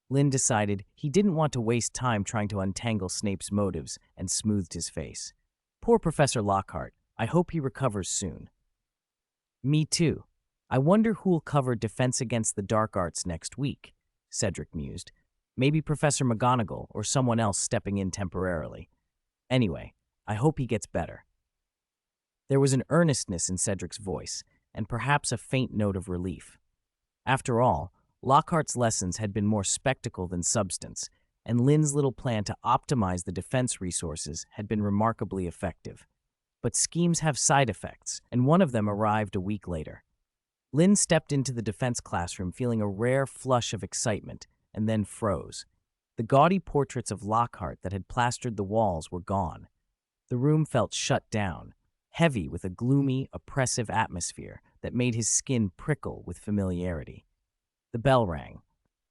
Lynn decided he didn't want to waste time trying to untangle Snape's motives and smoothed his face. Poor Professor Lockhart. I hope he recovers soon. Me too. I wonder who'll cover Defense Against the Dark Arts next week, Cedric mused. Maybe Professor McGonagall or someone else stepping in temporarily. Anyway, I hope he gets better. There was an earnestness in Cedric's voice, and perhaps a faint note of relief. After all, Lockhart's lessons had been more spectacle than substance, and Lynn's little plan to optimize the defense resources had been remarkably effective. But schemes have side effects, and one of them arrived a week later. Lynn stepped into the defense classroom feeling a rare flush of excitement, and then froze. The gaudy portraits of Lockhart that had plastered the walls were gone. The room felt shut down, heavy with a gloomy, oppressive atmosphere that made his skin prickle with familiarity. The bell rang.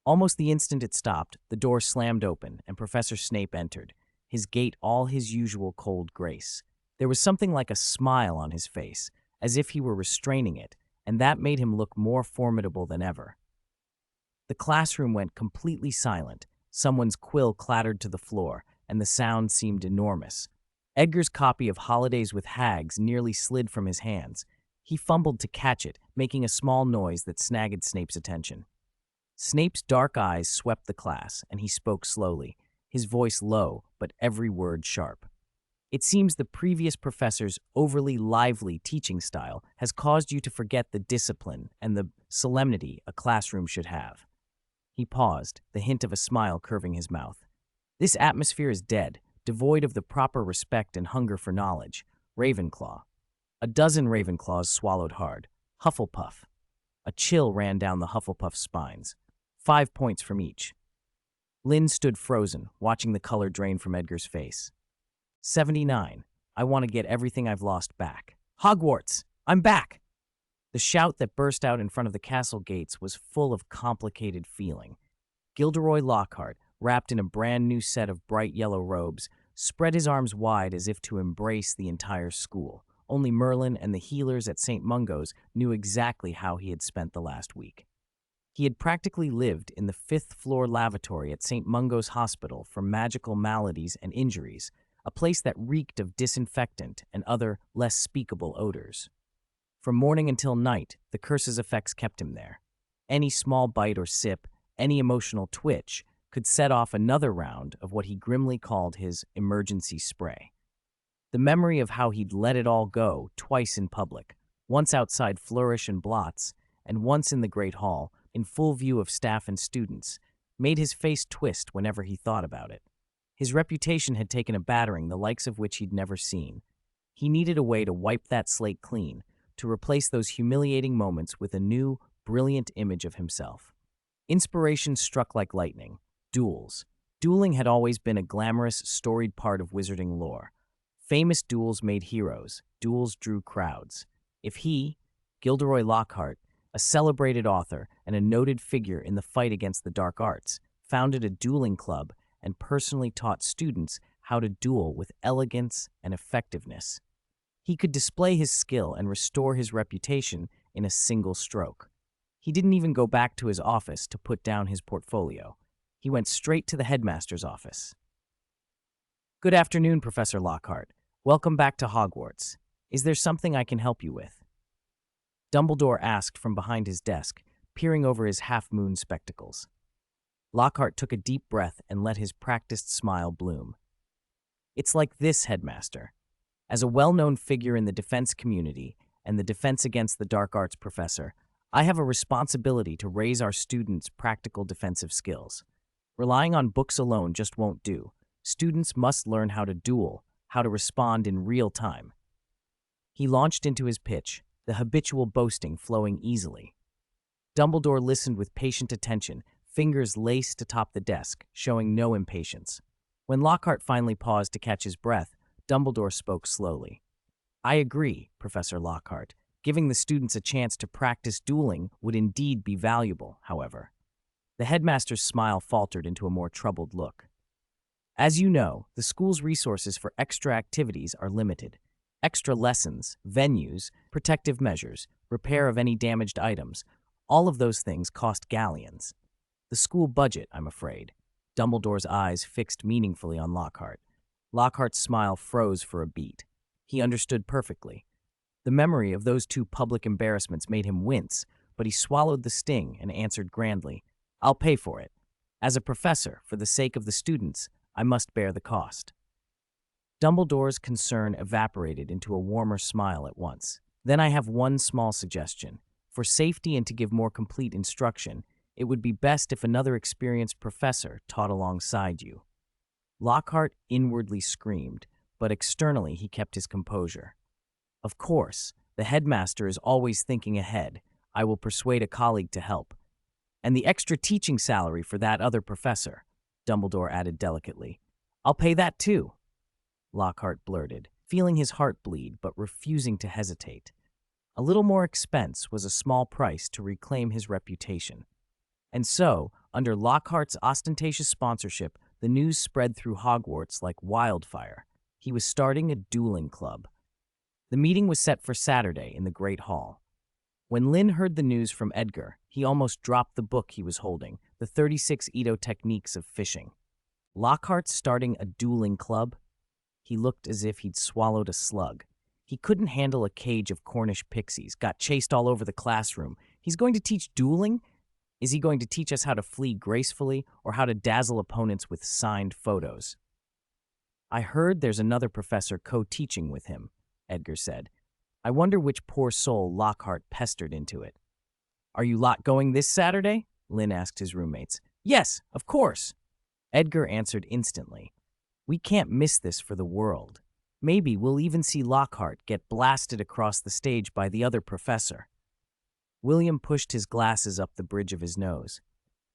Almost the instant it stopped, the door slammed open, and Professor Snape entered, his gait all his usual cold grace. There was something like a smile on his face, as if he were restraining it, and that made him look more formidable than ever. The classroom went completely silent. Someone's quill clattered to the floor, and the sound seemed enormous. Edgar's copy of Holidays with Hags nearly slid from his hands. He fumbled to catch it, making a small noise that snagged Snape's attention. Snape's dark eyes swept the class, and he spoke slowly, his voice low, but every word sharp. It seems the previous professor's overly lively teaching style has caused you to forget the discipline and the solemnity a classroom should have. He paused, the hint of a smile curving his mouth. This atmosphere is dead, devoid of the proper respect and hunger for knowledge. Ravenclaw. A dozen Ravenclaws swallowed hard. Hufflepuff. A chill ran down the Hufflepuff's spines. 5 points from each. Lynn stood frozen, watching the color drain from Edgar's face. 79. I want to get everything I've lost back. Hogwarts! I'm back! The shout that burst out in front of the castle gates was full of complicated feeling. Gilderoy Lockhart, wrapped in a brand new set of bright yellow robes, spread his arms wide as if to embrace the entire school. Only Merlin and the healers at St. Mungo's knew exactly how he had spent the last week. He had practically lived in the 5th-floor lavatory at St. Mungo's Hospital for magical maladies and injuries, a place that reeked of disinfectant and other less speakable odors. From morning until night, the curse's effects kept him there. Any small bite or sip, any emotional twitch, could set off another round of what he grimly called his emergency spray. The memory of how he'd let it all go twice in public, once outside Flourish and Blots, and once in the Great Hall, in full view of staff and students, made his face twist whenever he thought about it. His reputation had taken a battering the likes of which he'd never seen. He needed a way to wipe that slate clean, to replace those humiliating moments with a new, brilliant image of himself. Inspiration struck like lightning. Duels. Dueling had always been a glamorous, storied part of wizarding lore. Famous duels made heroes. Duels drew crowds. If he, Gilderoy Lockhart, a celebrated author and a noted figure in the fight against the dark arts, founded a dueling club and personally taught students how to duel with elegance and effectiveness, he could display his skill and restore his reputation in a single stroke. He didn't even go back to his office to put down his portfolio. He went straight to the headmaster's office. Good afternoon, Professor Lockhart. Welcome back to Hogwarts. Is there something I can help you with? Dumbledore asked from behind his desk, peering over his half-moon spectacles. Lockhart took a deep breath and let his practiced smile bloom. It's like this, Headmaster. As a well-known figure in the defense community and the Defense Against the Dark Arts professor, I have a responsibility to raise our students' practical defensive skills. Relying on books alone just won't do. Students must learn how to duel, how to respond in real time. He launched into his pitch, the habitual boasting flowing easily. Dumbledore listened with patient attention, fingers laced atop the desk, showing no impatience. When Lockhart finally paused to catch his breath, Dumbledore spoke slowly. I agree, Professor Lockhart. Giving the students a chance to practice dueling would indeed be valuable, however. The headmaster's smile faltered into a more troubled look. As you know, the school's resources for extra activities are limited. Extra lessons, venues, protective measures, repair of any damaged items, all of those things cost galleons. The school budget, I'm afraid. Dumbledore's eyes fixed meaningfully on Lockhart. Lockhart's smile froze for a beat. He understood perfectly. The memory of those two public embarrassments made him wince, but he swallowed the sting and answered grandly, I'll pay for it. As a professor, for the sake of the students, I must bear the cost. Dumbledore's concern evaporated into a warmer smile at once. Then I have one small suggestion. For safety and to give more complete instruction, it would be best if another experienced professor taught alongside you. Lockhart inwardly screamed, but externally he kept his composure. Of course, the headmaster is always thinking ahead. I will persuade a colleague to help. And the extra teaching salary for that other professor, Dumbledore added delicately. I'll pay that too, Lockhart blurted, feeling his heart bleed but refusing to hesitate. A little more expense was a small price to reclaim his reputation. And so, under Lockhart's ostentatious sponsorship, the news spread through Hogwarts like wildfire. He was starting a dueling club. The meeting was set for Saturday in the Great Hall. When Lynn heard the news from Edgar, he almost dropped the book he was holding, The 36 Edo Techniques of Fishing. Lockhart starting a dueling club? He looked as if he'd swallowed a slug. He couldn't handle a cage of Cornish pixies, got chased all over the classroom. He's going to teach dueling? Is he going to teach us how to flee gracefully or how to dazzle opponents with signed photos? I heard there's another professor co-teaching with him, Edgar said. I wonder which poor soul Lockhart pestered into it. Are you lot going this Saturday? Lynn asked his roommates. Yes, of course. Edgar answered instantly. We can't miss this for the world. Maybe we'll even see Lockhart get blasted across the stage by the other professor. William pushed his glasses up the bridge of his nose.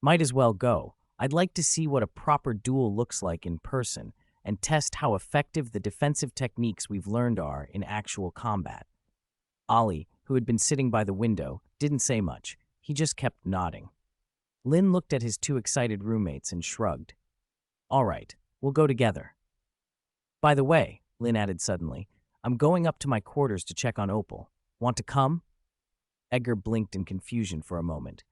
Might as well go. I'd like to see what a proper duel looks like in person and test how effective the defensive techniques we've learned are in actual combat. Ollie, who had been sitting by the window, didn't say much. He just kept nodding. Lynn looked at his two excited roommates and shrugged. All right, we'll go together. By the way, Lynn added suddenly, I'm going up to my quarters to check on Opal. Want to come? Edgar blinked in confusion for a moment.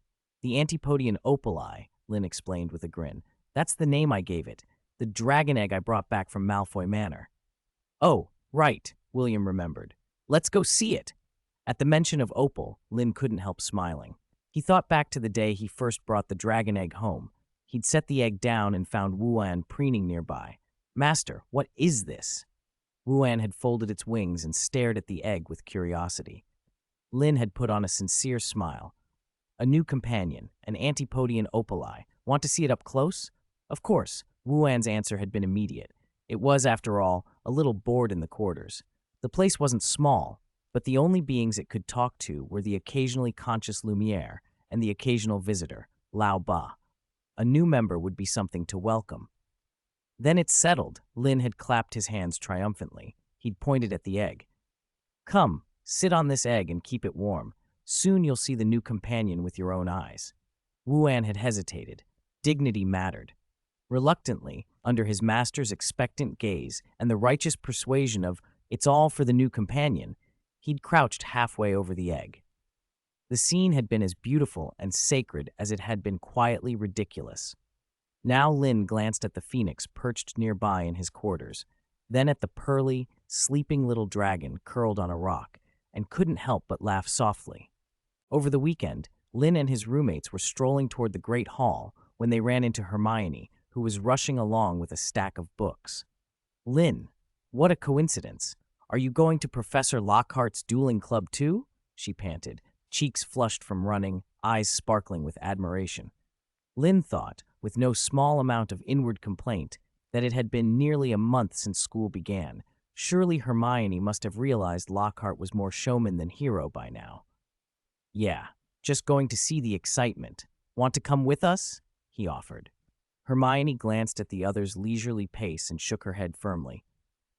The Antipodian opali, Lynn explained with a grin. That's the name I gave it. The dragon egg I brought back from Malfoy Manor. Oh, right, William remembered. Let's go see it. At the mention of Opal, Lynn couldn't help smiling. He thought back to the day he first brought the dragon egg home. He'd set the egg down and found Wuan preening nearby. Master, what is this? Wuan had folded its wings and stared at the egg with curiosity. Lynn had put on a sincere smile. A new companion, an Antipodian opali. Want to see it up close? Of course, Wuan's answer had been immediate. It was, after all, a little bored in the quarters. The place wasn't small, but the only beings it could talk to were the occasionally conscious Lumiere and the occasional visitor, Lao Ba. A new member would be something to welcome. Then it's settled. Lynn had clapped his hands triumphantly. He'd pointed at the egg. Come, sit on this egg and keep it warm. Soon you'll see the new companion with your own eyes. Wuan had hesitated. Dignity mattered. Reluctantly, under his master's expectant gaze and the righteous persuasion of, it's all for the new companion, he'd crouched halfway over the egg. The scene had been as beautiful and sacred as it had been quietly ridiculous. Now Lynn glanced at the phoenix perched nearby in his quarters, then at the pearly, sleeping little dragon curled on a rock, and couldn't help but laugh softly. Over the weekend, Lynn and his roommates were strolling toward the Great Hall when they ran into Hermione, who was rushing along with a stack of books. Lynn, what a coincidence. Are you going to Professor Lockhart's dueling club too? She panted, cheeks flushed from running, eyes sparkling with admiration. Lynn thought, with no small amount of inward complaint, that it had been nearly a month since school began. Surely Hermione must have realized Lockhart was more showman than hero by now. Yeah, just going to see the excitement. Want to come with us? he offered. Hermione glanced at the other's leisurely pace and shook her head firmly.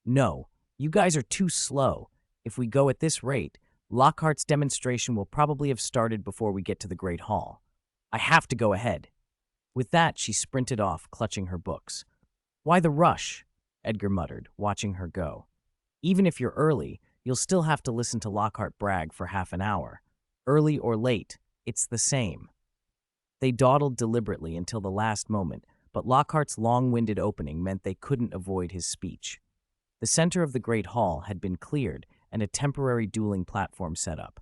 No, you guys are too slow. If we go at this rate, Lockhart's demonstration will probably have started before we get to the Great Hall. I have to go ahead. With that, she sprinted off, clutching her books. Why the rush? Edgar muttered, watching her go. Even if you're early, you'll still have to listen to Lockhart brag for half an hour. Early or late, it's the same. They dawdled deliberately until the last moment, but Lockhart's long-winded opening meant they couldn't avoid his speech. The center of the Great Hall had been cleared and a temporary dueling platform set up.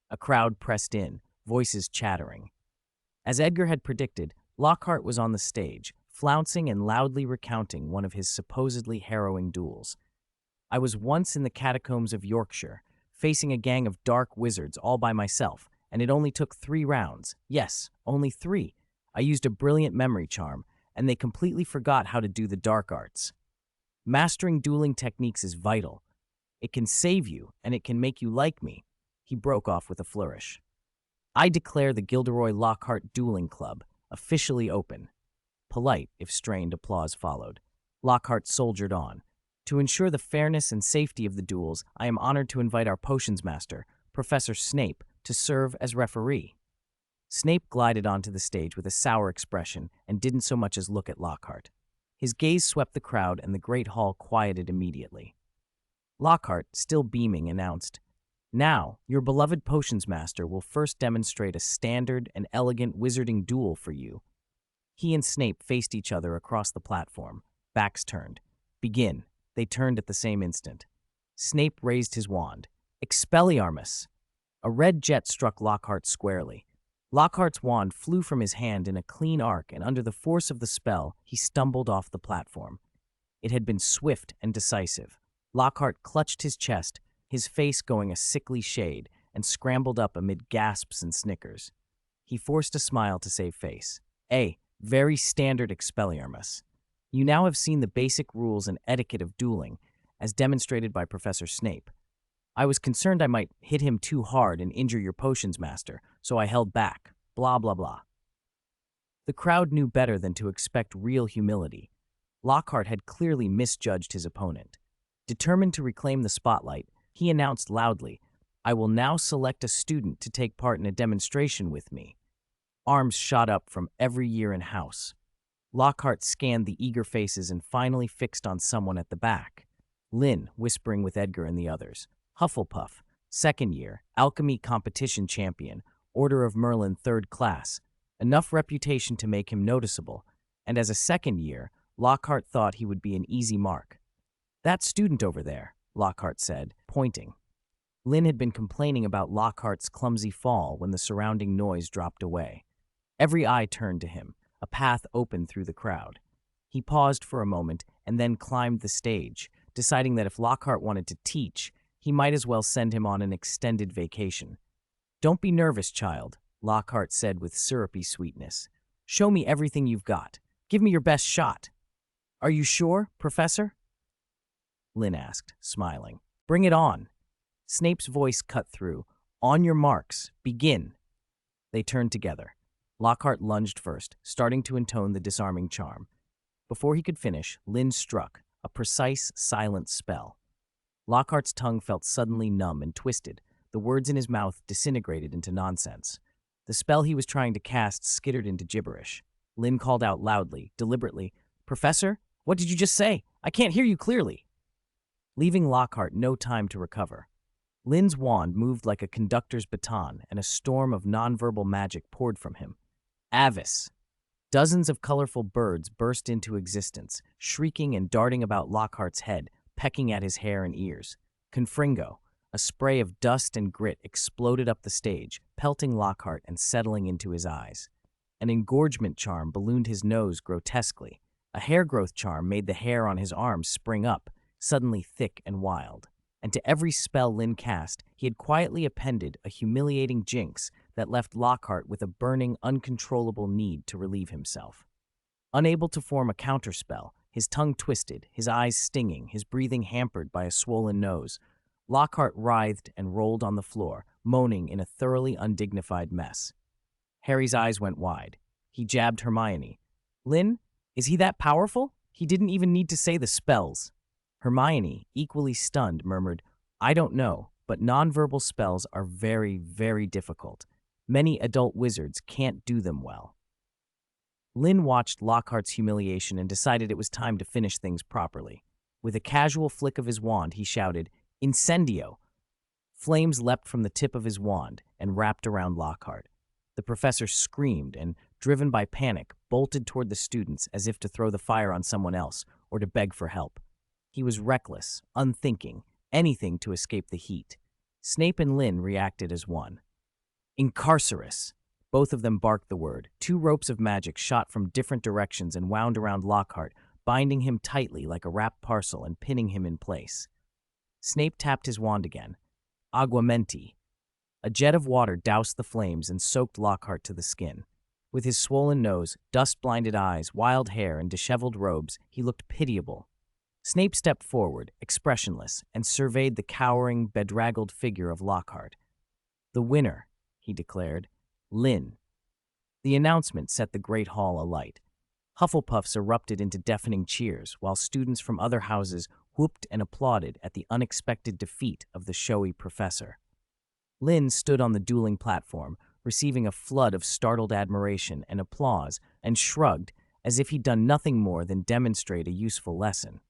A crowd pressed in, voices chattering. As Edgar had predicted, Lockhart was on the stage, flouncing and loudly recounting one of his supposedly harrowing duels. I was once in the catacombs of Yorkshire, facing a gang of dark wizards all by myself, and it only took 3 rounds. Yes, only 3. I used a brilliant memory charm, and they completely forgot how to do the dark arts. Mastering dueling techniques is vital. It can save you, and it can make you like me. He broke off with a flourish. I declare the Gilderoy Lockhart Dueling Club officially open. Polite, if strained, applause followed. Lockhart soldiered on. To ensure the fairness and safety of the duels, I am honored to invite our potions master, Professor Snape, to serve as referee. Snape glided onto the stage with a sour expression and didn't so much as look at Lockhart. His gaze swept the crowd and the great hall quieted immediately. Lockhart, still beaming, announced, Now, your beloved potions master will first demonstrate a standard and elegant wizarding duel for you. He and Snape faced each other across the platform, backs turned. Begin. They turned at the same instant. Snape raised his wand. Expelliarmus! A red jet struck Lockhart squarely. Lockhart's wand flew from his hand in a clean arc, and under the force of the spell, he stumbled off the platform. It had been swift and decisive. Lockhart clutched his chest, his face going a sickly shade, and scrambled up amid gasps and snickers. He forced a smile to save face. Very standard Expelliarmus. You now have seen the basic rules and etiquette of dueling, as demonstrated by Professor Snape. I was concerned I might hit him too hard and injure your potions master, so I held back. Blah, blah, blah. The crowd knew better than to expect real humility. Lockhart had clearly misjudged his opponent. Determined to reclaim the spotlight, he announced loudly, I will now select a student to take part in a demonstration with me. Arms shot up from every year in house. Lockhart scanned the eager faces and finally fixed on someone at the back. Lynn, whispering with Edgar and the others. Hufflepuff, 2nd year, alchemy competition champion, Order of Merlin 3rd class. Enough reputation to make him noticeable, and as a 2nd year, Lockhart thought he would be an easy mark. That student over there, Lockhart said, pointing. Lynn had been complaining about Lockhart's clumsy fall when the surrounding noise dropped away. Every eye turned to him. A path opened through the crowd. He paused for a moment and then climbed the stage, deciding that if Lockhart wanted to teach, he might as well send him on an extended vacation. Don't be nervous, child, Lockhart said with syrupy sweetness. Show me everything you've got. Give me your best shot. Are you sure, Professor? Lynn asked, smiling. Bring it on. Snape's voice cut through. On your marks, begin. They turned together. Lockhart lunged first, starting to intone the disarming charm. Before he could finish, Lynn struck, a precise, silent spell. Lockhart's tongue felt suddenly numb and twisted. The words in his mouth disintegrated into nonsense. The spell he was trying to cast skittered into gibberish. Lynn called out loudly, deliberately, Professor, what did you just say? I can't hear you clearly. Leaving Lockhart no time to recover. Lynn's wand moved like a conductor's baton, and a storm of nonverbal magic poured from him. Avis. Dozens of colorful birds burst into existence, shrieking and darting about Lockhart's head, pecking at his hair and ears. Confringo. A spray of dust and grit exploded up the stage, pelting Lockhart and settling into his eyes. An engorgement charm ballooned his nose grotesquely. A hair growth charm made the hair on his arms spring up, suddenly thick and wild. And to every spell Lynn cast, he had quietly appended a humiliating jinx that left Lockhart with a burning, uncontrollable need to relieve himself. Unable to form a counterspell, his tongue twisted, his eyes stinging, his breathing hampered by a swollen nose, Lockhart writhed and rolled on the floor, moaning in a thoroughly undignified mess. Harry's eyes went wide. He jabbed Hermione. Lynn, is he that powerful? He didn't even need to say the spells. Hermione, equally stunned, murmured, I don't know, but nonverbal spells are very, very difficult. Many adult wizards can't do them well. Lynn watched Lockhart's humiliation and decided it was time to finish things properly. With a casual flick of his wand, he shouted, Incendio! Flames leapt from the tip of his wand and wrapped around Lockhart. The professor screamed and, driven by panic, bolted toward the students as if to throw the fire on someone else or to beg for help. He was reckless, unthinking, anything to escape the heat. Snape and Lynn reacted as one. Incarcerus! Both of them barked the word. 2 ropes of magic shot from different directions and wound around Lockhart, binding him tightly like a wrapped parcel and pinning him in place. Snape tapped his wand again. Aguamenti. A jet of water doused the flames and soaked Lockhart to the skin. With his swollen nose, dust-blinded eyes, wild hair, and disheveled robes, he looked pitiable. Snape stepped forward, expressionless, and surveyed the cowering, bedraggled figure of Lockhart. The winner, he declared, Lynn. The announcement set the great hall alight. Hufflepuffs erupted into deafening cheers, while students from other houses whooped and applauded at the unexpected defeat of the showy professor. Lynn stood on the dueling platform, receiving a flood of startled admiration and applause, and shrugged as if he'd done nothing more than demonstrate a useful lesson.